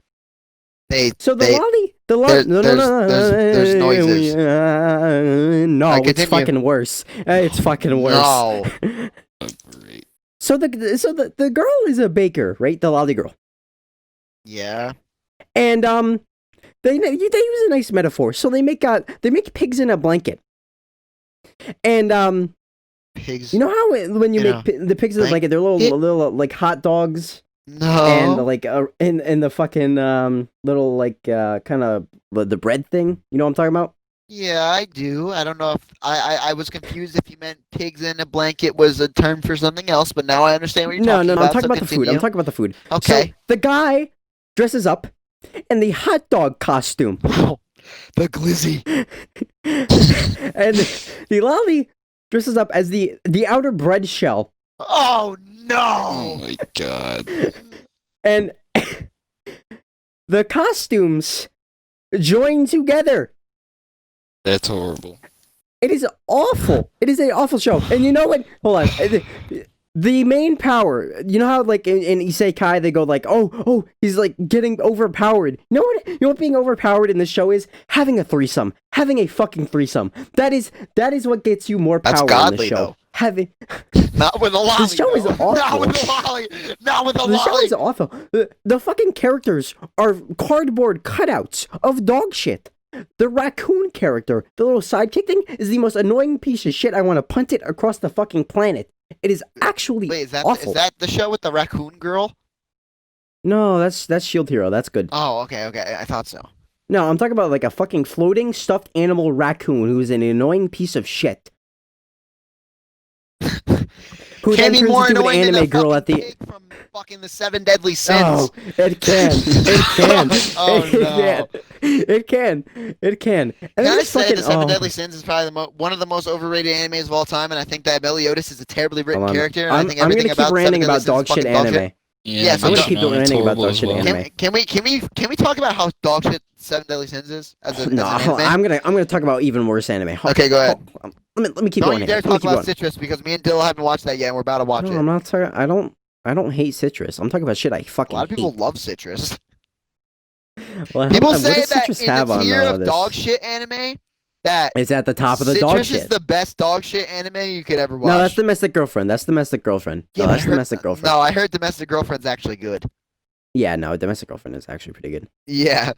Speaker 2: The
Speaker 1: lolly.
Speaker 2: There's noises.
Speaker 1: No, it's
Speaker 2: continue.
Speaker 1: fucking worse. It's fucking worse.
Speaker 2: No.
Speaker 3: Great.
Speaker 1: So the girl is a baker, right? The lolly girl.
Speaker 2: Yeah.
Speaker 1: And they use a nice metaphor. So they make pigs in a blanket. And
Speaker 2: Pigs.
Speaker 1: you know how when you make the pigs in the blanket, they're little like hot dogs.
Speaker 2: No.
Speaker 1: And like in the fucking little like kind of the bread thing. You know what I'm talking about?
Speaker 2: Yeah, I do. I don't know if I was confused if you meant pigs in a blanket was a term for something else, but now I understand what you're talking about.
Speaker 1: No, I'm talking about the food. I'm talking about the food.
Speaker 2: Okay.
Speaker 1: So the guy dresses up in the hot dog costume.
Speaker 2: The glizzy.
Speaker 1: And the lolly dresses up as the outer bread shell.
Speaker 2: Oh no!
Speaker 3: Oh my God.
Speaker 1: And the costumes join together.
Speaker 3: That's horrible.
Speaker 1: It is awful. It is an awful show. And you know what? Hold on. The main power, you know how like in Isekai they go like, oh, he's like getting overpowered. You know what being overpowered in the show is? Having a threesome. Having a fucking threesome. That is what gets you more power.
Speaker 2: That's godly,
Speaker 1: in the show.
Speaker 2: though.
Speaker 1: Having
Speaker 2: Not with a lolly.
Speaker 1: The show is awful.
Speaker 2: Not with a lolly. Not with a lolly.
Speaker 1: The show is awful. The fucking characters are cardboard cutouts of dog shit. The raccoon character, the little sidekick thing, is the most annoying piece of shit. I want to punt it across the fucking planet. It is actually awful.
Speaker 2: Is that the show with the raccoon girl?
Speaker 1: No, that's Shield Hero. That's good.
Speaker 2: Oh, okay. I thought so.
Speaker 1: No, I'm talking about like a fucking floating stuffed animal raccoon who is an annoying piece of shit. Who
Speaker 2: Can't
Speaker 1: then
Speaker 2: be
Speaker 1: turns
Speaker 2: more
Speaker 1: into an
Speaker 2: annoying than
Speaker 1: anime
Speaker 2: the
Speaker 1: girl at
Speaker 2: fucking
Speaker 1: the.
Speaker 2: pig from fucking the 7 Deadly Sins.
Speaker 1: Oh, it can. It can.
Speaker 2: Oh, no.
Speaker 1: It can. And
Speaker 2: Can
Speaker 1: then
Speaker 2: I
Speaker 1: this
Speaker 2: say
Speaker 1: fucking,
Speaker 2: the 7 Deadly Sins is probably one of the most overrated animes of all time, and I think that Meliodas is a terribly written character, and I think everything
Speaker 1: I'm gonna keep ranting about dog shit anime.
Speaker 2: Yes,
Speaker 1: I'm
Speaker 2: I'm
Speaker 1: gonna keep ranting about dog
Speaker 3: as
Speaker 1: shit
Speaker 3: well.
Speaker 1: anime.
Speaker 2: Can we talk about how dog shit 7 Deadly Sins is as an anime?
Speaker 1: I'm gonna talk about even worse anime.
Speaker 2: Okay, go ahead.
Speaker 1: Let me keep
Speaker 2: Don't
Speaker 1: going.
Speaker 2: you
Speaker 1: here.
Speaker 2: dare
Speaker 1: Let me
Speaker 2: talk
Speaker 1: keep
Speaker 2: about
Speaker 1: going.
Speaker 2: Citrus because me and Dill haven't watched that yet, and we're about to watch
Speaker 1: No,
Speaker 2: it.
Speaker 1: I'm not talking. I don't hate Citrus. I'm talking about shit I
Speaker 2: A
Speaker 1: fucking
Speaker 2: lot of people
Speaker 1: hate.
Speaker 2: love Citrus.
Speaker 1: Well,
Speaker 2: People
Speaker 1: what
Speaker 2: say
Speaker 1: does
Speaker 2: that
Speaker 1: Citrus
Speaker 2: in
Speaker 1: have
Speaker 2: the
Speaker 1: on
Speaker 2: tier of
Speaker 1: this?
Speaker 2: dog shit anime, that
Speaker 1: It's at the top of the dog
Speaker 2: Citrus
Speaker 1: shit.
Speaker 2: is the best dog shit anime you could ever watch.
Speaker 1: No, that's Domestic Girlfriend. That's Domestic Girlfriend.
Speaker 2: Yeah,
Speaker 1: No,
Speaker 2: but
Speaker 1: that's Domestic Girlfriend.
Speaker 2: No, I heard Domestic Girlfriend's actually good.
Speaker 1: Yeah, no, Domestic Girlfriend is actually pretty good.
Speaker 2: Yeah.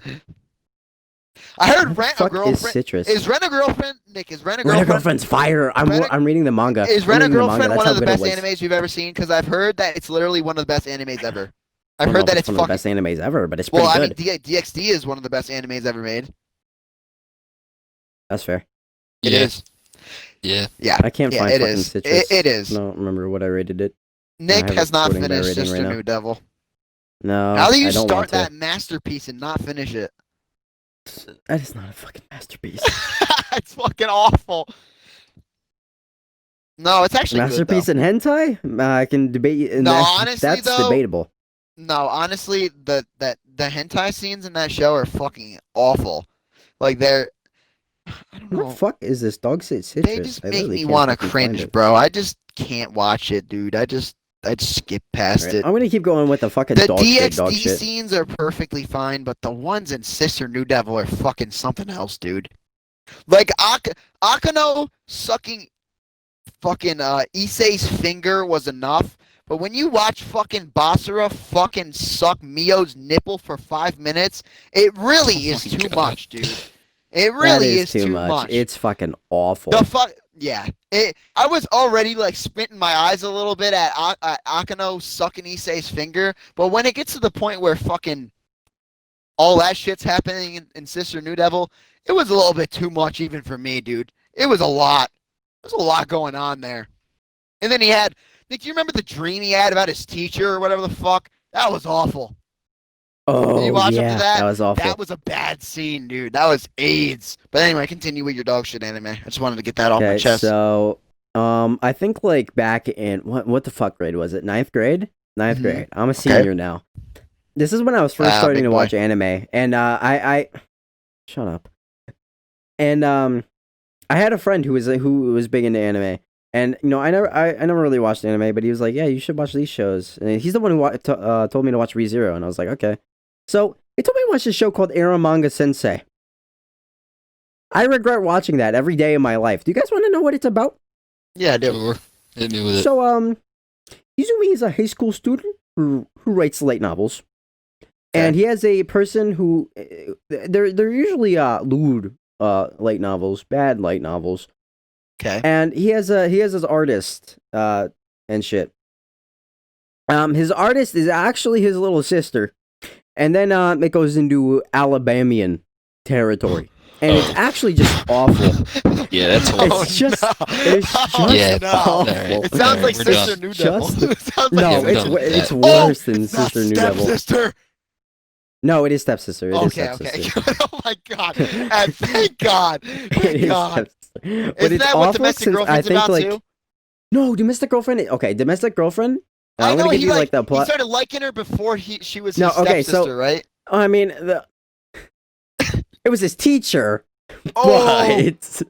Speaker 2: I heard
Speaker 1: What the
Speaker 2: Rent a
Speaker 1: fuck
Speaker 2: Girlfriend.
Speaker 1: is Citrus?
Speaker 2: Is Rent a Girlfriend, Nick? Is Rent a
Speaker 1: Rent a
Speaker 2: Girlfriend?
Speaker 1: Girlfriend's fire. I'm reading the manga.
Speaker 2: Is
Speaker 1: I'm
Speaker 2: Rent a
Speaker 1: reading the manga.
Speaker 2: Girlfriend
Speaker 1: That's
Speaker 2: one
Speaker 1: how
Speaker 2: of the
Speaker 1: good it
Speaker 2: best
Speaker 1: was.
Speaker 2: animes you've ever seen? Because I've heard that it's literally one of the best animes ever. I've
Speaker 1: I don't
Speaker 2: heard
Speaker 1: know
Speaker 2: that
Speaker 1: if
Speaker 2: it's
Speaker 1: one of the
Speaker 2: fucking.
Speaker 1: best animes ever, but it's pretty
Speaker 2: Well, I
Speaker 1: good.
Speaker 2: mean, DxD is one of the best animes ever made.
Speaker 1: That's fair.
Speaker 2: It
Speaker 3: Yeah.
Speaker 2: is.
Speaker 3: Yeah.
Speaker 2: Yeah.
Speaker 1: I can't
Speaker 2: Yeah,
Speaker 1: find
Speaker 2: it
Speaker 1: fucking
Speaker 2: is.
Speaker 1: Citrus.
Speaker 2: It is.
Speaker 1: I don't remember what I rated it.
Speaker 2: Nick
Speaker 1: have
Speaker 2: has
Speaker 1: it
Speaker 2: not
Speaker 1: quoting my
Speaker 2: finished
Speaker 1: rating
Speaker 2: Sister
Speaker 1: right now.
Speaker 2: New Devil.
Speaker 1: No,
Speaker 2: How do you
Speaker 1: I don't
Speaker 2: start
Speaker 1: want to.
Speaker 2: that masterpiece and not finish it?
Speaker 1: That is not a fucking masterpiece.
Speaker 2: It's fucking awful. No, it's actually
Speaker 1: Masterpiece
Speaker 2: good,
Speaker 1: in hentai? I can debate.
Speaker 2: No, honestly,
Speaker 1: that's
Speaker 2: though,
Speaker 1: debatable.
Speaker 2: No, honestly, the hentai scenes in that show are fucking awful. Like they're, I don't
Speaker 1: What
Speaker 2: know.
Speaker 1: the fuck is this dog shit citrus?
Speaker 2: They just
Speaker 1: I
Speaker 2: make
Speaker 1: literally
Speaker 2: me
Speaker 1: can't
Speaker 2: want to
Speaker 1: fucking find
Speaker 2: cringe,
Speaker 1: it.
Speaker 2: bro. I just can't watch it, dude. I just skip past
Speaker 1: Alright,
Speaker 2: it.
Speaker 1: I'm gonna keep going with the fucking
Speaker 2: The
Speaker 1: dog
Speaker 2: DxD
Speaker 1: shit.
Speaker 2: scenes are perfectly fine, but the ones in Sister New Devil are fucking something else, dude. Like Akano sucking fucking Issei's finger was enough, but when you watch fucking Basara fucking suck Mio's nipple for 5 minutes, it really is
Speaker 3: my
Speaker 2: too
Speaker 3: God.
Speaker 2: much, dude. It
Speaker 1: That
Speaker 2: really
Speaker 1: is too much. It's fucking awful.
Speaker 2: The fuck, yeah. I was already like squinting my eyes a little bit at Akano sucking Issei's finger, but when it gets to the point where fucking all that shit's happening in Sister New Devil, it was a little bit too much even for me, dude. It was a lot. There's a lot going on there. And then he had, Nick, do you remember the dream he had about his teacher or whatever the fuck? That was awful.
Speaker 1: Oh,
Speaker 2: you watch
Speaker 1: yeah,
Speaker 2: up to that?
Speaker 1: that was awful.
Speaker 2: That was a bad scene, dude. That was AIDS. But anyway, continue with your dog shit anime. I just wanted to get that off my
Speaker 1: Okay,
Speaker 2: chest.
Speaker 1: so, I think like back in what the fuck grade was it? Ninth grade? Ninth
Speaker 2: Mhm.
Speaker 1: grade. I'm a senior now. This is when I was first starting
Speaker 2: big
Speaker 1: to
Speaker 2: boy.
Speaker 1: watch anime, and I shut up. And I had a friend who was big into anime, and you know I never really watched anime, but he was like, yeah, you should watch these shows, and he's the one who told me to watch ReZero, and I was like, okay. So he told me to watch this show called Manga Sensei. I regret watching that every day of my life. Do you guys want to know what it's about?
Speaker 2: Yeah, I do.
Speaker 3: Sure. Hit me with it.
Speaker 1: So Izumi is a high school student who writes light novels. And he has a person who they're usually lewd light novels, bad light novels.
Speaker 2: Okay.
Speaker 1: And he has his artist and shit. His artist is actually his little sister. And then it goes into Alabamian territory. And it's actually just awful.
Speaker 3: Yeah, that's
Speaker 2: Oh,
Speaker 1: It's just
Speaker 2: no.
Speaker 1: it's just
Speaker 3: Yeah,
Speaker 1: awful.
Speaker 3: alright.
Speaker 2: It sounds like
Speaker 3: We're
Speaker 2: Sister
Speaker 3: done.
Speaker 2: New Devil.
Speaker 1: Just-
Speaker 2: It sounds like
Speaker 1: No,
Speaker 3: Yeah, we're
Speaker 1: it's
Speaker 3: done with
Speaker 1: it's
Speaker 3: that.
Speaker 1: worse than
Speaker 2: it's not
Speaker 1: Sister New Devil.
Speaker 2: Stepsister.
Speaker 1: No, it is Stepsister. It is
Speaker 2: Okay,
Speaker 1: Stepsister.
Speaker 2: okay. Oh my god. And thank God.
Speaker 1: It
Speaker 2: Thank
Speaker 1: is
Speaker 2: God.
Speaker 1: Stepsister. But
Speaker 2: Isn't
Speaker 1: it's
Speaker 2: that what
Speaker 1: awful
Speaker 2: Domestic
Speaker 1: since
Speaker 2: Girlfriend's
Speaker 1: I think
Speaker 2: about
Speaker 1: like
Speaker 2: too?
Speaker 1: no Domestic Girlfriend. Okay, Domestic Girlfriend.
Speaker 2: I
Speaker 1: I'm
Speaker 2: know
Speaker 1: gonna give
Speaker 2: he
Speaker 1: you
Speaker 2: like
Speaker 1: like the
Speaker 2: he
Speaker 1: plot.
Speaker 2: started liking her before she was
Speaker 1: No,
Speaker 2: his
Speaker 1: okay, so-
Speaker 2: stepsister, right?
Speaker 1: I mean, it was his teacher.
Speaker 2: Oh,
Speaker 1: But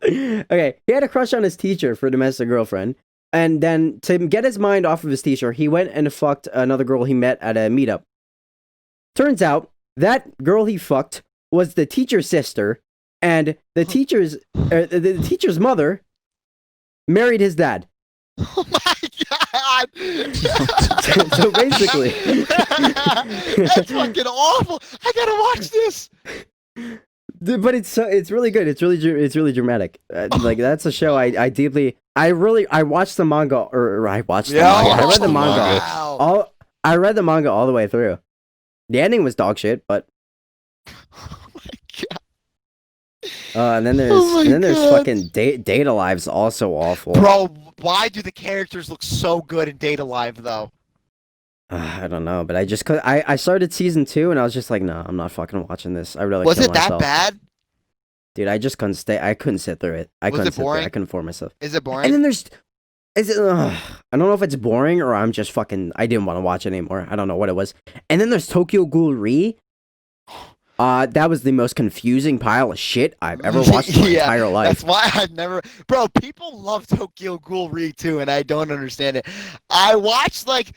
Speaker 1: okay, he had a crush on his teacher for Domestic Girlfriend, and then to get his mind off of his teacher, he went and fucked another girl he met at a meetup. Turns out that girl he fucked was the teacher's sister, and the teacher's mother married his dad.
Speaker 2: oh my God.
Speaker 1: So basically,
Speaker 2: That's fucking awful. I gotta watch this.
Speaker 1: but it's really good. It's really dramatic. Like that's a show I watched the manga or I watched the manga. I read the manga.
Speaker 2: Wow.
Speaker 1: I read the manga all the way through. The ending was dog shit, but
Speaker 2: Oh my God.
Speaker 1: and then
Speaker 2: Oh my
Speaker 1: there's
Speaker 2: God.
Speaker 1: fucking Data Live's also awful.
Speaker 2: Bro, why do the characters look so good in Data Live though?
Speaker 1: I don't know, but I started season 2 and I was just like, no, I'm not fucking watching this. I really
Speaker 2: Was
Speaker 1: kill
Speaker 2: it that
Speaker 1: myself.
Speaker 2: bad?
Speaker 1: Dude, I just couldn't stay. I couldn't sit through it. I
Speaker 2: Was
Speaker 1: couldn't
Speaker 2: it
Speaker 1: sit through it.
Speaker 2: boring?
Speaker 1: I couldn't form myself.
Speaker 2: Is it boring?
Speaker 1: And then I don't know if it's boring or I'm just fucking, I didn't want to watch it anymore. I don't know what it was. And then there's Tokyo Ghoul Re. That was the most confusing pile of shit I've ever watched in my entire life.
Speaker 2: That's why I've never. Bro, people love Tokyo Ghoul Re too, and I don't understand it. I watched like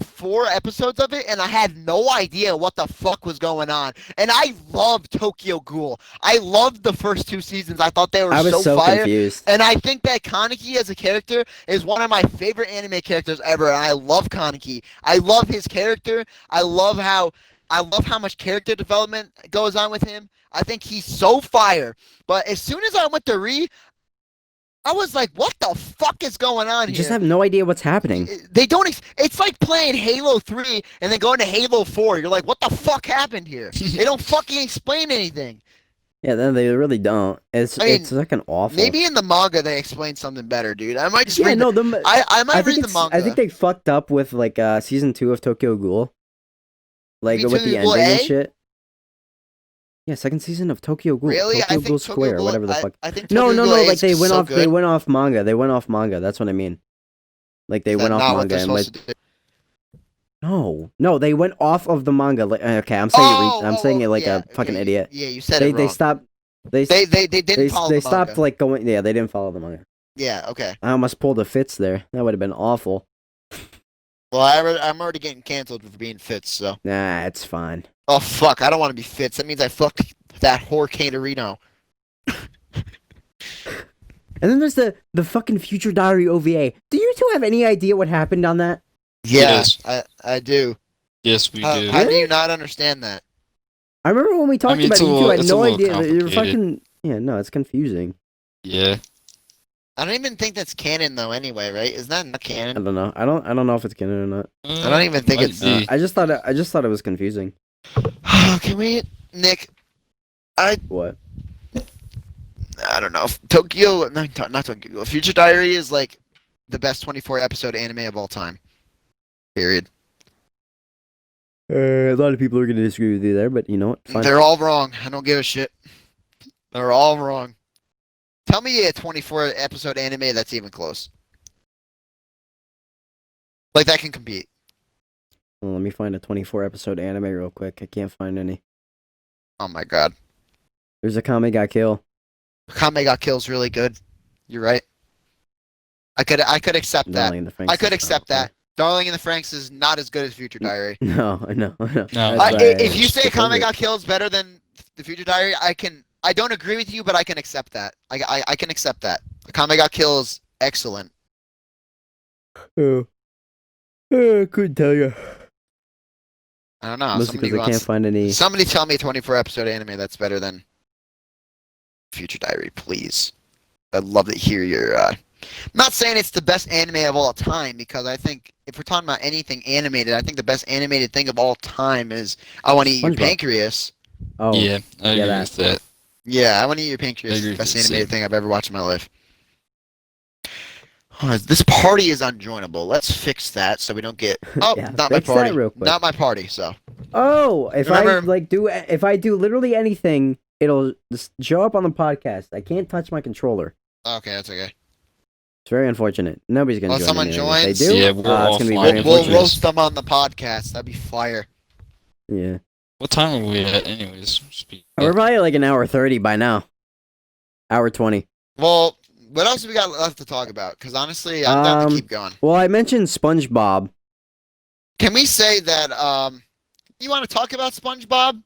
Speaker 2: 4 episodes of it, and I had no idea what the fuck was going on. And I love Tokyo Ghoul. I loved the first 2 seasons. I thought they were
Speaker 1: I was so
Speaker 2: fire.
Speaker 1: confused.
Speaker 2: And I think that Kaneki as a character is one of my favorite anime characters ever. And I love Kaneki. I love his character. I love how much character development goes on with him. I think he's so fire. But as soon as I went to Re, I was like, what the fuck is going on
Speaker 1: You
Speaker 2: here?
Speaker 1: just have no idea what's happening.
Speaker 2: They don't. It's like playing Halo 3 and then going to Halo 4. You're like, what the fuck happened here? They don't fucking explain anything.
Speaker 1: Yeah, then they really don't. It's fucking awful.
Speaker 2: Maybe in the manga they explain something better, dude. I might just read
Speaker 1: I
Speaker 2: might read the manga.
Speaker 1: I think they fucked up with like season 2 of Tokyo Ghoul. Like with the ending and shit. Yeah, second season of Tokyo Ghoul.
Speaker 2: Really?
Speaker 1: Tokyo Ghoul Square, whatever the fuck.
Speaker 2: I think
Speaker 1: No. Like they went off.
Speaker 2: Good.
Speaker 1: They went off manga. They went off manga. That's what I mean. Like they went off manga and like. No, they went off of the manga. Like, okay, I'm saying it like a fucking idiot.
Speaker 2: Yeah, you said it wrong.
Speaker 1: They stopped. They
Speaker 2: didn't follow the manga.
Speaker 1: They stopped like going. Yeah, they didn't follow the manga.
Speaker 2: Yeah. Okay.
Speaker 1: I almost pulled a Fitz there. That would have been awful.
Speaker 2: Well, I'm already getting canceled for being Fitz, so.
Speaker 1: Nah, it's fine.
Speaker 2: Oh fuck! I don't want to be Fitz. That means I fucked that whore Caterino.
Speaker 1: And then there's the fucking Future Diary OVA. Do you two have any idea what happened on that?
Speaker 2: Yes, I do.
Speaker 3: Yes, we do.
Speaker 2: How do you not understand that?
Speaker 1: I remember when we talked about it, you two had no idea. You're fucking... Yeah, no, it's confusing.
Speaker 3: Yeah.
Speaker 2: I don't even think that's canon though. Anyway, right? Is that not canon?
Speaker 1: I don't know. I don't know if it's canon or not.
Speaker 2: I don't even think it's.
Speaker 1: I just thought it was confusing.
Speaker 2: Can we, Nick?
Speaker 1: What?
Speaker 2: I don't know. Tokyo, not Tokyo. Future Diary is like the best 24-episode anime of all time. Period.
Speaker 1: A lot of people are gonna disagree with you there, but you know what? Fine.
Speaker 2: They're all wrong. I don't give a shit. They're all wrong. Tell me a 24-episode anime that's even close. Like that can compete.
Speaker 1: Well, let me find a 24-episode anime real quick. I can't find any.
Speaker 2: Oh my god.
Speaker 1: There's a Kame Ga Kill.
Speaker 2: Kame Ga Kill's really good. You're right. I could accept that. I could accept that. Darling in the Franxx is not as good as Future Diary.
Speaker 1: No.
Speaker 2: If you say Kame Ga Kill is better than the Future Diary, I don't agree with you, but I can accept that. I can accept that. Kame Ga Kill is excellent.
Speaker 1: Oh. I couldn't tell you.
Speaker 2: I don't know.
Speaker 1: Mostly because I can't find any.
Speaker 2: Somebody tell me a 24-episode anime that's better than Future Diary, please. I'd love to hear your. I'm not saying it's the best anime of all time, because I think if we're talking about anything animated, I think the best animated thing of all time is I Want to Eat Your Pancreas.
Speaker 1: Oh,
Speaker 3: yeah, I agree with that.
Speaker 2: Yeah, I Want to Eat Your Pancreas is the best animated thing I've ever watched in my life. Oh, this party is unjoinable. Let's fix that so we don't get. Oh,
Speaker 1: yeah,
Speaker 2: not my party.
Speaker 1: Real quick.
Speaker 2: Not my party. So.
Speaker 1: Oh, if I do literally anything, it'll just show up on the podcast. I can't touch my controller.
Speaker 2: Okay, that's okay.
Speaker 1: It's very unfortunate. Nobody's gonna join.
Speaker 2: Someone joins.
Speaker 1: If they do,
Speaker 3: yeah,
Speaker 1: it's gonna be very unfortunate.
Speaker 2: We'll roast them on the podcast. That'd be fire.
Speaker 1: Yeah.
Speaker 3: What time are we at, anyways?
Speaker 1: We're probably like an hour 30 by now. Hour 20.
Speaker 2: Well, what else have we got left to talk about? Because honestly, I'm down to keep going.
Speaker 1: Well, I mentioned SpongeBob.
Speaker 2: Can we say that? You want to talk about SpongeBob?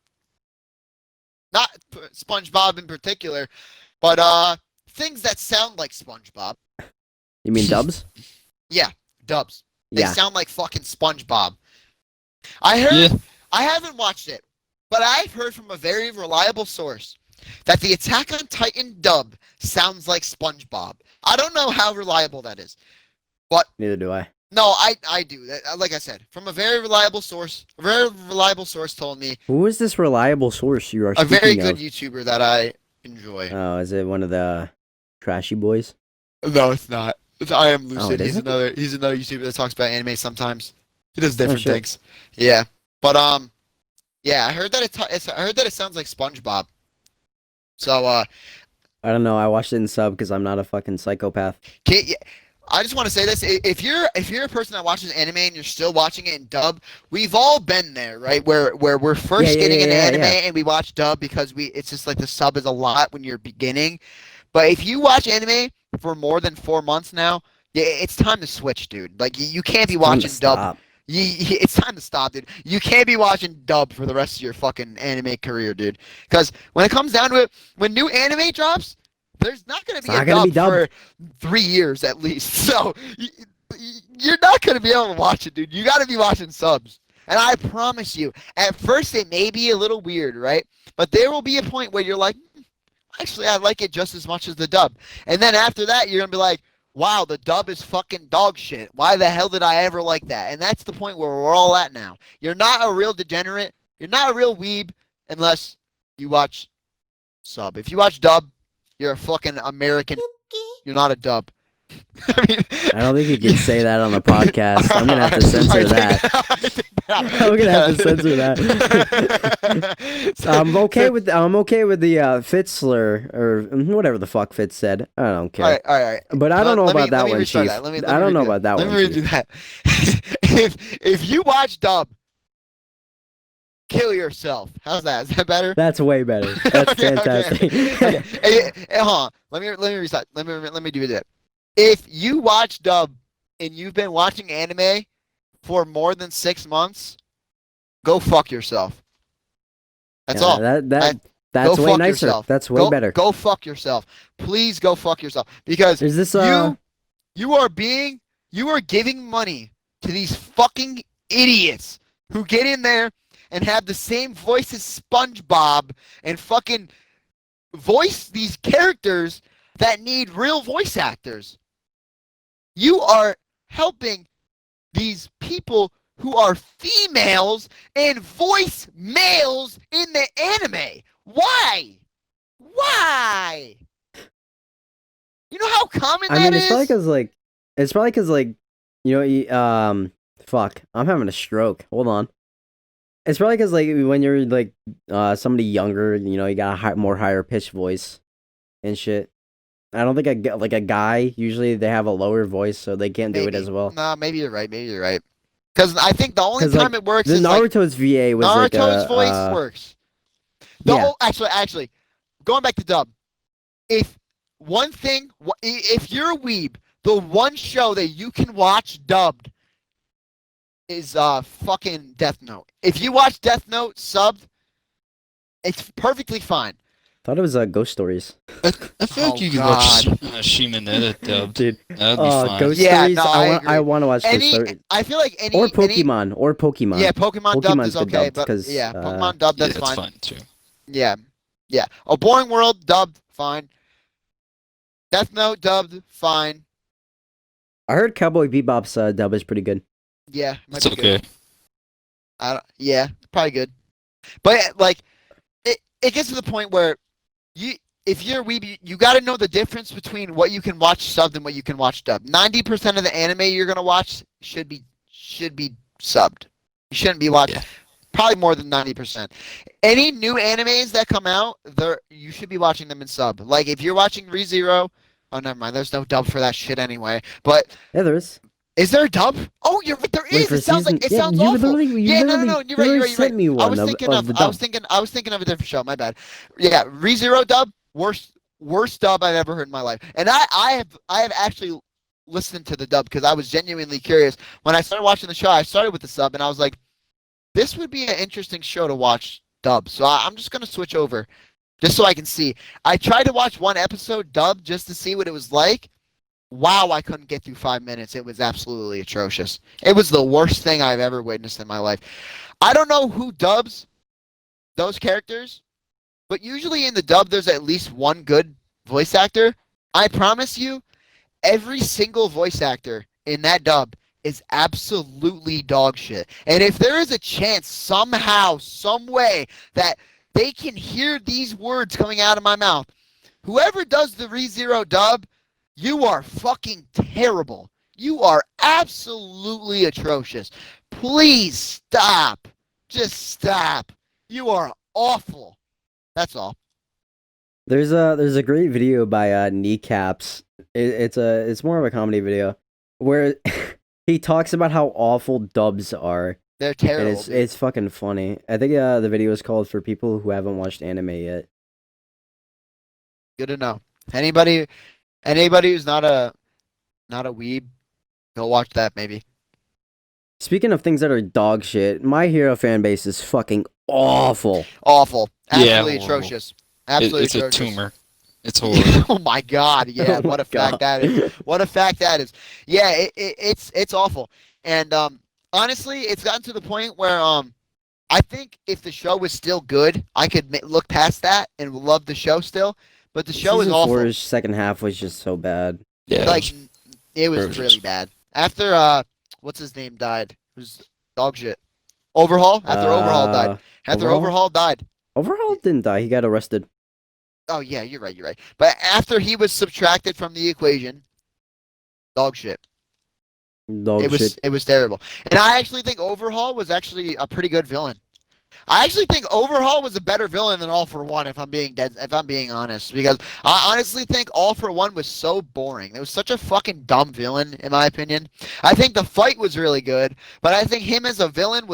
Speaker 2: Not SpongeBob in particular, but things that sound like SpongeBob.
Speaker 1: You mean dubs?
Speaker 2: Yeah, dubs. They
Speaker 1: Yeah.
Speaker 2: sound like fucking SpongeBob. I heard.
Speaker 3: Yeah.
Speaker 2: I haven't watched it, but I've heard from a very reliable source that the Attack on Titan dub sounds like SpongeBob. I don't know how reliable that is, but
Speaker 1: Neither do I.
Speaker 2: no, I do. Like I said, from a very reliable source. A very reliable source told me.
Speaker 1: Who is this reliable source you are
Speaker 2: A
Speaker 1: speaking
Speaker 2: very good
Speaker 1: of?
Speaker 2: YouTuber that I enjoy.
Speaker 1: Oh, is it one of the trashy boys?
Speaker 2: No, it's not. It's I Am Lucid.
Speaker 1: He's
Speaker 2: another YouTuber that talks about anime sometimes. He does different
Speaker 1: shit.
Speaker 2: things. Yeah, but yeah, I heard that it sounds like SpongeBob. So
Speaker 1: I don't know. I watched it in sub because I'm not a fucking psychopath.
Speaker 2: I just want to say this: if you're a person that watches anime and you're still watching it in dub, we've all been there, right? Where we're
Speaker 1: Yeah,
Speaker 2: first
Speaker 1: yeah,
Speaker 2: getting
Speaker 1: yeah,
Speaker 2: into
Speaker 1: yeah,
Speaker 2: anime
Speaker 1: yeah.
Speaker 2: and we watch dub because it's just like the sub is a lot when you're beginning. But if you watch anime for more than 4 months now, yeah, it's time to switch, dude. Like you can't be
Speaker 1: It's time to
Speaker 2: watching dub.
Speaker 1: stop.
Speaker 2: It's time to stop, dude. You can't be watching dub for the rest of your fucking anime career, dude. Because when it comes down to it, when new anime drops, there's not going to
Speaker 1: It's
Speaker 2: be a
Speaker 1: not gonna be
Speaker 2: dub for
Speaker 1: dubbed.
Speaker 2: 3 years at least. So you're not going to be able to watch it, dude. You got to be watching subs. And I promise you, at first it may be a little weird, right? But there will be a point where you're like, actually, I like it just as much as the dub. And then after that, you're going to be like, wow, the dub is fucking dog shit. Why the hell did I ever like that? And that's the point where we're all at now. You're not a real degenerate. You're not a real weeb unless you watch sub. If you watch dub, you're a fucking American. You're not a dub. I mean,
Speaker 1: I don't think you can say that on the podcast. I'm gonna have to censor that. I'm gonna have to censor that. I'm okay with the Fitz slur or whatever the fuck Fitz said. I don't care.
Speaker 2: All right.
Speaker 1: But I don't know about
Speaker 2: Let
Speaker 1: that
Speaker 2: me
Speaker 1: one,
Speaker 2: restart
Speaker 1: Chief.
Speaker 2: that. Let me
Speaker 1: I don't know
Speaker 2: redo
Speaker 1: about that
Speaker 2: Let
Speaker 1: one,
Speaker 2: me redo
Speaker 1: Chief.
Speaker 2: that. if you watch dub, kill yourself. How's that? Is that better?
Speaker 1: That's way better. That's
Speaker 2: Okay.
Speaker 1: fantastic.
Speaker 2: Hold on. Let me restart. Let me do that. If you watch dub and you've been watching anime for more than 6 months, go fuck yourself. That's
Speaker 1: Yeah,
Speaker 2: all.
Speaker 1: that's
Speaker 2: Go
Speaker 1: way
Speaker 2: fuck
Speaker 1: nicer.
Speaker 2: yourself.
Speaker 1: That's way better.
Speaker 2: Go fuck yourself. Please go fuck yourself because
Speaker 1: Is this
Speaker 2: you are giving money to these fucking idiots who get in there and have the same voice as SpongeBob and fucking voice these characters that need real voice actors. You are helping these people who are females and voice males in the anime. Why? Why? You know how common
Speaker 1: I
Speaker 2: that
Speaker 1: mean,
Speaker 2: is?
Speaker 1: it's probably because fuck, I'm having a stroke. Hold on. It's probably because when you're somebody younger, you got a more higher pitched voice and shit. I don't think I get like a guy. Usually they have a lower voice, so they can't do it as
Speaker 2: Maybe.
Speaker 1: well.
Speaker 2: No, maybe you're right. Maybe you're right. Because I think the only
Speaker 1: Because
Speaker 2: time it works
Speaker 1: the
Speaker 2: is like
Speaker 1: Naruto's VA was
Speaker 2: Naruto's voice works.
Speaker 1: Yeah.
Speaker 2: Actually, going back to dub. If one thing, if you're a weeb, the one show that you can watch dubbed is fucking Death Note. If you watch Death Note subbed, it's perfectly fine.
Speaker 1: Thought it was Ghost Stories.
Speaker 3: I feel like you could watch Shimonetta dubbed.
Speaker 1: Dude.
Speaker 3: That'd be fine.
Speaker 1: Ghost
Speaker 2: Yeah,
Speaker 1: Stories.
Speaker 2: no, I agree.
Speaker 1: I want to watch Ghost Stories.
Speaker 2: I feel like
Speaker 1: Or Pokemon.
Speaker 2: Yeah, Pokemon dubbed
Speaker 1: Pokemon's
Speaker 2: is
Speaker 1: been
Speaker 2: okay,
Speaker 1: dubbed
Speaker 2: but
Speaker 1: because
Speaker 2: yeah, Pokemon dubbed
Speaker 3: Yeah,
Speaker 2: that's
Speaker 3: that's
Speaker 2: fine.
Speaker 3: fine too.
Speaker 2: Yeah. A Boring World dubbed fine. Death Note dubbed fine.
Speaker 1: I heard Cowboy Bebop's dub is pretty good.
Speaker 2: Yeah, might
Speaker 3: It's
Speaker 2: be good.
Speaker 3: okay.
Speaker 2: Yeah, probably good. But like, it gets to the point where if you're a weeb, you got to know the difference between what you can watch subbed and what you can watch dubbed. 90% of the anime you're gonna watch should be subbed. You shouldn't be watching.
Speaker 3: Yeah.
Speaker 2: Probably more than 90%. Any new animes that come out, you should be watching them in sub. Like if you're watching ReZero, oh never mind, there's no dub for that shit anyway. But
Speaker 1: Yeah, there is.
Speaker 2: is there a dub? Oh, you're right. There
Speaker 1: Wait,
Speaker 2: is.
Speaker 1: for
Speaker 2: It sounds like
Speaker 1: season- yeah,
Speaker 2: sounds
Speaker 1: you
Speaker 2: awful.
Speaker 1: literally- you
Speaker 2: Yeah,
Speaker 1: literally-
Speaker 2: no.
Speaker 1: you
Speaker 2: You're right.
Speaker 1: literally sent me
Speaker 2: I
Speaker 1: one
Speaker 2: was
Speaker 1: of
Speaker 2: thinking
Speaker 1: the
Speaker 2: I was
Speaker 1: dub.
Speaker 2: thinking of a different show. My bad. Yeah, ReZero dub. Worst dub I've ever heard in my life. And I have actually listened to the dub because I was genuinely curious. When I started watching the show, I started with the sub and I was like, this would be an interesting show to watch dub. So I'm just gonna switch over, just so I can see. I tried to watch one episode dub just to see what it was like. Wow, I couldn't get through 5 minutes. It was absolutely atrocious. It was the worst thing I've ever witnessed in my life. I don't know who dubs those characters, but usually in the dub, there's at least one good voice actor. I promise you, every single voice actor in that dub is absolutely dog shit. And if there is a chance somehow, some way that they can hear these words coming out of my mouth, whoever does the ReZero dub, you are fucking terrible. You are absolutely atrocious. Please stop. Just stop. You are awful. That's all.
Speaker 1: There's a great video by Kneecaps It's more of a comedy video where he talks about how awful dubs are,
Speaker 2: They're
Speaker 1: and
Speaker 2: terrible. dude.
Speaker 1: it's fucking funny. I think the video is called for people who haven't watched anime yet.
Speaker 2: Good to know. Anybody who's not a weeb, go watch that maybe.
Speaker 1: Speaking of things that are dog shit, My Hero fan base is fucking awful.
Speaker 2: Awful.
Speaker 3: Yeah,
Speaker 2: Absolutely
Speaker 3: horrible.
Speaker 2: atrocious. Absolutely
Speaker 3: It's a
Speaker 2: atrocious.
Speaker 3: tumor. It's horrible.
Speaker 2: Oh my god, yeah,
Speaker 1: Oh
Speaker 2: what
Speaker 1: my
Speaker 2: a fact
Speaker 1: God.
Speaker 2: that is. What a fact that is. Yeah, it's awful. And honestly, it's gotten to the point where I think if the show was still good, I could look past that and love the show still, but the show is
Speaker 1: Season
Speaker 2: awful.
Speaker 1: 4's second half was just so bad.
Speaker 3: Yeah.
Speaker 2: Like it was
Speaker 3: atrocious.
Speaker 2: really bad. After what's his name died? It was dog shit. Overhaul? After Overhaul died. After Overhaul died.
Speaker 1: Overhaul didn't die. He got arrested.
Speaker 2: Oh yeah, you're right. But after he was subtracted from the equation, dog shit.
Speaker 1: Dog shit.
Speaker 2: It was terrible. And I actually think Overhaul was actually a pretty good villain. I actually think Overhaul was a better villain than All for One, if I'm being honest, because I honestly think All for One was so boring. It was such a fucking dumb villain, in my opinion. I think the fight was really good, but I think him as a villain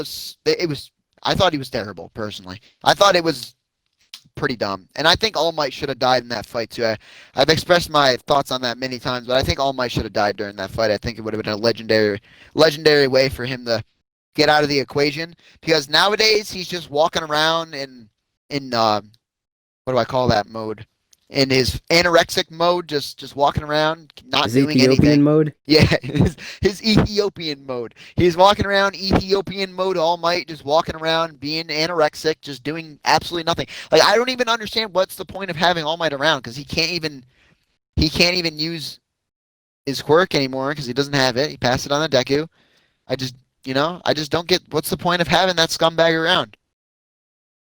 Speaker 2: I thought he was terrible, personally. I thought it was pretty dumb. And I think All Might should have died in that fight too. I've expressed my thoughts on that many times, but I think All Might should have died during that fight. I think it would have been a legendary way for him to get out of the equation, because nowadays he's just walking around in what do I call that mode? In his anorexic mode, just walking around, not
Speaker 1: His
Speaker 2: doing
Speaker 1: Ethiopian
Speaker 2: anything.
Speaker 1: mode?
Speaker 2: Yeah, his Ethiopian mode. He's walking around Ethiopian mode all night, just walking around, being anorexic, just doing absolutely nothing. Like, I don't even understand what's the point of having All Might around, because he can't even use his quirk anymore because he doesn't have it. He passed it on to Deku. I just don't get what's the point of having that scumbag around.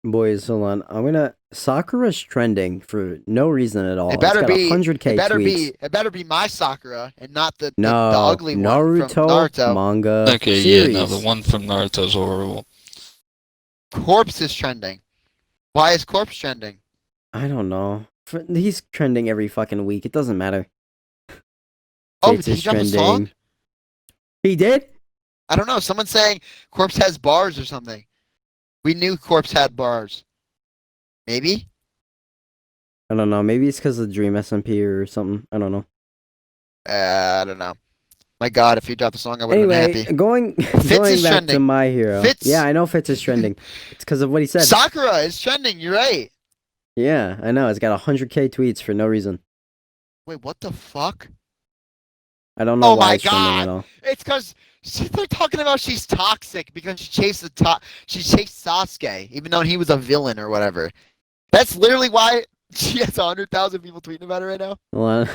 Speaker 1: Boys, hold on. Sakura's trending for no reason at all.
Speaker 2: It better
Speaker 1: It's got
Speaker 2: be
Speaker 1: 100K tweets.
Speaker 2: it better be my Sakura and not the
Speaker 1: No,
Speaker 2: ugly one
Speaker 1: Naruto,
Speaker 2: from Naruto.
Speaker 1: manga
Speaker 3: Okay,
Speaker 1: series.
Speaker 3: yeah, no, the one from Naruto's horrible.
Speaker 2: Corpse is trending. Why is Corpse trending?
Speaker 1: I don't know. He's trending every fucking week. It doesn't matter.
Speaker 2: Oh,
Speaker 1: Fates
Speaker 2: did he
Speaker 1: is
Speaker 2: drop a song?
Speaker 1: He did?
Speaker 2: I don't know. Someone's saying Corpse has bars or something. We knew Corpse had bars. Maybe?
Speaker 1: I don't know. Maybe it's because of Dream SMP or something. I don't know.
Speaker 2: I don't know. My God, if he dropped a song, I would have
Speaker 1: Anyway,
Speaker 2: been happy.
Speaker 1: going
Speaker 2: is
Speaker 1: back to
Speaker 2: trending.
Speaker 1: My Hero.
Speaker 2: Fitz-
Speaker 1: Yeah, I know Fitz is trending. It's because of what he said.
Speaker 2: Sakura is trending. You're right.
Speaker 1: Yeah, I know. It's got 100K tweets for no reason.
Speaker 2: Wait, what the fuck?
Speaker 1: I don't know
Speaker 2: Oh
Speaker 1: why
Speaker 2: my
Speaker 1: it's trending
Speaker 2: God.
Speaker 1: at all.
Speaker 2: It's because they're talking about she's toxic because she chased Sasuke, even though he was a villain or whatever. That's literally why she has 100,000 people tweeting about her right now.
Speaker 1: Hold on.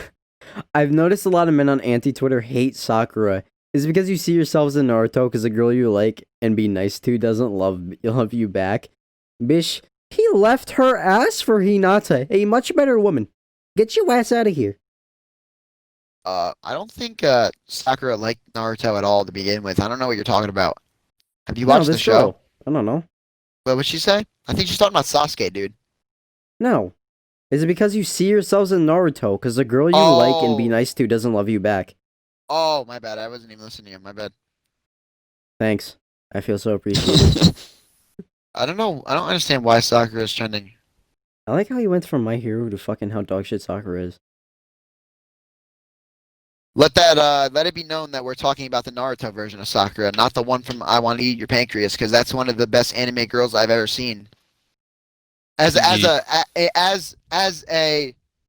Speaker 1: I've noticed a lot of men on anti-Twitter hate Sakura. Is it because you see yourselves in Naruto because the girl you like and be nice to doesn't love you back? Bish, he left her ass for Hinata, a much better woman. Get your ass out of here.
Speaker 2: I don't think Sakura liked Naruto at all to begin with. I don't know what you're talking about. Have you watched the
Speaker 1: this
Speaker 2: show?
Speaker 1: girl. I don't know.
Speaker 2: What would she say? I think she's talking about Sasuke, dude.
Speaker 1: No. Is it because you see yourselves in Naruto because the girl you like and be
Speaker 2: Oh.
Speaker 1: nice to doesn't love you back?
Speaker 2: Oh, my bad. I wasn't even listening to you. My bad.
Speaker 1: Thanks. I feel so appreciated.
Speaker 2: I don't know. I don't understand why Sakura is trending.
Speaker 1: I like how he went from My Hero to fucking how dogshit Sakura is.
Speaker 2: Let it be known that we're talking about the Naruto version of Sakura, not the one from I Want to Eat Your Pancreas, because that's one of the best anime girls I've ever seen. As a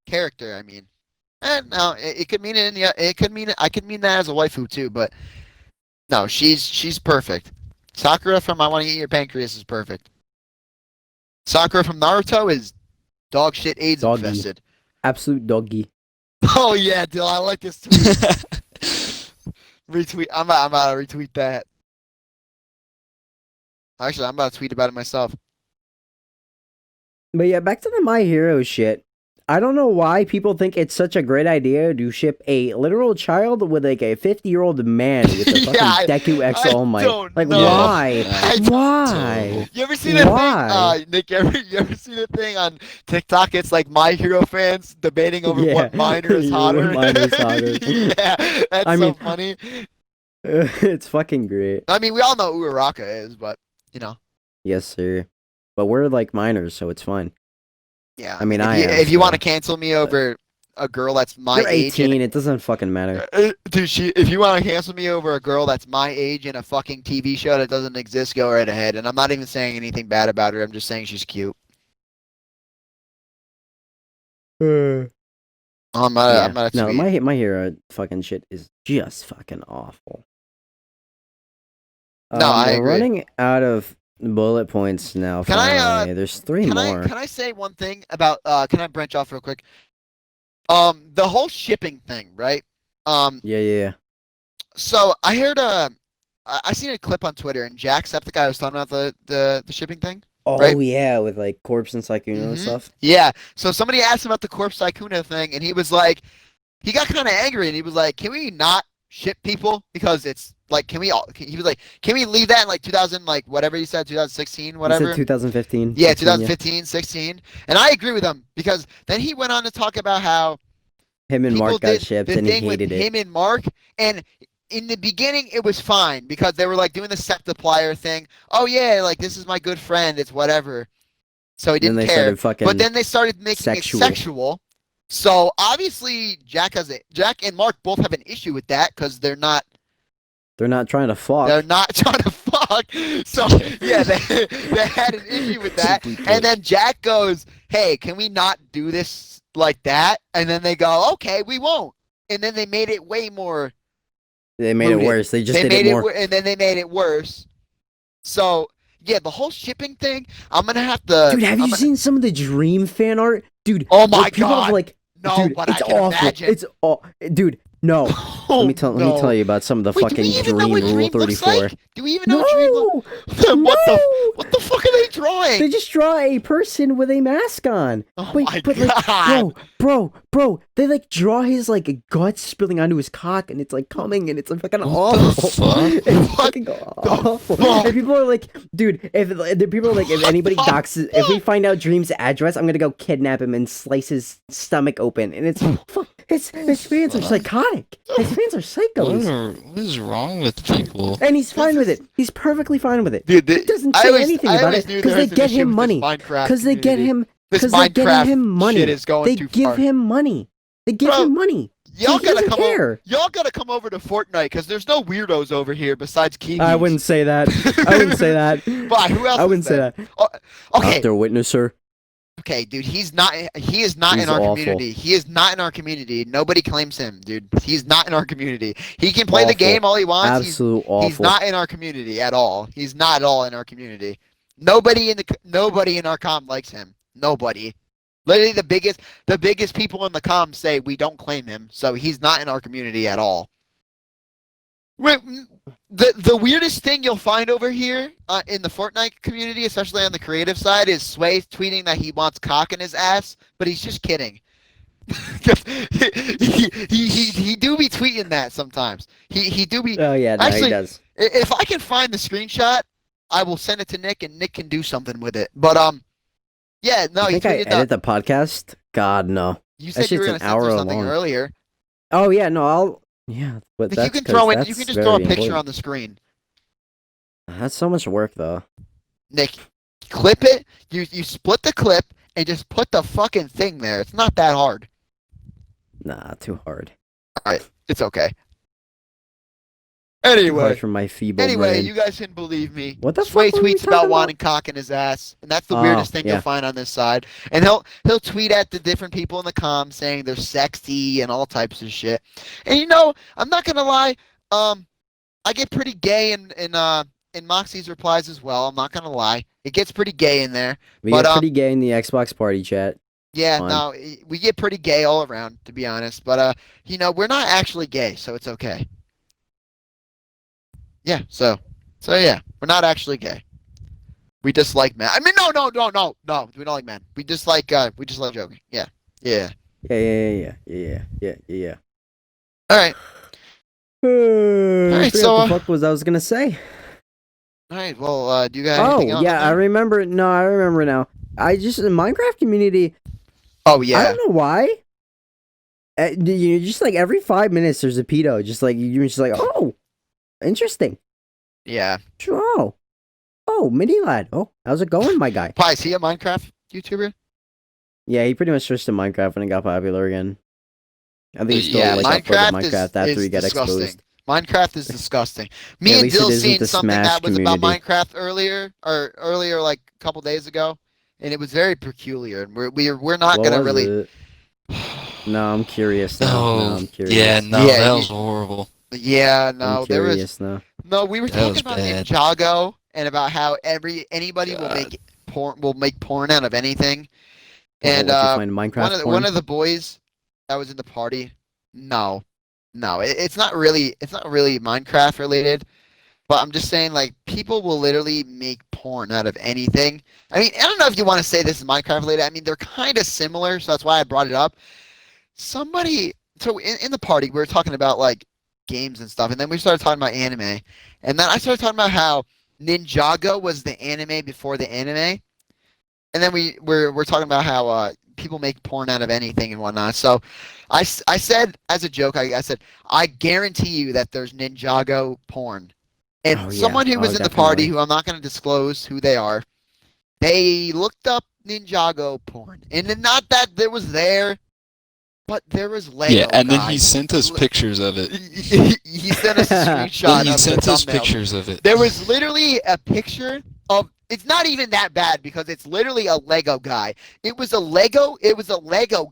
Speaker 2: character, I mean. And no, it could mean it could mean I could mean that as a waifu too, but no, she's perfect. Sakura from I Want to Eat Your Pancreas is perfect. Sakura from Naruto is dog shit AIDS
Speaker 1: Doggy.
Speaker 2: infested.
Speaker 1: Absolute doggy.
Speaker 2: Oh yeah, Dill, I like this tweet. Retweet. I'm about to retweet that. Actually, I'm about to tweet about it myself.
Speaker 1: But yeah, back to the My Hero shit. I don't know why people think it's such a great idea to ship a literal child with like a 50-year-old man with a
Speaker 2: Yeah,
Speaker 1: fucking Deku
Speaker 2: I
Speaker 1: X All Might.
Speaker 2: don't
Speaker 1: Like,
Speaker 2: know.
Speaker 1: why?
Speaker 2: I don't-
Speaker 1: Why?
Speaker 2: You ever seen a
Speaker 1: Why?
Speaker 2: thing, Nick? You ever seen a thing on TikTok? It's like My Hero fans debating over
Speaker 1: Yeah.
Speaker 2: what minor is
Speaker 1: What
Speaker 2: hotter.
Speaker 1: minor is hotter.
Speaker 2: Yeah, that's
Speaker 1: I
Speaker 2: so
Speaker 1: mean,
Speaker 2: funny.
Speaker 1: it's fucking great.
Speaker 2: I mean, we all know who Uraraka is, but you know,
Speaker 1: Yes, sir. But we're like minors, so it's fine.
Speaker 2: yeah.
Speaker 1: I mean,
Speaker 2: if
Speaker 1: I
Speaker 2: you
Speaker 1: am.
Speaker 2: if you want to
Speaker 1: So.
Speaker 2: cancel me over a girl that's my
Speaker 1: You're
Speaker 2: age
Speaker 1: 18. It doesn't fucking matter.
Speaker 2: dude, if you want to cancel me over a girl that's my age in a fucking TV show that doesn't exist, go right ahead. And I'm not even saying anything bad about her. I'm just saying she's cute. I'm not
Speaker 1: No,
Speaker 2: sweet.
Speaker 1: my hero fucking shit is just fucking awful.
Speaker 2: No, I
Speaker 1: We're
Speaker 2: agree.
Speaker 1: running out of bullet points now.
Speaker 2: Can I,
Speaker 1: Finally, there's three more.
Speaker 2: Can I say one thing about can I branch off real quick? The whole shipping thing, right?
Speaker 1: Yeah.
Speaker 2: So I heard I seen a clip on Twitter, and Jack Sepp, the guy who was talking about the shipping thing.
Speaker 1: Oh
Speaker 2: Right?
Speaker 1: yeah, with like corpse and Sykkuno and stuff.
Speaker 2: Yeah. So somebody asked him about the Corpse Sykkuno thing, and he was like, he got kind of angry, and he was like, "Can we not ship people because it's like, can we all?" He was like, "Can we leave that in like 2000, like whatever he said, 2016,
Speaker 1: He
Speaker 2: whatever."
Speaker 1: said 2015.
Speaker 2: Yeah,
Speaker 1: 16,
Speaker 2: 2015, 16, and I agree with him because then he went on to talk about how
Speaker 1: Him and
Speaker 2: people
Speaker 1: Mark got
Speaker 2: did
Speaker 1: shipped,
Speaker 2: the
Speaker 1: and he
Speaker 2: thing with
Speaker 1: hated it.
Speaker 2: him and Mark, and in the beginning it was fine because they were like doing the Septiplier thing. Oh yeah, like this is my good friend, it's whatever. So he
Speaker 1: Then
Speaker 2: didn't
Speaker 1: they
Speaker 2: care.
Speaker 1: started fucking.
Speaker 2: But then they started making
Speaker 1: sexual.
Speaker 2: it sexual. So obviously Jack and Mark both have an issue with that because they're not
Speaker 1: trying to fuck.
Speaker 2: they're not trying to fuck. So yeah, they had an issue with that. And then Jack goes, "Hey, can we not do this like that?" And then they go, "Okay, we won't." And then they made it way more.
Speaker 1: They made it worse. They just did it more.
Speaker 2: And then they made it worse. So yeah, the whole shipping thing. I'm gonna have to.
Speaker 1: Dude, have you seen some of the Dream fan art? Dude,
Speaker 2: Oh my
Speaker 1: people
Speaker 2: God.
Speaker 1: Have, like,
Speaker 2: No,
Speaker 1: dude,
Speaker 2: but
Speaker 1: it's
Speaker 2: I can
Speaker 1: awful.
Speaker 2: imagine.
Speaker 1: It's dude. No,
Speaker 2: Oh,
Speaker 1: let me tell you about some of the
Speaker 2: Wait, do
Speaker 1: fucking
Speaker 2: we even know
Speaker 1: Dream
Speaker 2: what
Speaker 1: Rule
Speaker 2: Dream looks
Speaker 1: 34.
Speaker 2: like? Do we even know what Dream
Speaker 1: No,
Speaker 2: what the fuck are they drawing?
Speaker 1: They just draw a person with a mask on.
Speaker 2: Oh
Speaker 1: Wait,
Speaker 2: my
Speaker 1: but
Speaker 2: God.
Speaker 1: like, bro, they like draw his like guts spilling onto his cock, and it's like coming, and it's like fucking awful. It's fucking awful.
Speaker 2: fuck?
Speaker 1: And people are like, dude, if the people are like, if anybody doxes, if we find out Dream's address, I'm gonna go kidnap him and slice his stomach open, and it's fuck. His fans are psychotic. His fans are psychos.
Speaker 3: What is wrong with people?
Speaker 1: And he's fine with it. He's perfectly fine with it.
Speaker 2: Dude,
Speaker 1: He doesn't say anything about it because they get him money. Because they get him. Because they get him money.
Speaker 2: Shit is going
Speaker 1: they
Speaker 2: too
Speaker 1: give
Speaker 2: far.
Speaker 1: him money. They give him money.
Speaker 2: Y'all
Speaker 1: He
Speaker 2: gotta
Speaker 1: doesn't
Speaker 2: come
Speaker 1: care.
Speaker 2: over. Y'all gotta come over to Fortnite because there's no weirdos over here besides Kiwis.
Speaker 1: I wouldn't say that. I wouldn't say that.
Speaker 2: Why? Who else?
Speaker 1: I wouldn't say that.
Speaker 2: Oh, okay.
Speaker 1: After Witnesser.
Speaker 2: Okay, dude, he is not
Speaker 1: He's
Speaker 2: in our
Speaker 1: awful.
Speaker 2: community. He is not in our community. Nobody claims him, dude. He's not in our community. He can play the
Speaker 1: Awful.
Speaker 2: game all he wants.
Speaker 1: Absolute awful.
Speaker 2: He's not in our community at all. He's not at all in our community. Nobody in our com likes him. Nobody. Literally the biggest people in the com say we don't claim him, so he's not in our community at all. Wait, the weirdest thing you'll find over here in the Fortnite community, especially on the creative side, is Sway tweeting that he wants cock in his ass, but he's just kidding. he do be tweeting that sometimes. He do be.
Speaker 1: Oh yeah, no,
Speaker 2: Actually,
Speaker 1: he does.
Speaker 2: If I can find the screenshot, I will send it to Nick, and Nick can do something with it. But yeah, no,
Speaker 1: I
Speaker 2: he
Speaker 1: think I
Speaker 2: tweeted
Speaker 1: edit
Speaker 2: that.
Speaker 1: the podcast. God no.
Speaker 2: You said you were
Speaker 1: shit's
Speaker 2: gonna
Speaker 1: an
Speaker 2: censor
Speaker 1: hour
Speaker 2: something
Speaker 1: long.
Speaker 2: earlier.
Speaker 1: Oh yeah, no, I'll. Yeah, but
Speaker 2: Like,
Speaker 1: that's
Speaker 2: you can
Speaker 1: 'cause
Speaker 2: throw in.
Speaker 1: that's
Speaker 2: You can just throw a
Speaker 1: very
Speaker 2: picture
Speaker 1: important.
Speaker 2: on the screen.
Speaker 1: That's so much work though.
Speaker 2: Nick, clip it. You split the clip and just put the fucking thing there. It's not that hard.
Speaker 1: Nah, too hard.
Speaker 2: All right, it's okay.
Speaker 1: Too
Speaker 2: Anyway,
Speaker 1: hard for my feeble brain.
Speaker 2: you guys can believe me.
Speaker 1: What the
Speaker 2: Sway
Speaker 1: fuck were we
Speaker 2: tweets
Speaker 1: talking
Speaker 2: about
Speaker 1: about?
Speaker 2: wanting cock in his ass, and that's the
Speaker 1: Oh,
Speaker 2: weirdest thing
Speaker 1: yeah.
Speaker 2: you'll find on this side. And he'll tweet at the different people in the comms saying they're sexy and all types of shit. And I'm not gonna lie, I get pretty gay in Moxie's replies as well. I'm not gonna lie, it gets pretty gay in there.
Speaker 1: We
Speaker 2: But,
Speaker 1: get pretty gay in the Xbox party chat.
Speaker 2: Yeah,
Speaker 1: Fun.
Speaker 2: no, we get pretty gay all around, to be honest. But we're not actually gay, so it's okay. Yeah, so yeah, we're not actually gay. We just like men. I mean, no. We don't like men. We just like joking. Yeah. Yeah.
Speaker 1: Yeah.
Speaker 2: All right.
Speaker 1: I
Speaker 2: right,
Speaker 1: forgot
Speaker 2: so,
Speaker 1: the fuck was I was gonna say.
Speaker 2: All right. Well, do you got anything
Speaker 1: Oh
Speaker 2: else on
Speaker 1: yeah, I
Speaker 2: there?
Speaker 1: remember. No, I remember now. I just in Minecraft community.
Speaker 2: Oh
Speaker 1: I
Speaker 2: yeah.
Speaker 1: don't know why. You just like every 5 minutes there's a pedo. Just like you're just like, oh, interesting.
Speaker 2: Yeah.
Speaker 1: Sure. Oh, mini lad. Oh, how's it going, my guy?
Speaker 2: Pie, is he a Minecraft YouTuber?
Speaker 1: Yeah, he pretty much switched to Minecraft when it got popular again. I think he's still
Speaker 2: Yeah,
Speaker 1: like uploaded
Speaker 2: Minecraft
Speaker 1: Minecraft after
Speaker 2: is
Speaker 1: he got
Speaker 2: disgusting.
Speaker 1: exposed.
Speaker 2: Minecraft is disgusting. Me
Speaker 1: At
Speaker 2: and
Speaker 1: least it
Speaker 2: Dill
Speaker 1: isn't
Speaker 2: seen
Speaker 1: the
Speaker 2: something
Speaker 1: Smash
Speaker 2: that was about
Speaker 1: community.
Speaker 2: Minecraft earlier like a couple days ago, and it was very peculiar. And we're not
Speaker 1: What
Speaker 2: gonna
Speaker 1: was
Speaker 2: really.
Speaker 1: it? No, I'm curious now. No,
Speaker 3: Oh,
Speaker 1: I'm
Speaker 3: yeah,
Speaker 1: curious.
Speaker 3: no,
Speaker 2: Yeah,
Speaker 3: that was horrible.
Speaker 2: yeah,
Speaker 1: I'm
Speaker 2: no, there was
Speaker 1: curious now.
Speaker 2: no. We were
Speaker 3: That
Speaker 2: talking
Speaker 3: was
Speaker 2: about
Speaker 3: bad.
Speaker 2: Ninjago and about how anybody
Speaker 3: God.
Speaker 2: will make porn out of anything.
Speaker 1: Oh,
Speaker 2: And
Speaker 1: what you find Minecraft
Speaker 2: one
Speaker 1: porn?
Speaker 2: of the boys that was in the party, no, no, it's not really Minecraft related. But I'm just saying, like, people will literally make porn out of anything. I mean, I don't know if you want to say this is Minecraft related. I mean, they're kind of similar, so that's why I brought it up. Somebody, so in the party, we were talking about like games and stuff, and then we started talking about anime, and then I started talking about how Ninjago was the anime before the anime, and then we're talking about how people make porn out of anything and whatnot. So I said as a joke, I said I guarantee you that there's Ninjago porn. And
Speaker 1: Oh yeah.
Speaker 2: someone who
Speaker 1: Oh
Speaker 2: was in the party,
Speaker 1: definitely.
Speaker 2: who I'm not going to disclose who they are, they looked up Ninjago porn, and then not that there was there, but there was
Speaker 3: Yeah,
Speaker 2: Lego
Speaker 3: and then he
Speaker 2: guy.
Speaker 3: sent us pictures of it.
Speaker 2: He sent us a
Speaker 3: Then
Speaker 2: screenshot
Speaker 3: he
Speaker 2: of the
Speaker 3: sent us
Speaker 2: thumbnails.
Speaker 3: pictures of it.
Speaker 2: There was literally a picture of. It's not even that bad because it's literally a Lego guy. It was a Lego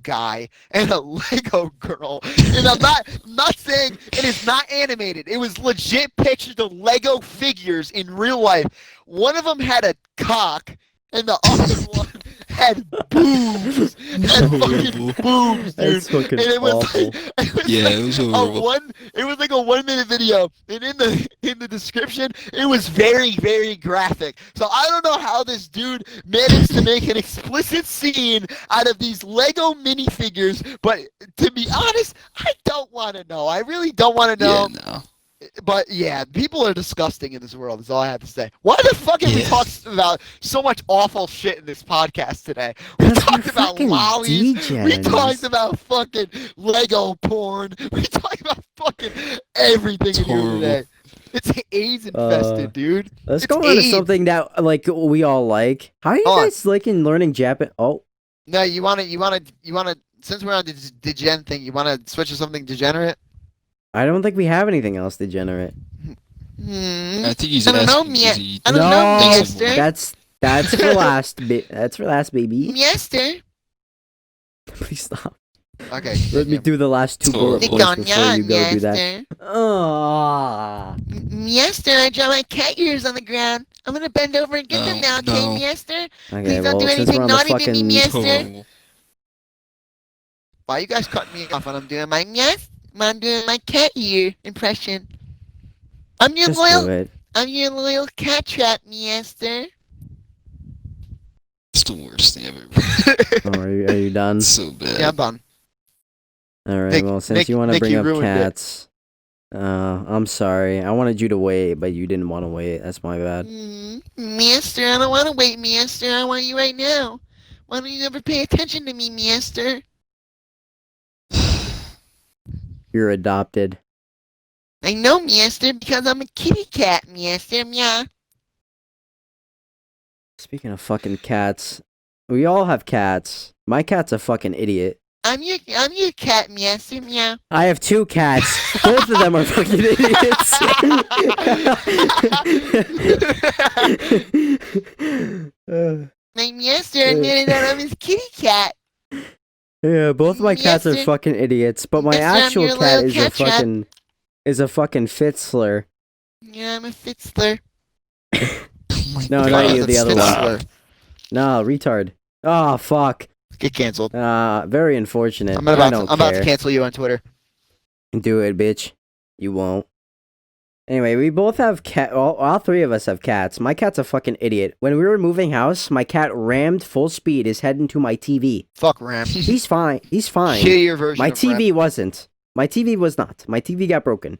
Speaker 2: guy and a Lego girl. And I'm not saying it is not animated. It was legit pictures of Lego figures in real life. One of them had a cock and the other one had boobs. Had fucking boobs, dude.
Speaker 1: That's fucking
Speaker 2: And it was
Speaker 1: awful.
Speaker 2: like it was
Speaker 3: Yeah,
Speaker 2: like
Speaker 3: it was
Speaker 2: a
Speaker 3: horrible.
Speaker 2: one it was like a 1 minute video, and in the description it was very graphic. So I don't know how this dude managed to make an explicit scene out of these Lego minifigures, but to be honest, I don't want to know. I really don't want to
Speaker 3: Yeah,
Speaker 2: know.
Speaker 3: no.
Speaker 2: But yeah, people are disgusting in this world. Is all I have to say. Why the fuck have we
Speaker 3: Yeah.
Speaker 2: talked about so much awful shit in this podcast today? We
Speaker 1: Because we're
Speaker 2: talked about
Speaker 1: fucking
Speaker 2: lollies. We talked
Speaker 1: degens.
Speaker 2: about fucking Lego porn. We talked about fucking everything
Speaker 3: It's
Speaker 2: in here
Speaker 3: horrible.
Speaker 2: today. It's AIDS infested, dude.
Speaker 1: Let's
Speaker 2: It's
Speaker 1: go on to
Speaker 2: AIDS.
Speaker 1: something that like we all like. How are you
Speaker 2: Hold on.
Speaker 1: guys liking learning Japan? Oh,
Speaker 2: No, you wanna. Since we're on the degen thing, you wanna switch to something degenerate?
Speaker 1: I don't think we have anything else degenerate.
Speaker 2: Hmm.
Speaker 3: I think he's
Speaker 2: I don't know,
Speaker 3: asking because he
Speaker 2: I don't know,
Speaker 1: No,
Speaker 3: thinks of
Speaker 2: mister.
Speaker 3: one.
Speaker 1: that's for last. That's for last, baby.
Speaker 2: Mister.
Speaker 1: Please stop.
Speaker 2: Okay.
Speaker 1: Let me
Speaker 2: continue.
Speaker 1: do the last two bullet
Speaker 3: Horrible.
Speaker 1: points before you go do that.
Speaker 2: Mister.
Speaker 1: Ah.
Speaker 2: Mister, I draw my cat ears on the ground. I'm gonna bend over and get them now, okay,
Speaker 3: No.
Speaker 2: Mister?
Speaker 1: Okay,
Speaker 2: Please don't
Speaker 1: well,
Speaker 2: do
Speaker 1: since we're
Speaker 2: anything
Speaker 1: on the
Speaker 2: naughty to me,
Speaker 1: fucking
Speaker 3: It's
Speaker 2: mister.
Speaker 3: horrible.
Speaker 2: Why you guys cutting me off when I'm doing my I'm doing my cat ear impression. I'm your
Speaker 1: just do
Speaker 2: loyal
Speaker 1: it.
Speaker 2: I'm your loyal cat trap, mister.
Speaker 3: It's the worst thing I've ever.
Speaker 1: Oh, are you done?
Speaker 3: It's so bad.
Speaker 2: Yeah, I'm done.
Speaker 1: All right.
Speaker 2: Nick-
Speaker 1: Well, since
Speaker 2: Nick-
Speaker 1: you want to
Speaker 2: Nick,
Speaker 1: bring
Speaker 2: you
Speaker 1: up
Speaker 2: ruined it.
Speaker 1: cats, I'm sorry. I wanted you to wait, but you didn't want to wait. That's my bad.
Speaker 2: Mister, I don't want to wait, mister. I want you right now. Why don't you ever pay attention to me, mister?
Speaker 1: You're adopted.
Speaker 2: I know, mister, because I'm a kitty cat, mister. Meow.
Speaker 1: Speaking of fucking cats, we all have cats. My cat's a fucking idiot.
Speaker 2: I'm your cat, mister. Meow.
Speaker 1: I have two cats. Both of them are fucking idiots.
Speaker 2: My mister admitted that I'm his kitty cat.
Speaker 1: Yeah, both my cats are
Speaker 2: Mister-
Speaker 1: fucking idiots, but my
Speaker 2: Mister, I'm
Speaker 1: actual
Speaker 2: your
Speaker 1: cat
Speaker 2: little
Speaker 1: is a
Speaker 2: cat trap.
Speaker 1: fucking Fitzler.
Speaker 2: Yeah, I'm a Fitzler.
Speaker 1: No,
Speaker 3: God,
Speaker 1: not you, the
Speaker 3: that's
Speaker 1: other
Speaker 3: loud.
Speaker 1: one. No, retard. Oh fuck.
Speaker 2: Get canceled.
Speaker 1: Very unfortunate.
Speaker 2: I'm
Speaker 1: I
Speaker 2: about
Speaker 1: don't
Speaker 2: to
Speaker 1: care.
Speaker 2: cancel you on Twitter.
Speaker 1: Do it, bitch. You won't. Anyway, we both have cat. All three of us have cats. My cat's a fucking idiot. When we were moving house, my cat rammed full speed his head into my TV.
Speaker 2: Fuck Ram.
Speaker 1: He's fine. He's fine.
Speaker 2: Shittier version
Speaker 1: My
Speaker 2: of Ram.
Speaker 1: TV wasn't. My TV was not. My TV got broken.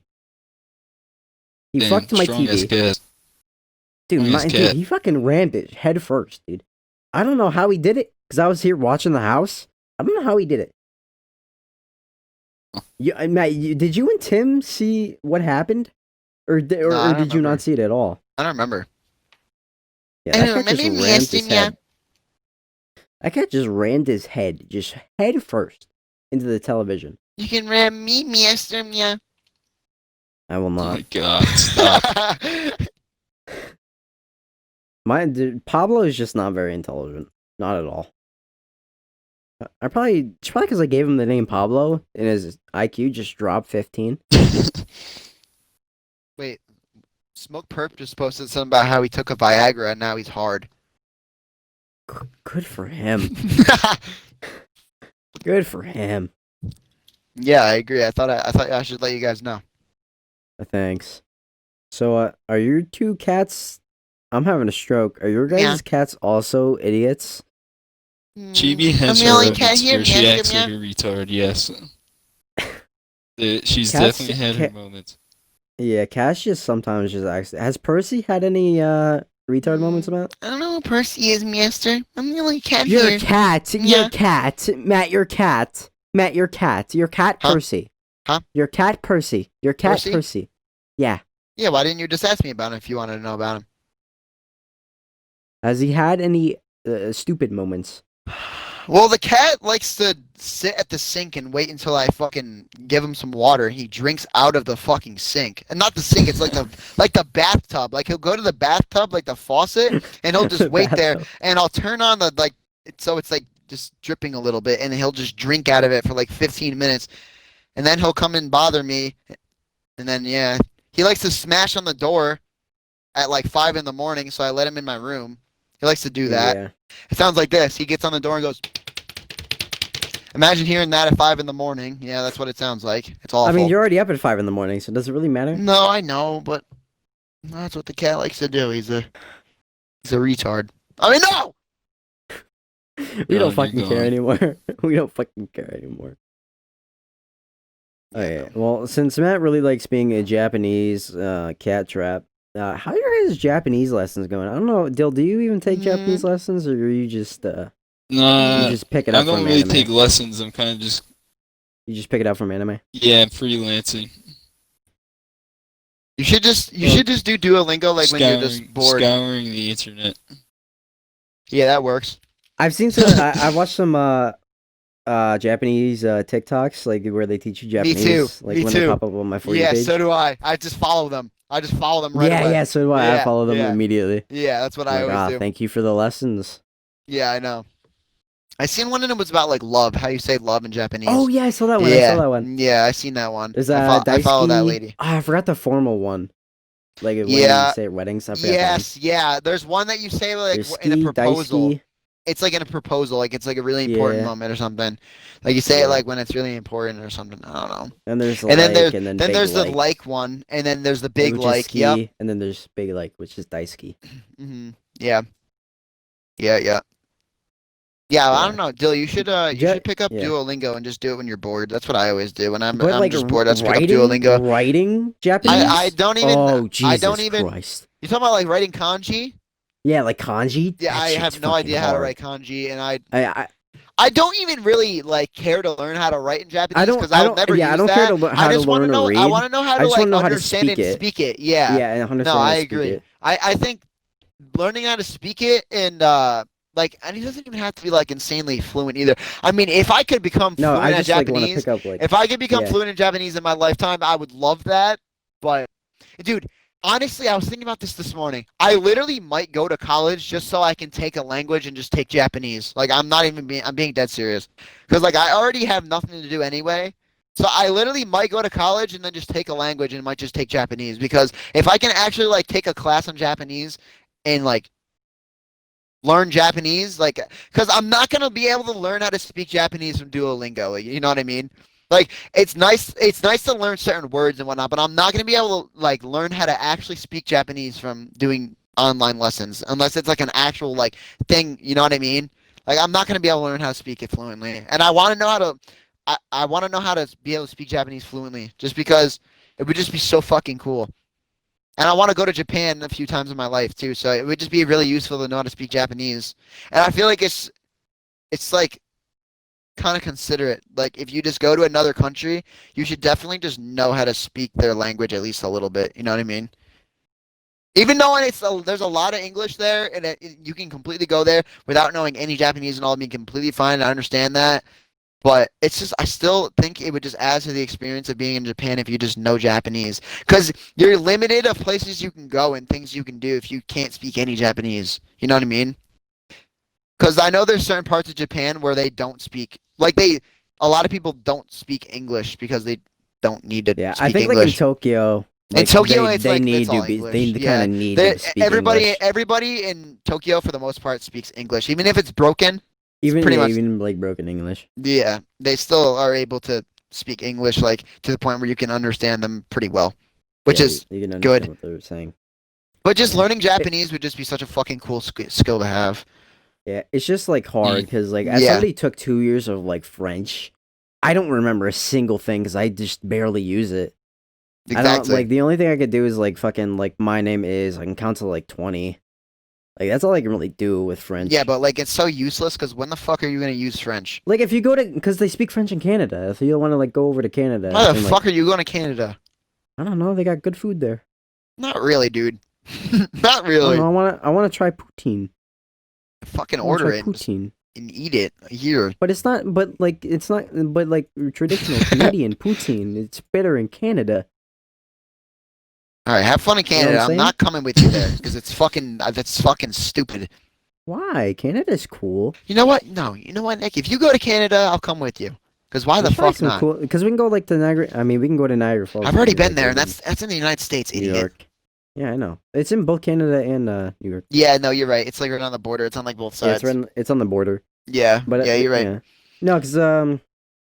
Speaker 1: He
Speaker 3: Damn,
Speaker 1: fucked my
Speaker 3: strong as
Speaker 1: TV.
Speaker 3: cat.
Speaker 1: Dude,
Speaker 3: strong as
Speaker 1: dude,
Speaker 3: cat.
Speaker 1: he fucking rammed it head first, dude. I don't know how he did it, because I was here watching the house. I don't know how he did it. Matt, did you and Tim see what happened? Or
Speaker 2: No, I don't
Speaker 1: did you
Speaker 2: remember.
Speaker 1: not see it at all?
Speaker 2: I don't remember.
Speaker 1: Yeah, that cat just rammed his head. That cat just rammed his head, just head first, into the television.
Speaker 2: You can ram me, Mister Mia.
Speaker 1: I will
Speaker 3: Oh
Speaker 1: not.
Speaker 3: my god, stop.
Speaker 1: Pablo is just not very intelligent. Not at all. It's probably because I gave him the name Pablo and his IQ just dropped 15.
Speaker 2: Wait, Smoke Perp just posted something about how he took a Viagra and now he's hard.
Speaker 1: Good for him. Good for him.
Speaker 2: Yeah, I agree. I thought I should let you guys know.
Speaker 1: Thanks. So, are your two cats? I'm having a stroke. Are your guys'
Speaker 2: Yeah.
Speaker 1: cats also idiots?
Speaker 3: Chibi has
Speaker 2: I'm the
Speaker 3: her
Speaker 2: only
Speaker 3: moments
Speaker 2: cat here,
Speaker 3: where she acts
Speaker 2: Mister
Speaker 3: like
Speaker 2: Mia.
Speaker 3: a retard, yes. She's
Speaker 1: Cats-
Speaker 3: definitely had her moments.
Speaker 1: Yeah, Cash just sometimes just acts. Has Percy had any retard moments, Matt?
Speaker 2: I don't know who Percy is, Mister. I'm the only cat
Speaker 1: Your
Speaker 2: here.
Speaker 1: cat.
Speaker 2: Yeah.
Speaker 1: Your cat. Matt, your cat. Matt, your cat. Your cat
Speaker 2: Huh?
Speaker 1: Percy.
Speaker 2: Huh?
Speaker 1: Your cat Percy. Your cat
Speaker 2: Percy?
Speaker 1: Percy. Yeah.
Speaker 2: Yeah, why didn't you just ask me about him if you wanted to know about him?
Speaker 1: Has he had any stupid moments?
Speaker 2: Well, the cat likes to sit at the sink and wait until I fucking give him some water. He drinks out of the fucking sink, and not the sink. It's like the bathtub. Like he'll go to the bathtub, like the faucet, and he'll just wait there. And I'll turn on the so it's like just dripping a little bit, and he'll just drink out of it for like 15 minutes, and then he'll come and bother me, and then yeah, he likes to smash on the door at like 5 in the morning. So I let him in my room. He likes to do that.
Speaker 1: Yeah.
Speaker 2: It sounds like this. He gets on the door and goes. Imagine hearing that at 5 in the morning. Yeah, that's what it sounds like. It's awful.
Speaker 1: I mean, you're already up at 5 in the morning, so does it really matter?
Speaker 2: No, I know, but that's what the cat likes to do. He's a retard. I mean, no.
Speaker 1: We
Speaker 3: Oh,
Speaker 1: don't
Speaker 3: you're
Speaker 1: fucking care
Speaker 3: gone.
Speaker 1: anymore. We don't fucking care anymore. Okay, well, since Matt really likes being a Japanese cat trap, how are your guys' Japanese lessons going? I don't know, Dill, do you even take Japanese lessons, or are you just you
Speaker 3: Nah,
Speaker 1: just pick it
Speaker 3: I
Speaker 1: up
Speaker 3: don't
Speaker 1: from
Speaker 3: really
Speaker 1: anime?
Speaker 3: take lessons. I'm kind of just,
Speaker 1: You just pick it up from anime?
Speaker 3: yeah, freelancing.
Speaker 2: You should just do Duolingo like when you're just bored.
Speaker 3: Scouring the internet.
Speaker 2: Yeah, that works.
Speaker 1: I've seen some. I watched some Japanese TikToks, like where they teach you Japanese.
Speaker 2: too.
Speaker 1: Like
Speaker 2: Me
Speaker 1: when
Speaker 2: too.
Speaker 1: they pop up on my For You
Speaker 2: Yeah,
Speaker 1: page.
Speaker 2: so do I. I just follow them. Right
Speaker 1: yeah,
Speaker 2: away.
Speaker 1: yeah. So do I. I
Speaker 2: Yeah,
Speaker 1: follow them
Speaker 2: yeah.
Speaker 1: immediately.
Speaker 2: Yeah, that's what I
Speaker 1: Like,
Speaker 2: always do.
Speaker 1: thank you for the lessons.
Speaker 2: Yeah, I know. I seen one and it was about like love, how you say love in Japanese.
Speaker 1: Oh yeah, I saw that one.
Speaker 2: yeah.
Speaker 1: I saw that one.
Speaker 2: Yeah, I seen that one.
Speaker 1: There's
Speaker 2: I follow that
Speaker 1: Daisuke-
Speaker 2: lady.
Speaker 1: I forgot the formal one. Like when
Speaker 2: Yeah.
Speaker 1: you say weddings. I forgot
Speaker 2: Yes, yeah. There's one that you say like
Speaker 1: There's
Speaker 2: in a
Speaker 1: ski,
Speaker 2: proposal.
Speaker 1: daisuke.
Speaker 2: It's like in a proposal, like it's like a really important
Speaker 1: Yeah.
Speaker 2: moment or something. Like you say
Speaker 1: Yeah.
Speaker 2: it like when it's really important or something. I don't know.
Speaker 1: And there's
Speaker 2: And then there's
Speaker 1: and then
Speaker 2: then
Speaker 1: big
Speaker 2: there's the
Speaker 1: like,
Speaker 2: like one, and then there's the big
Speaker 1: which is
Speaker 2: like.
Speaker 1: ski,
Speaker 2: Yep.
Speaker 1: and then there's big like, which is daisuke.
Speaker 2: Yeah. Yeah. Yeah, I
Speaker 1: Yeah.
Speaker 2: don't know, Dill. You should
Speaker 1: Ja-
Speaker 2: should pick up
Speaker 1: yeah.
Speaker 2: Duolingo and just do it when you're bored. That's what I always do when I'm
Speaker 1: But like
Speaker 2: just bored. I just pick up
Speaker 1: writing,
Speaker 2: Duolingo.
Speaker 1: writing Japanese.
Speaker 2: I don't even.
Speaker 1: Oh Jesus
Speaker 2: I don't even.
Speaker 1: Christ!
Speaker 2: You talking about like writing kanji?
Speaker 1: Yeah, like kanji.
Speaker 2: Yeah,
Speaker 1: That
Speaker 2: I
Speaker 1: shit's
Speaker 2: have no
Speaker 1: fucking
Speaker 2: idea how to
Speaker 1: hard.
Speaker 2: write kanji, and
Speaker 1: I
Speaker 2: don't even really like care to learn how to write in Japanese
Speaker 1: don't-
Speaker 2: because
Speaker 1: I
Speaker 2: I'll
Speaker 1: don't-
Speaker 2: never
Speaker 1: yeah,
Speaker 2: use
Speaker 1: I don't
Speaker 2: that.
Speaker 1: care to learn how
Speaker 2: I
Speaker 1: to
Speaker 2: just want
Speaker 1: learn
Speaker 2: to
Speaker 1: or
Speaker 2: know. I
Speaker 1: read.
Speaker 2: want to know how
Speaker 1: I
Speaker 2: to
Speaker 1: just
Speaker 2: like
Speaker 1: wanna know how to
Speaker 2: understand
Speaker 1: speak
Speaker 2: and
Speaker 1: it.
Speaker 2: speak it. Yeah.
Speaker 1: yeah, and understand
Speaker 2: No,
Speaker 1: how to
Speaker 2: I
Speaker 1: speak
Speaker 2: agree.
Speaker 1: it.
Speaker 2: I think learning how to speak it and and it doesn't even have to be like insanely fluent either. I mean, if I could become
Speaker 1: No,
Speaker 2: fluent
Speaker 1: I
Speaker 2: in
Speaker 1: just like want to
Speaker 2: Japanese,
Speaker 1: pick up like.
Speaker 2: if I could become
Speaker 1: yeah.
Speaker 2: fluent in Japanese in my lifetime, I would love that. But dude, honestly, I was thinking about this morning. I literally might go to college just so I can take a language and just take Japanese. Like I'm not even being I'm being dead serious. Cuz like I already have nothing to do anyway. So I literally might go to college and then just take a language and might just take Japanese because if I can actually like take a class on Japanese and like learn Japanese, like, because I'm not gonna be able to learn how to speak Japanese from Duolingo. You know what I mean? Like it's nice to learn certain words and whatnot, but I'm not gonna be able to like learn how to actually speak Japanese from doing online lessons unless it's like an actual like thing, you know what I mean? Like I'm not gonna be able to learn how to speak it fluently. And I wanna know how to I wanna know how to be able to speak Japanese fluently just because it would just be so fucking cool. And I want to go to Japan a few times in my life too, so it would just be really useful to know how to speak Japanese. And I feel like it's like kind of considerate. Like if you just go to another country, you should definitely just know how to speak their language at least a little bit. You know what I mean? Even though there's a lot of English there, and you can completely go there without knowing any Japanese and all, be completely fine. I understand that, but it's just I still think it would just add to the experience of being in Japan if you just know Japanese, because you're limited of places you can go and things you can do if you can't speak any Japanese. You know what I mean? Because I know there's certain parts of Japan where they don't speak, like a lot of people don't speak English because they don't need to
Speaker 1: Yeah, I
Speaker 2: speak
Speaker 1: think like in
Speaker 2: English.
Speaker 1: Tokyo,
Speaker 2: In
Speaker 1: like
Speaker 2: Tokyo,
Speaker 1: they need
Speaker 2: it's all
Speaker 1: to be
Speaker 2: English.
Speaker 1: they
Speaker 2: Yeah,
Speaker 1: kind of need to speak English.
Speaker 2: everybody in Tokyo for the most part speaks English, even if it's broken. It's
Speaker 1: Even
Speaker 2: pretty
Speaker 1: yeah,
Speaker 2: much
Speaker 1: even like broken English.
Speaker 2: yeah. They still are able to speak English like to the point where you can understand them pretty well, which
Speaker 1: Yeah,
Speaker 2: is
Speaker 1: you can understand
Speaker 2: good.
Speaker 1: what they're saying.
Speaker 2: But just
Speaker 1: Yeah.
Speaker 2: learning Japanese would just be such a fucking cool skill to have.
Speaker 1: Yeah, it's just like hard because like as
Speaker 2: Yeah,
Speaker 1: somebody took 2 years of like French, I don't remember a single thing because I just barely use it. I don't
Speaker 2: exactly.
Speaker 1: like the only thing I could do is like fucking like my name is I can count to like 20. Like that's all I can really do with French.
Speaker 2: Yeah, but like it's so useless because when the fuck are you gonna use French?
Speaker 1: Like if you go to because they speak French in Canada, if you want to like go over to Canada
Speaker 2: Why the
Speaker 1: and like
Speaker 2: fuck are you going to Canada?
Speaker 1: I don't know, they got good food there.
Speaker 2: Not really, dude. Not
Speaker 1: I don't
Speaker 2: really.
Speaker 1: know, I want to try poutine.
Speaker 2: Fucking
Speaker 1: I want to
Speaker 2: order
Speaker 1: try
Speaker 2: it
Speaker 1: poutine.
Speaker 2: and eat it here.
Speaker 1: But it's not. But like traditional Canadian poutine. It's better in Canada.
Speaker 2: All right, have fun in
Speaker 1: You know what
Speaker 2: Canada.
Speaker 1: I'm
Speaker 2: I'm
Speaker 1: saying?
Speaker 2: not coming with you there because it's fucking that's fucking stupid.
Speaker 1: Why? Canada's cool.
Speaker 2: You know what? No, you know what, Nick? If you go to Canada, I'll come with you. Because why the
Speaker 1: There's probably
Speaker 2: fuck
Speaker 1: some
Speaker 2: not?
Speaker 1: cool. Because we can go like to Niagara. I mean, we can go to Niagara Falls.
Speaker 2: I've already
Speaker 1: too,
Speaker 2: been
Speaker 1: like,
Speaker 2: there, and
Speaker 1: in
Speaker 2: that's in the United States,
Speaker 1: New
Speaker 2: idiot.
Speaker 1: York. Yeah, I know. It's in both Canada and New York.
Speaker 2: Yeah, no, you're right. It's like right on the border. It's on like both
Speaker 1: Yeah,
Speaker 2: sides.
Speaker 1: it's on the border.
Speaker 2: Yeah,
Speaker 1: But
Speaker 2: yeah, you're right.
Speaker 1: yeah. No, because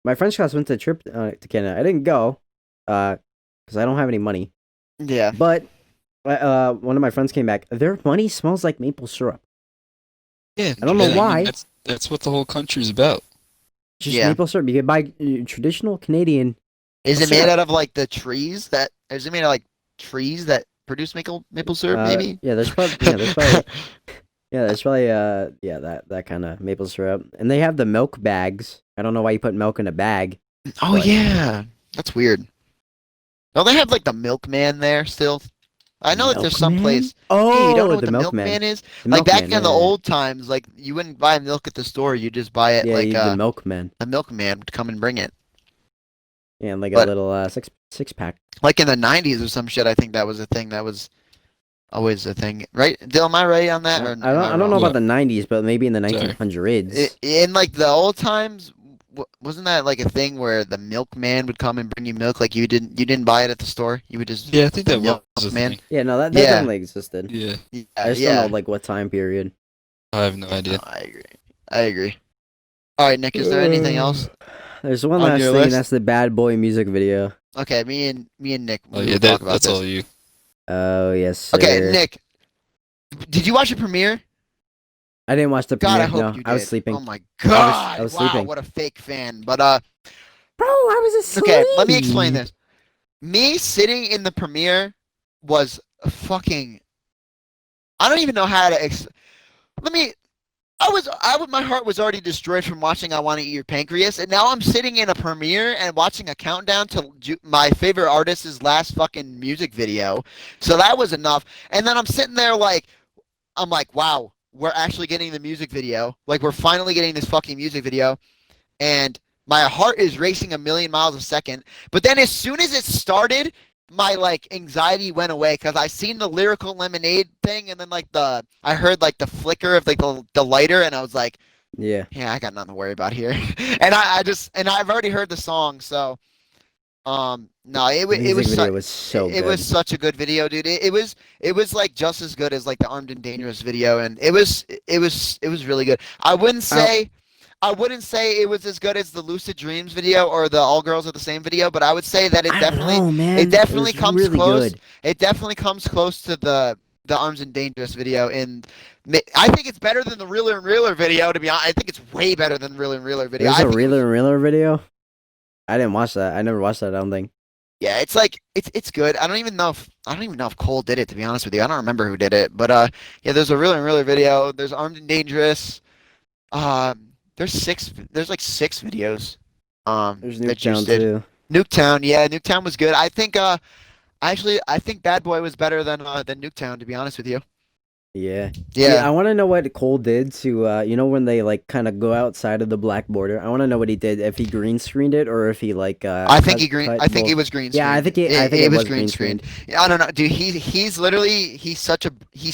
Speaker 1: my French class went to a trip to Canada. I didn't go, because I don't have any money.
Speaker 2: Yeah.
Speaker 1: But one of my friends came back. Their money smells like maple syrup.
Speaker 3: Yeah,
Speaker 1: I don't know
Speaker 3: and
Speaker 1: why.
Speaker 3: mean, that's what the whole country's about.
Speaker 1: Just
Speaker 2: Yeah.
Speaker 1: maple syrup. You can buy traditional Canadian.
Speaker 2: Is it
Speaker 1: syrup.
Speaker 2: made out of like the trees that? Is it made out of like trees that produce maple syrup? Maybe.
Speaker 1: Yeah, there's probably that kind of maple syrup. And they have the milk bags. I don't know why you put milk in a bag.
Speaker 2: Oh
Speaker 1: But-
Speaker 2: yeah, that's weird. Don't they have like the milkman there still? I know that there's some
Speaker 1: Milkman?
Speaker 2: place.
Speaker 1: Oh,
Speaker 2: Hey, you don't know what
Speaker 1: the
Speaker 2: the
Speaker 1: milkman.
Speaker 2: milkman is?
Speaker 1: The
Speaker 2: Like back
Speaker 1: milkman,
Speaker 2: in the
Speaker 1: yeah.
Speaker 2: old times, like you wouldn't buy milk at the store. You just buy it
Speaker 1: Yeah,
Speaker 2: like
Speaker 1: the milkman.
Speaker 2: a milkman would come and bring it.
Speaker 1: Yeah, and like
Speaker 2: But-
Speaker 1: a little six pack.
Speaker 2: Like in the 90s or some shit. I think that was a thing. That was always a thing, right? Dill, am I right on that? Or am
Speaker 1: I don't know
Speaker 2: wrong?
Speaker 1: about the 90s, but maybe in the
Speaker 3: Sorry.
Speaker 1: 1900s.
Speaker 2: In like the old times, wasn't that like a thing where the milkman would come and bring you milk? Like you didn't buy it at the store. You would just
Speaker 3: Yeah, I think that
Speaker 2: the
Speaker 3: was a
Speaker 2: milkman.
Speaker 3: thing.
Speaker 1: Yeah, no, that
Speaker 2: Yeah.
Speaker 1: definitely existed.
Speaker 3: Yeah,
Speaker 1: I just don't know like what time period.
Speaker 3: I have no idea.
Speaker 2: No, I agree. All right, Nick. Is there anything else?
Speaker 1: There's one
Speaker 2: on
Speaker 1: last
Speaker 2: your
Speaker 1: thing, and
Speaker 2: list?
Speaker 1: that's the Bad Boy music video.
Speaker 2: Okay, me and Nick.
Speaker 3: Oh
Speaker 2: we
Speaker 3: yeah,
Speaker 2: will talk about
Speaker 3: that's
Speaker 2: this.
Speaker 3: all you.
Speaker 1: Oh yes. Sir.
Speaker 2: Okay, Nick. Did you watch the premiere?
Speaker 1: I didn't watch the
Speaker 2: God,
Speaker 1: premiere.
Speaker 2: I hope
Speaker 1: no,
Speaker 2: you did.
Speaker 1: I was sleeping.
Speaker 2: Oh my god!
Speaker 1: I was
Speaker 2: wow,
Speaker 1: sleeping.
Speaker 2: what a fake fan. But
Speaker 1: Bro, I was asleep.
Speaker 2: okay, let me explain this. Me sitting in the premiere was fucking. I don't even know how to. Let me. My heart was already destroyed from watching I Want to Eat Your Pancreas, and now I'm sitting in a premiere and watching a countdown to my favorite artist's last fucking music video. So that was enough. And then I'm sitting there like, I'm like, wow, we're actually getting the music video. Like, we're finally getting this fucking music video. And my heart is racing a million miles a second. But then as soon as it started, my like anxiety went away because I seen the Lyrical Lemonade thing, and then like I heard like the flicker of like the lighter, and I was like,
Speaker 1: Yeah.
Speaker 2: yeah, I got nothing to worry about here. And I've already heard the song, so no, it
Speaker 1: Music
Speaker 2: was
Speaker 1: video was so
Speaker 2: it
Speaker 1: good.
Speaker 2: was such a good video, dude. It was like just as good as like the Armed and Dangerous video, and it was really good. I wouldn't say I wouldn't say it was as good as the Lucid Dreams video or the All Girls Are the Same video, but I would say that
Speaker 1: I don't know,
Speaker 2: it
Speaker 1: man. It
Speaker 2: definitely
Speaker 1: was
Speaker 2: comes
Speaker 1: really
Speaker 2: close.
Speaker 1: good.
Speaker 2: It definitely comes close to the Arms and Dangerous video. And I think it's better than the Reeler and Reeler video. To be honest, I think it's way better than the Reeler and Reeler video.
Speaker 1: There's
Speaker 2: I
Speaker 1: a
Speaker 2: think it was,
Speaker 1: Reeler and Reeler video. I didn't watch that. I never watched that. I don't think.
Speaker 2: yeah, it's like it's good. I don't even know if Cole did it, to be honest with you. I don't remember who did it, but yeah, there's a Reeler and Reeler video. There's Armed and Dangerous. There's like 6 videos.
Speaker 1: There's
Speaker 2: That Juice
Speaker 1: Nuketown
Speaker 2: did.
Speaker 1: too.
Speaker 2: Nuketown, yeah, Nuketown was good. I think I think Bad Boy was better than Nuketown, to be honest with you.
Speaker 1: Yeah. See,
Speaker 2: Yeah.
Speaker 1: I want to know what Cole did to, when they like kind of go outside of the black border. I want to know what he did. If he green screened it or if he like
Speaker 2: I think
Speaker 1: cut
Speaker 2: I think
Speaker 1: both.
Speaker 2: it was green
Speaker 1: Yeah, I
Speaker 2: screened.
Speaker 1: think it
Speaker 2: was
Speaker 1: was
Speaker 2: green
Speaker 1: green
Speaker 2: screened.
Speaker 1: screened.
Speaker 2: Yeah, I don't know, dude. He's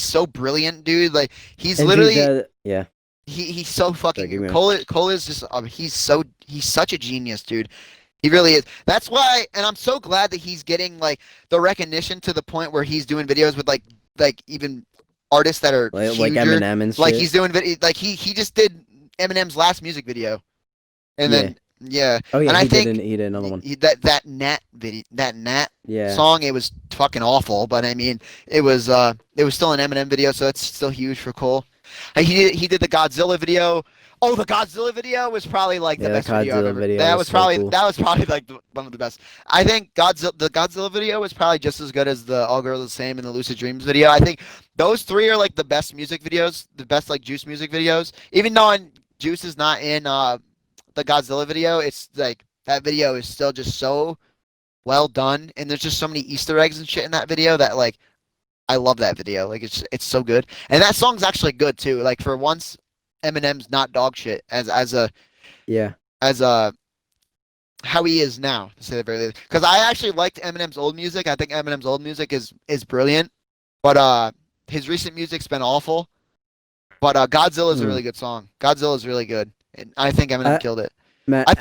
Speaker 2: so brilliant, dude. Like he's
Speaker 1: And
Speaker 2: literally
Speaker 1: dude, yeah.
Speaker 2: he's so
Speaker 1: Sorry,
Speaker 2: fucking
Speaker 1: keep going.
Speaker 2: Cole is just he's such a genius, dude. He really is. That's why, and I'm so glad that he's getting like the recognition to the point where he's doing videos with like even artists that are
Speaker 1: Like
Speaker 2: huger.
Speaker 1: Eminem and
Speaker 2: Like
Speaker 1: shit.
Speaker 2: he's doing like he just did Eminem's last music video, and
Speaker 1: Yeah.
Speaker 2: then yeah,
Speaker 1: Oh yeah,
Speaker 2: and I think
Speaker 1: he did another one.
Speaker 2: that Nat
Speaker 1: Yeah.
Speaker 2: song, it was fucking awful, but I mean it was still an Eminem video, so it's still huge for Cole. He did the Godzilla video. Oh, the Godzilla video was probably like the
Speaker 1: Yeah, the
Speaker 2: best video I've
Speaker 1: Godzilla
Speaker 2: ever.
Speaker 1: video
Speaker 2: That
Speaker 1: was
Speaker 2: was
Speaker 1: so
Speaker 2: probably
Speaker 1: cool.
Speaker 2: like one of the best. I think the Godzilla video was probably just as good as the All Girls Are the Same and the Lucid Dreams video. I think those 3 are like the best music videos, the best like Juice music videos. Even though Juice is not in the Godzilla video, it's like that video is still just so well done, and there's just so many Easter eggs and shit in that video that like I love that video. Like it's so good, and that song's actually good too. Like for once, Eminem's not dog shit
Speaker 1: Yeah.
Speaker 2: as a how he is now, to say the very least. Because I actually liked Eminem's old music. I think Eminem's old music is brilliant, but his recent music's been awful. But Godzilla is a really good song. Godzilla is really good, and I think Eminem killed it.
Speaker 1: Man,
Speaker 2: I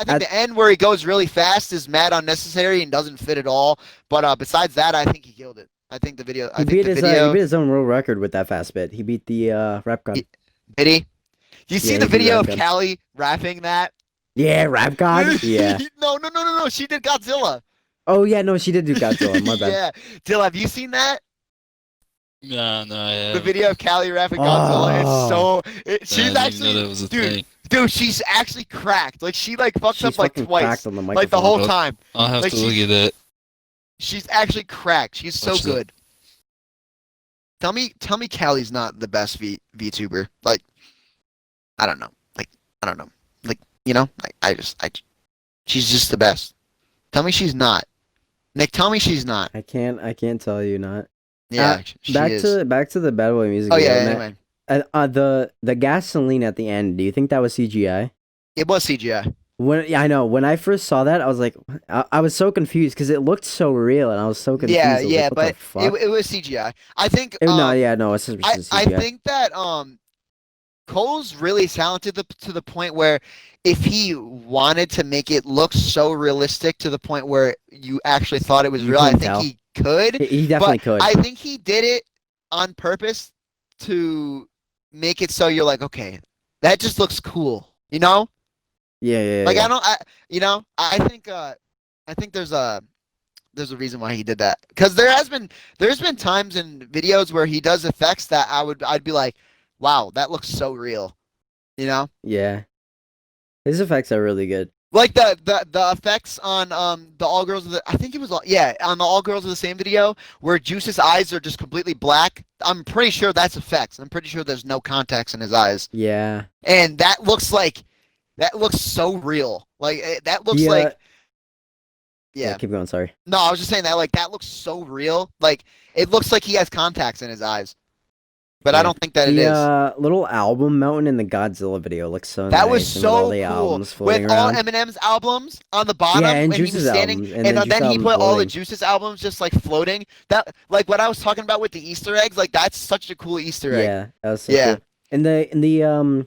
Speaker 2: think the end where he goes really fast is mad unnecessary and doesn't fit at all. But besides that, I think he killed it. I think the video.
Speaker 1: he beat his own world record with that fast bit. He beat the rap god.
Speaker 2: Did he? Do you see
Speaker 1: Yeah,
Speaker 2: the
Speaker 1: he beat
Speaker 2: video of
Speaker 1: Rap God.
Speaker 2: Callie rapping that?
Speaker 1: Yeah, rap god. Yeah.
Speaker 2: No. She did Godzilla.
Speaker 1: Oh yeah, no, she did do Godzilla. My bad.
Speaker 2: Yeah. Dill, have you seen that?
Speaker 3: No, yeah.
Speaker 2: The video of Callie rapping Godzilla.
Speaker 1: Oh.
Speaker 2: She's
Speaker 3: I didn't even know
Speaker 2: actually,
Speaker 3: that was a
Speaker 2: dude,
Speaker 3: thing.
Speaker 2: dude, she's actually cracked. Like she like fucks
Speaker 1: She's
Speaker 2: up like
Speaker 1: fucking
Speaker 2: twice,
Speaker 1: cracked on the
Speaker 2: like the
Speaker 1: microphone.
Speaker 2: whole
Speaker 3: Oh.
Speaker 2: time.
Speaker 3: I'll have
Speaker 2: Like,
Speaker 3: to look at that.
Speaker 2: She's actually cracked. She's so
Speaker 3: Watch that.
Speaker 2: good. Tell me, Callie's not the best VTuber. Like, I don't know. Like, she's just the best. Tell me she's not. Nick, tell me she's not.
Speaker 1: I can't tell you not.
Speaker 2: Yeah, she
Speaker 1: back
Speaker 2: is.
Speaker 1: to the Bad Boy music.
Speaker 2: Oh
Speaker 1: video,
Speaker 2: yeah.
Speaker 1: man.
Speaker 2: Anyway,
Speaker 1: The gasoline at the end. Do you think that was CGI?
Speaker 2: it was CGI.
Speaker 1: I know. When I first saw that, I was like, I was so confused because it looked so real, and I was so confused. I was like, what the
Speaker 2: but
Speaker 1: fuck?
Speaker 2: it was CGI. I think.
Speaker 1: No, it's just
Speaker 2: I
Speaker 1: CGI.
Speaker 2: think that Cole's really talented to the point where if he wanted to make it look so realistic to the point where you actually thought it was
Speaker 1: You
Speaker 2: real, I
Speaker 1: couldn't
Speaker 2: think
Speaker 1: tell.
Speaker 2: he could.
Speaker 1: He definitely
Speaker 2: But
Speaker 1: could.
Speaker 2: I think he did it on purpose to make it so you're like, okay, that just looks cool, you know?
Speaker 1: Yeah.
Speaker 2: Like I think there's a reason why he did that, because there's been times in videos where he does effects that I'd be like, wow, that looks so real, you know?
Speaker 1: Yeah. His effects are really good.
Speaker 2: Like the effects on the All Girls I think it was on the All Girls of the Same video where Juice's eyes are just completely black. I'm pretty sure that's effects. I'm pretty sure there's no contacts in his eyes.
Speaker 1: Yeah.
Speaker 2: And that looks so real. Like that looks like yeah.
Speaker 1: Keep going. Sorry.
Speaker 2: No, I was just saying that like that looks so real. Like it looks like he has contacts in his eyes. But I don't think that it is.
Speaker 1: The little album mountain in the Godzilla video looks so
Speaker 2: That
Speaker 1: nice.
Speaker 2: was
Speaker 1: and
Speaker 2: so
Speaker 1: with all the
Speaker 2: cool.
Speaker 1: albums floating
Speaker 2: With all
Speaker 1: around.
Speaker 2: Eminem's albums on the bottom,
Speaker 1: Yeah, and
Speaker 2: when he was
Speaker 1: Juice's
Speaker 2: standing,
Speaker 1: albums,
Speaker 2: and
Speaker 1: and then
Speaker 2: then he
Speaker 1: Juice's
Speaker 2: put
Speaker 1: album
Speaker 2: all the
Speaker 1: floating.
Speaker 2: Juice's albums just like floating. That like what I was talking about with the Easter eggs, like that's such a cool Easter egg.
Speaker 1: Yeah, that was so
Speaker 2: Yeah.
Speaker 1: cool.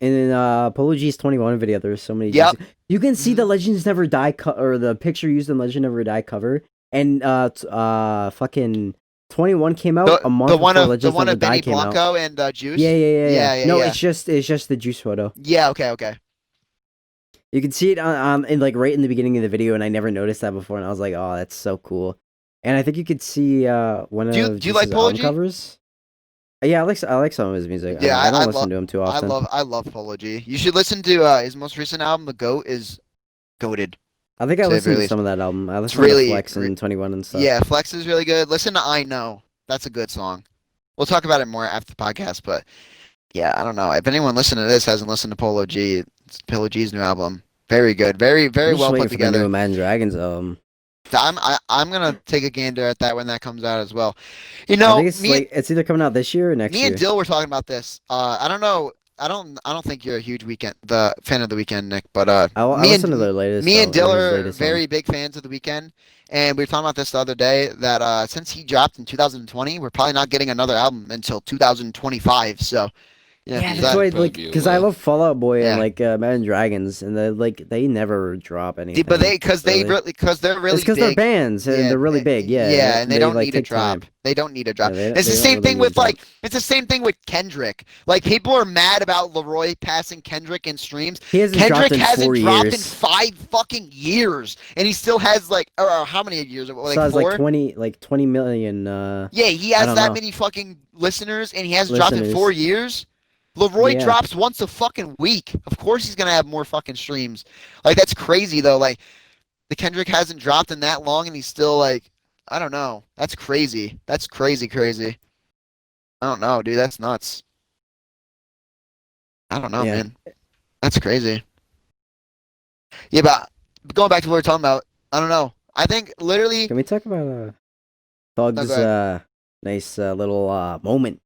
Speaker 1: In Polo G's 21 video, there's so many.
Speaker 2: Yep.
Speaker 1: You can see the Legends Never Die or the picture used in Legend Never Die cover, and fucking 21 came out a month
Speaker 2: The one
Speaker 1: before
Speaker 2: of
Speaker 1: Legends Never Die
Speaker 2: Benny
Speaker 1: came out.
Speaker 2: Blanco and Juice.
Speaker 1: Yeah.
Speaker 2: Yeah.
Speaker 1: No, it's just the juice photo.
Speaker 2: Yeah. Okay.
Speaker 1: You can see it on in like right in the beginning of the video, and I never noticed that before, and I was like, oh, that's so cool. And I think you could see one
Speaker 2: Do
Speaker 1: of
Speaker 2: you like
Speaker 1: Juice's
Speaker 2: Polo
Speaker 1: album
Speaker 2: G?
Speaker 1: covers. Yeah, I like some of his music.
Speaker 2: Yeah,
Speaker 1: I don't
Speaker 2: I
Speaker 1: listen
Speaker 2: love
Speaker 1: to him too often.
Speaker 2: I love Polo G. You should listen to his most recent album. The Goat is goated.
Speaker 1: I think I
Speaker 2: To the
Speaker 1: listened
Speaker 2: very
Speaker 1: to
Speaker 2: least.
Speaker 1: some of that album. I
Speaker 2: It's
Speaker 1: listened to
Speaker 2: really
Speaker 1: Flex and 21 and stuff.
Speaker 2: yeah. Flex is really good. Listen to I Know. That's a good song. We'll talk about it more after the podcast, but yeah, I don't know. If anyone listening to this hasn't listened to Polo G, it's Polo G's new album. Very good. Very
Speaker 1: I'm just
Speaker 2: well
Speaker 1: waiting
Speaker 2: put
Speaker 1: for the new
Speaker 2: together.
Speaker 1: Imagine Dragons album.
Speaker 2: I'm gonna take a gander at that when that comes out as well. You
Speaker 1: I
Speaker 2: know,
Speaker 1: think it's it's either coming out this year or next
Speaker 2: me
Speaker 1: year.
Speaker 2: and Dill were talking about this. I don't know. I don't think you're a huge the fan of the Weekend, Nick. But
Speaker 1: I listened to their latest.
Speaker 2: me and Dill
Speaker 1: his
Speaker 2: are
Speaker 1: latest
Speaker 2: very
Speaker 1: one.
Speaker 2: big fans of the Weekend, and we were talking about this the other day that since he dropped in 2020, we're probably not getting another album until 2025. So
Speaker 1: Yeah,
Speaker 2: is
Speaker 1: that's
Speaker 2: that-
Speaker 1: why
Speaker 3: probably
Speaker 1: like
Speaker 3: be a
Speaker 1: because I
Speaker 3: while.
Speaker 1: love Fall Out Boy
Speaker 2: Yeah.
Speaker 1: and like Imagine Dragons, and they never drop anything.
Speaker 2: but because
Speaker 1: really.
Speaker 2: they're really
Speaker 1: It's because
Speaker 2: big.
Speaker 1: they're bands and they're really big. Yeah,
Speaker 2: and they don't
Speaker 1: like,
Speaker 2: need a
Speaker 1: take
Speaker 2: drop.
Speaker 1: time.
Speaker 2: They don't need a drop.
Speaker 1: Yeah,
Speaker 2: It's
Speaker 1: they
Speaker 2: the
Speaker 1: don't
Speaker 2: same
Speaker 1: really
Speaker 2: thing
Speaker 1: need a
Speaker 2: with
Speaker 1: drop.
Speaker 2: it's the same thing with Kendrick. Like people are mad about Leroy passing Kendrick in streams.
Speaker 1: He hasn't
Speaker 2: Kendrick
Speaker 1: dropped in
Speaker 2: hasn't
Speaker 1: 4
Speaker 2: dropped in
Speaker 1: years.
Speaker 2: 5 fucking years, and he still has like or how many years? Like
Speaker 1: So it's
Speaker 2: 4?
Speaker 1: like 20 million.
Speaker 2: Yeah, he
Speaker 1: I
Speaker 2: has
Speaker 1: don't
Speaker 2: that
Speaker 1: know.
Speaker 2: many fucking listeners, and he hasn't dropped in
Speaker 1: Listeners.
Speaker 2: 4 years. Leroy
Speaker 1: Yeah.
Speaker 2: drops once a fucking week. Of course he's gonna have more fucking streams. Like that's crazy though. Like the Kendrick hasn't dropped in that long, and he's still like, I don't know. That's crazy. That's crazy. I don't know, dude. That's nuts. I don't know,
Speaker 1: Yeah.
Speaker 2: man. That's crazy. Yeah, but going back to what we are talking about, I don't know. I think literally
Speaker 1: Can we talk about
Speaker 2: No,
Speaker 1: Thug's
Speaker 2: go
Speaker 1: nice little moment?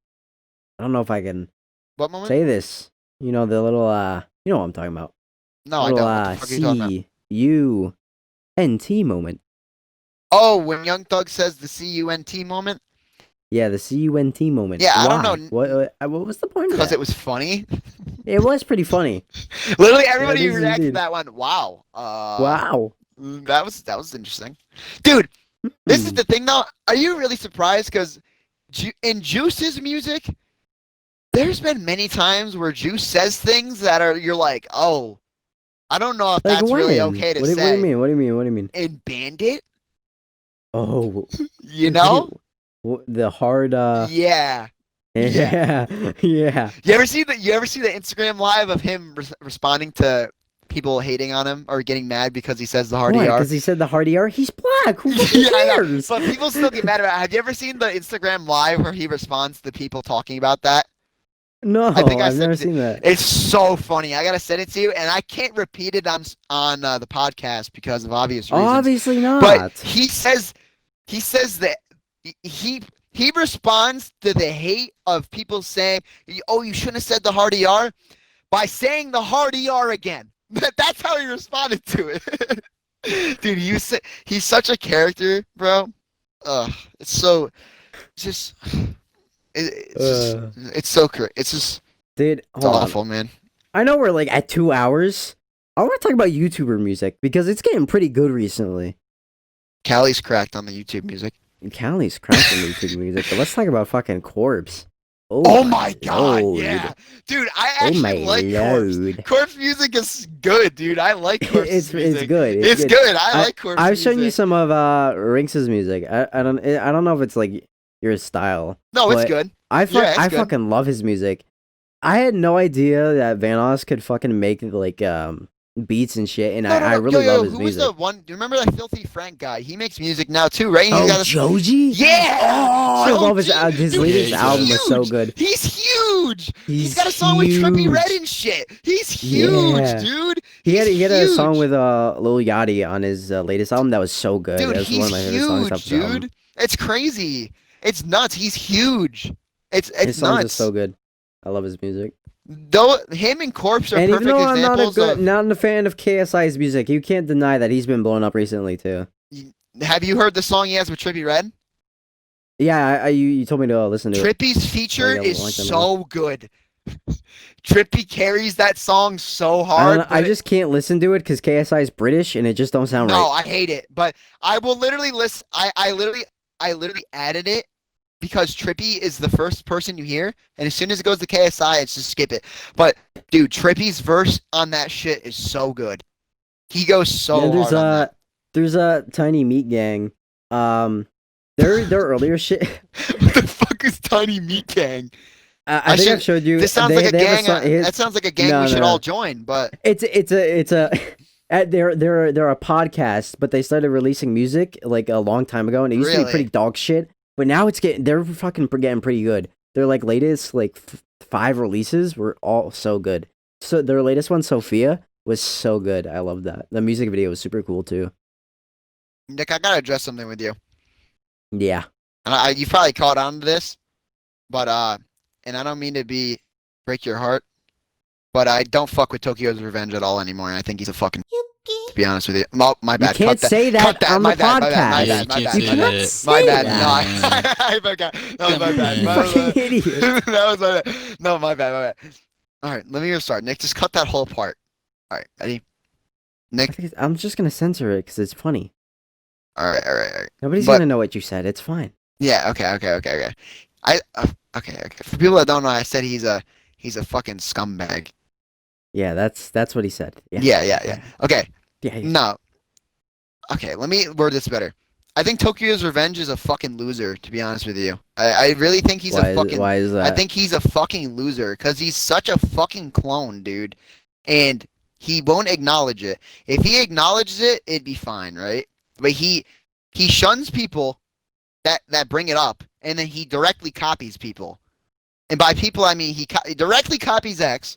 Speaker 1: I don't know if I can
Speaker 2: what moment?
Speaker 1: say this. You know the little you know what I'm talking about.
Speaker 2: No, I
Speaker 1: little
Speaker 2: don't. What the fuck are you talking about?
Speaker 1: CUNT moment.
Speaker 2: Oh, when Young Thug says the CUNT moment?
Speaker 1: Yeah, the CUNT moment.
Speaker 2: Yeah, I don't
Speaker 1: Why?
Speaker 2: know.
Speaker 1: What was the point of
Speaker 2: Because
Speaker 1: that?
Speaker 2: it was funny.
Speaker 1: It was pretty funny.
Speaker 2: Literally everybody
Speaker 1: it
Speaker 2: who
Speaker 1: is
Speaker 2: reacted to
Speaker 1: indeed.
Speaker 2: that one, wow.
Speaker 1: Wow.
Speaker 2: That was interesting. Dude, this is the thing though. Are you really surprised? Because in Juice's music, there's been many times where Juice says things that you're like, oh, I don't know if
Speaker 1: Like
Speaker 2: that's really
Speaker 1: when?
Speaker 2: okay to
Speaker 1: What do
Speaker 2: say.
Speaker 1: you mean? What do you mean?
Speaker 2: In Bandit,
Speaker 1: Oh,
Speaker 2: you know?
Speaker 1: the hard
Speaker 2: Yeah.
Speaker 1: yeah.
Speaker 2: You ever see the Instagram live of him responding to people hating on him or getting mad because he says the hard
Speaker 1: Why?
Speaker 2: ER?
Speaker 1: Because he said the hard ER. He's black. Who fucking
Speaker 2: Yeah, I know.
Speaker 1: cares?
Speaker 2: But people still get mad about it. Have you ever seen the Instagram live where he responds to people talking about that?
Speaker 1: No,
Speaker 2: I think I
Speaker 1: I've
Speaker 2: said
Speaker 1: never
Speaker 2: it-
Speaker 1: seen that.
Speaker 2: It's so funny. I gotta send it to you, and I can't repeat it on the podcast because of obvious reasons.
Speaker 1: Obviously not.
Speaker 2: But he says that he responds to the hate of people saying, "Oh, you shouldn't have said the hard ER," by saying the hard ER again. That's how he responded to it. Dude, he's such a character, bro. It's so just it's so great. It's just
Speaker 1: Dude,
Speaker 2: it's
Speaker 1: hold on.
Speaker 2: awful, man.
Speaker 1: I know we're like at 2 hours. I want to talk about YouTuber music because it's getting pretty good recently.
Speaker 2: Callie's cracked on the YouTube music.
Speaker 1: And Callie's cracking YouTube music, but let's talk about fucking Corpse.
Speaker 2: Oh my god,
Speaker 1: lord.
Speaker 2: yeah. Dude, I
Speaker 1: Oh
Speaker 2: actually
Speaker 1: my
Speaker 2: like Corpse.
Speaker 1: lord.
Speaker 2: Corpse music is good, dude. I like Corpse
Speaker 1: It's
Speaker 2: music.
Speaker 1: good.
Speaker 2: It's good. I like Corpse
Speaker 1: I've shown you
Speaker 2: music.
Speaker 1: some of Rinx's music. I don't know if it's like your style.
Speaker 2: No, it's
Speaker 1: but
Speaker 2: good.
Speaker 1: I
Speaker 2: Yeah, it's
Speaker 1: I
Speaker 2: good.
Speaker 1: fucking love his music. I had no idea that Vanoss could fucking make like beats and shit, and
Speaker 2: No,
Speaker 1: I really love his
Speaker 2: who
Speaker 1: music.
Speaker 2: was the one? Do you remember that Filthy Frank guy? He makes music now too, right? He's
Speaker 1: Oh,
Speaker 2: got a,
Speaker 1: Joji?
Speaker 2: Yeah!
Speaker 1: Oh, I love his
Speaker 2: Joji! Dude,
Speaker 1: latest
Speaker 2: he's
Speaker 1: album was so
Speaker 2: huge!
Speaker 1: good.
Speaker 2: He's huge. He's got a song
Speaker 1: huge.
Speaker 2: with Trippie Redd and shit. He's huge,
Speaker 1: Yeah.
Speaker 2: dude.
Speaker 1: He had
Speaker 2: He's
Speaker 1: a song
Speaker 2: huge.
Speaker 1: with Lil Yachty on his latest album that was so good.
Speaker 2: Dude,
Speaker 1: That was
Speaker 2: he's
Speaker 1: one of my favorite songs off
Speaker 2: huge,
Speaker 1: his album.
Speaker 2: dude. It's crazy. It's nuts. He's huge. It's
Speaker 1: His songs are
Speaker 2: nuts.
Speaker 1: so good. I love his music.
Speaker 2: Though him and Corpse are
Speaker 1: And even
Speaker 2: perfect
Speaker 1: though I'm
Speaker 2: examples of.
Speaker 1: not a fan of KSI's music, you can't deny that he's been blowing up recently too.
Speaker 2: Have you heard the song he has with Trippie Redd?
Speaker 1: Yeah, you told me to listen to it.
Speaker 2: Trippie's feature
Speaker 1: yeah,
Speaker 2: is
Speaker 1: like them
Speaker 2: so good. Trippie carries that song so
Speaker 1: I,
Speaker 2: hard.
Speaker 1: don't know, I just can't listen to it because KSI is British and it just don't sound
Speaker 2: no,
Speaker 1: right.
Speaker 2: I hate it. But I will literally listen. I literally added it because Trippy is the first person you hear, and as soon as it goes to KSI, it's just skip it. But dude, Trippy's verse on that shit is so good. He goes so
Speaker 1: Yeah,
Speaker 2: hard on that.
Speaker 1: there's a Tiny Meat Gang. Their earlier shit.
Speaker 2: What the fuck is Tiny Meat Gang?
Speaker 1: I think I've showed you.
Speaker 2: This sounds
Speaker 1: they,
Speaker 2: like a
Speaker 1: they have
Speaker 2: gang.
Speaker 1: song- his-
Speaker 2: That sounds like a gang
Speaker 1: No,
Speaker 2: we should
Speaker 1: no.
Speaker 2: all join. But
Speaker 1: it's a they're a podcast, but they started releasing music like a long time ago, and it used to be
Speaker 2: Really?
Speaker 1: pretty dog shit. But now they're fucking getting pretty good. Their like latest like 5 releases were all so good. So their latest one, Sophia, was so good. I love that. The music video was super cool too.
Speaker 2: Nick, I gotta address something with you.
Speaker 1: Yeah.
Speaker 2: And you probably caught on to this, but and I don't mean to break your heart, but I don't fuck with Tokyo's Revenge at all anymore. And I think he's a fucking. To be honest with you, oh, my bad.
Speaker 1: You can't
Speaker 2: Cut
Speaker 1: say that
Speaker 2: Cut that.
Speaker 1: on
Speaker 2: My
Speaker 1: the
Speaker 2: bad.
Speaker 1: podcast.
Speaker 2: My
Speaker 3: You
Speaker 2: bad.
Speaker 3: can't
Speaker 2: My bad.
Speaker 3: say
Speaker 2: My
Speaker 3: that.
Speaker 2: bad. No, I forgot. That was my bad.
Speaker 1: You
Speaker 2: My
Speaker 1: fucking
Speaker 2: bad.
Speaker 1: idiot.
Speaker 2: That was my bad. No, my bad. My bad. All right, let me just start. Nick, just cut that whole part. All right, ready? Nick.
Speaker 1: I'm just gonna censor it because it's funny.
Speaker 2: All right.
Speaker 1: Nobody's
Speaker 2: But-
Speaker 1: gonna know what you said. It's fine.
Speaker 2: Yeah. Okay. Okay. For people that don't know, I said he's a fucking scumbag.
Speaker 1: Yeah, that's what he said.
Speaker 2: Yeah. Okay.
Speaker 1: Yeah.
Speaker 2: No. Okay, let me word this better. I think Tokyo's Revenge is a fucking loser, to be honest with you. I really think he's
Speaker 1: Why is that?
Speaker 2: I think he's a fucking loser because he's such a fucking clone, dude. And he won't acknowledge it. If he acknowledges it, it'd be fine, right? But he shuns people that bring it up, and then he directly copies people. And by people, I mean he directly copies X,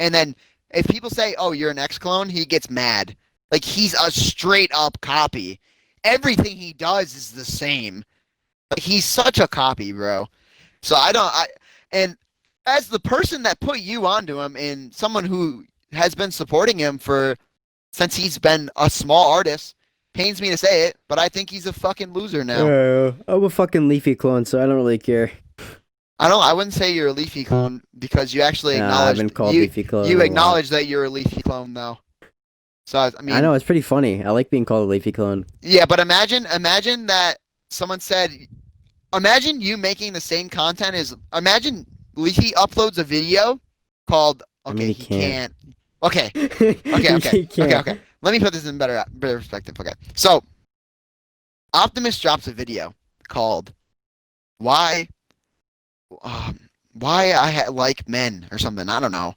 Speaker 2: and then if people say, "Oh, you're an X clone," he gets mad. Like he's a straight up copy. Everything he does is the same. Like he's such a copy, bro. So and as the person that put you onto him and someone who has been supporting him since he's been a small artist, pains me to say it, but I think he's a fucking loser now.
Speaker 1: I'm a fucking Leafy clone, so I don't really care.
Speaker 2: I wouldn't say you're a Leafy clone because you actually
Speaker 1: Nah,
Speaker 2: acknowledge
Speaker 1: I've been called Leafy clone.
Speaker 2: you
Speaker 1: a lot.
Speaker 2: acknowledge that you're a Leafy clone though. So I mean,
Speaker 1: I know it's pretty funny. I like being called a Leafy clone.
Speaker 2: yeah, but imagine that someone said, imagine you making the same content imagine Leafy uploads a video called, okay,
Speaker 1: I mean, he
Speaker 2: he
Speaker 1: can't.
Speaker 2: can't. Okay,
Speaker 1: He can't.
Speaker 2: okay. Let me put this in better perspective. Okay, so Optimus drops a video called "Why I Like Men" or something. I don't know.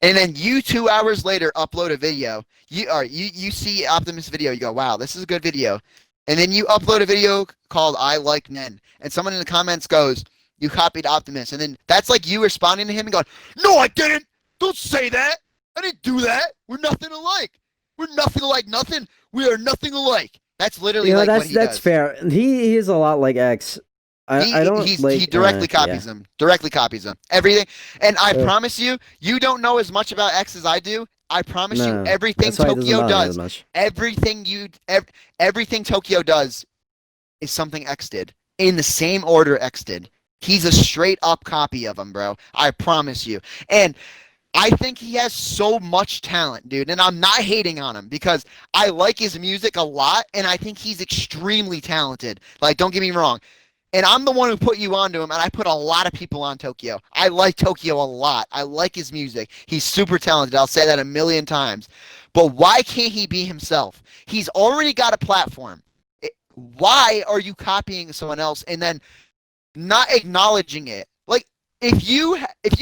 Speaker 2: And then you 2 hours later upload a video. You see Optimus video. You go, wow, this is a good video. And then you upload a video called "I Like Men," and someone in the comments goes, "You copied Optimus," and then that's like you responding to him and going, "No, I didn't. Don't say that. I didn't do that. We're nothing alike. We're nothing like nothing. We are nothing alike." That's literally like what he
Speaker 1: that's
Speaker 2: does.
Speaker 1: fair. He is a lot like X. I don't like.
Speaker 2: He directly copies him. Directly copies him. Everything. And I promise you, you don't know as much about X as I do. I promise you, everything
Speaker 1: that's why it doesn't
Speaker 2: Tokyo
Speaker 1: bother me
Speaker 2: does,
Speaker 1: as much.
Speaker 2: everything Tokyo does is something X did. In the same order X did. He's a straight up copy of him, bro. I promise you. And I think he has so much talent, dude. And I'm not hating on him because I like his music a lot, and I think he's extremely talented. Like, don't get me wrong. And I'm the one who put you onto him, and I put a lot of people on Tokyo. I like Tokyo a lot. I like his music. He's super talented. I'll say that a million times. But why can't he be himself? He's already got a platform. Why are you copying someone else and then not acknowledging it? Like, if you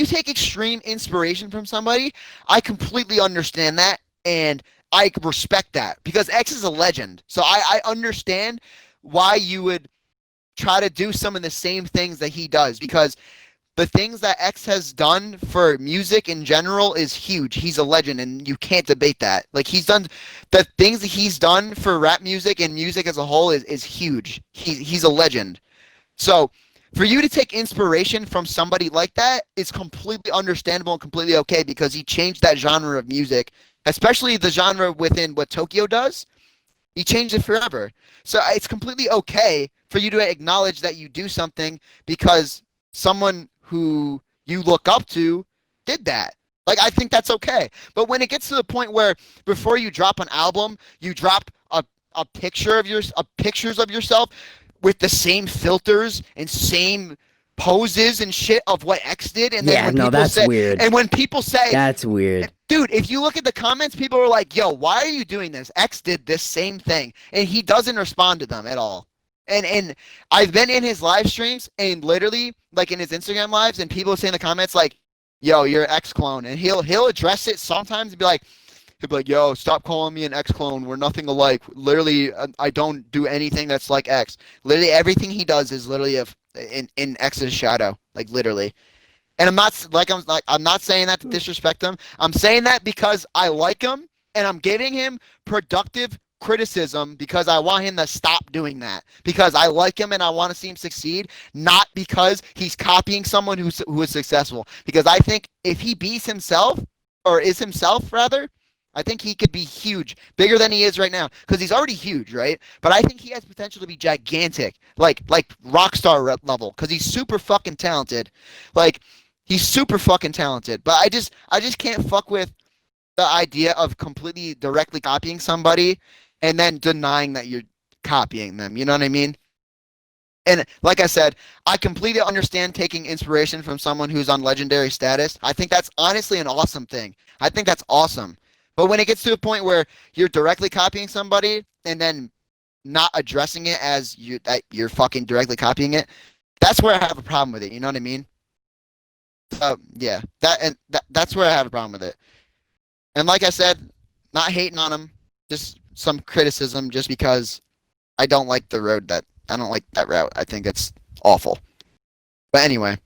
Speaker 2: take extreme inspiration from somebody, I completely understand that, and I respect that because X is a legend. So I understand why you would try to do some of the same things that he does because the things that X has done for music in general is huge. He's a legend, and you can't debate that. Like, he's done the things that he's done for rap music and music as a whole is huge. He's a legend. So for you to take inspiration from somebody like that is completely understandable and completely okay because he changed that genre of music, especially the genre within what Tokyo does. He changed it forever. So it's completely okay for you to acknowledge that you do something because someone who you look up to did that. Like, I think that's okay. But when it gets to the point where before you drop an album, you drop a pictures of yourself with the same filters and same poses and shit of what X did. And then
Speaker 1: Yeah,
Speaker 2: when
Speaker 1: no,
Speaker 2: people
Speaker 1: that's
Speaker 2: say,
Speaker 1: weird.
Speaker 2: and when people say,
Speaker 1: That's weird.
Speaker 2: dude, if you look at the comments, people are like, yo, why are you doing this? X did this same thing. And he doesn't respond to them at all. And I've been in his live streams and literally like in his Instagram lives, and people say in the comments like, yo, you're an X clone. And he'll address it sometimes and be like, he'll be like, yo, stop calling me an X clone. We're nothing alike. Literally, I don't do anything that's like X. Literally everything he does is literally in X's shadow. Like literally. And I'm not saying that to disrespect him. I'm saying that because I like him and I'm giving him productive criticism because I want him to stop doing that. Because I like him and I want to see him succeed, not because he's copying someone who is successful. Because I think if he beats himself, or is himself rather, I think he could be huge, bigger than he is right now, because he's already huge, right? But I think he has potential to be gigantic, like rock star level, because he's super fucking talented. Like he's super fucking talented. But I just can't fuck with the idea of completely directly copying somebody and then denying that you're copying them. You know what I mean? And like I said, I completely understand taking inspiration from someone who's on legendary status. I think that's honestly an awesome thing. I think that's awesome. But when it gets to a point where you're directly copying somebody and then not addressing it as you're fucking directly copying it, that's where I have a problem with it. You know what I mean? Yeah, that's where I have a problem with it. And like I said, not hating on him, just some criticism, just because I don't like the road I don't like that route. I think it's awful. But anyway,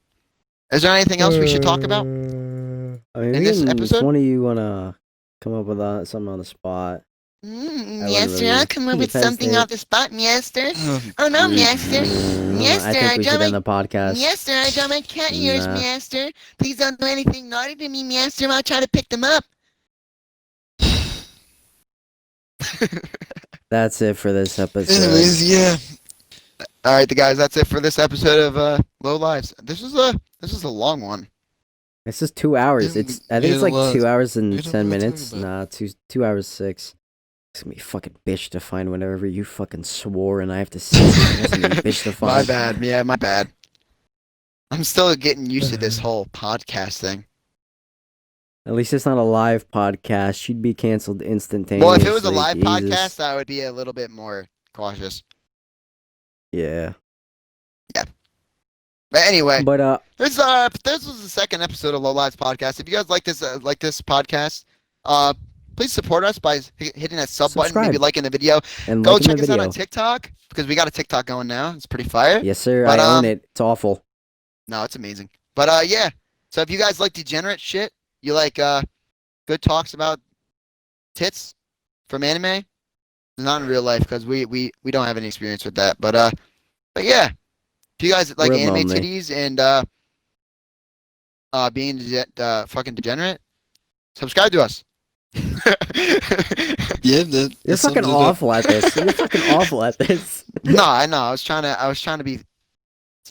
Speaker 2: is there anything else we should talk about
Speaker 1: I mean,
Speaker 2: in this episode?
Speaker 1: If one of you wanna come up with something on the spot.
Speaker 4: Master, I'll come up with something off the spot, Master. Oh no, Master. Master,
Speaker 1: I think we should end the podcast.
Speaker 4: Master, I got my cat ears, Master. Please don't do anything naughty to me, Master. I'll try to pick them up.
Speaker 1: That's it for this episode.
Speaker 3: Anyways, yeah.
Speaker 2: All right, guys, that's it for this episode of Low Lives. This is a long one.
Speaker 1: This is 2 hours.
Speaker 3: Yeah,
Speaker 1: I think it's like 2 hours and
Speaker 3: we don't
Speaker 1: 10
Speaker 3: know what to
Speaker 1: minutes.
Speaker 3: talk about.
Speaker 1: Nah, 2 hours 6. It's gonna be fucking bitch to find whenever you fucking swore and I have to see it. It's gonna be bitch to find.
Speaker 2: My bad. Yeah, my bad. I'm still getting used to this whole podcast thing.
Speaker 1: At least it's not a live podcast. She'd be canceled instantaneously.
Speaker 2: Well, if it was a live
Speaker 1: Jesus.
Speaker 2: podcast, I would be a little bit more cautious.
Speaker 1: Yeah.
Speaker 2: But anyway,
Speaker 1: But
Speaker 2: this was the second episode of Low Lives podcast. If you guys like this podcast, please support us by hitting that sub button,
Speaker 1: Subscribe.
Speaker 2: maybe liking the video.
Speaker 1: and
Speaker 2: Go
Speaker 1: liking
Speaker 2: check
Speaker 1: the
Speaker 2: us out
Speaker 1: video.
Speaker 2: on TikTok because we got a TikTok going now. It's pretty fire.
Speaker 1: Yes, sir.
Speaker 2: But,
Speaker 1: I own it. It's awful.
Speaker 2: No, it's amazing. But yeah. So if you guys like degenerate shit, you like good talks about tits from anime, not in real life because we don't have any experience with that. But yeah, if you guys like
Speaker 1: We're
Speaker 2: anime
Speaker 1: lonely.
Speaker 2: titties and being fucking degenerate, subscribe to us.
Speaker 3: Yeah,
Speaker 1: You're fucking awful at this. You're fucking awful at this.
Speaker 2: No, I know. I was trying to be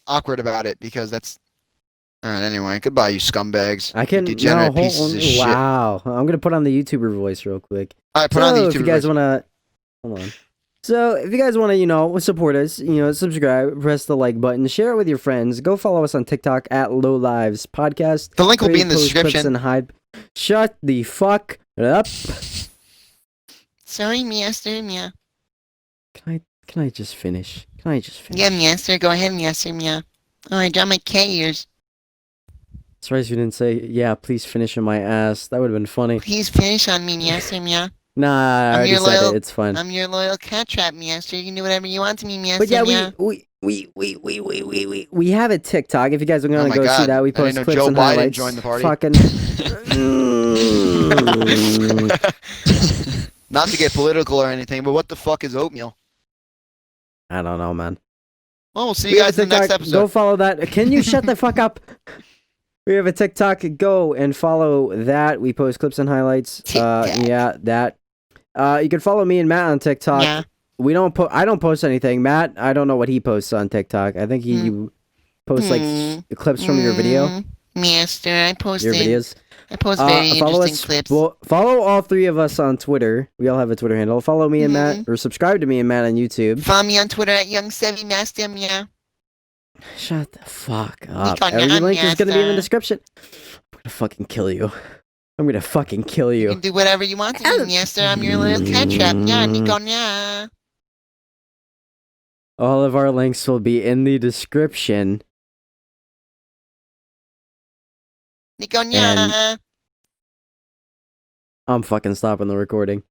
Speaker 2: awkward about it because that's. All right. Anyway, goodbye, you scumbags.
Speaker 1: I can
Speaker 2: You degenerate
Speaker 1: no, hold
Speaker 2: pieces
Speaker 1: on.
Speaker 2: of shit.
Speaker 1: Wow. I'm gonna put on the YouTuber voice real quick.
Speaker 2: All right, put on the
Speaker 1: So
Speaker 2: YouTube.
Speaker 1: if you guys wanna, hold on. So if you guys wanna, support us, subscribe, press the like button, share it with your friends. Go follow us on TikTok at Low Lives Podcast.
Speaker 2: The link will be in the
Speaker 1: Post clips
Speaker 2: description.
Speaker 1: and hide. Shut the fuck up.
Speaker 4: Sorry, Master. Meow.
Speaker 1: Can I just finish?
Speaker 4: Yeah, Master. Go ahead, Master. Meow. Oh, I got my cat ears.
Speaker 1: Surprised you didn't say, yeah, please finish in my ass. That would have been funny.
Speaker 4: Please finish on me, Master. Meow.
Speaker 1: Nah, I
Speaker 4: I'm
Speaker 1: already
Speaker 4: your
Speaker 1: said
Speaker 4: loyal-
Speaker 1: it. It's fine.
Speaker 4: I'm your loyal cat trap, Master. You can do whatever you want to me, Master.
Speaker 1: But yeah,
Speaker 4: Meow.
Speaker 1: we have a TikTok. If you guys are
Speaker 2: Oh
Speaker 1: gonna
Speaker 2: my
Speaker 1: go see
Speaker 2: God.
Speaker 1: that, we
Speaker 2: I didn't
Speaker 1: post
Speaker 2: know
Speaker 1: clips
Speaker 2: Joe
Speaker 1: and
Speaker 2: Biden
Speaker 1: highlights.
Speaker 2: joined the party.
Speaker 1: Fucking.
Speaker 2: Not to get political or anything, but what the fuck is oatmeal?
Speaker 1: I don't know, man.
Speaker 2: Well, we'll see
Speaker 1: We
Speaker 2: you
Speaker 1: have
Speaker 2: guys in the next
Speaker 1: TikTok.
Speaker 2: episode.
Speaker 1: Go follow that. Can you shut the fuck up? We have a TikTok. Go and follow that. We post clips and highlights.
Speaker 4: TikTok.
Speaker 1: Yeah, that. You can follow me and Matt on TikTok.
Speaker 4: Yeah.
Speaker 1: I don't post anything. Matt, I don't know what he posts on TikTok. I think he posts like clips from your video.
Speaker 4: Master, I post
Speaker 1: Your videos.
Speaker 4: very
Speaker 1: Follow
Speaker 4: interesting
Speaker 1: us.
Speaker 4: clips.
Speaker 1: Well, follow all three of us on Twitter. We all have a Twitter handle. Follow me and Matt, or subscribe to me and Matt on YouTube.
Speaker 4: Follow me on Twitter at YoungSebby Master, yeah.
Speaker 1: Shut the fuck up.
Speaker 4: Ikaw
Speaker 1: Every
Speaker 4: na,
Speaker 1: link is gonna be in the
Speaker 4: Master.
Speaker 1: description. I'm gonna fucking kill you. I'm gonna fucking kill
Speaker 4: You
Speaker 1: you.
Speaker 4: can do whatever you want to do, Master. I'm your little ketchup. Yeah, Ikaw na.
Speaker 1: All of our links will be in the description.
Speaker 4: Ikaw na.
Speaker 1: I'm fucking stopping the recording.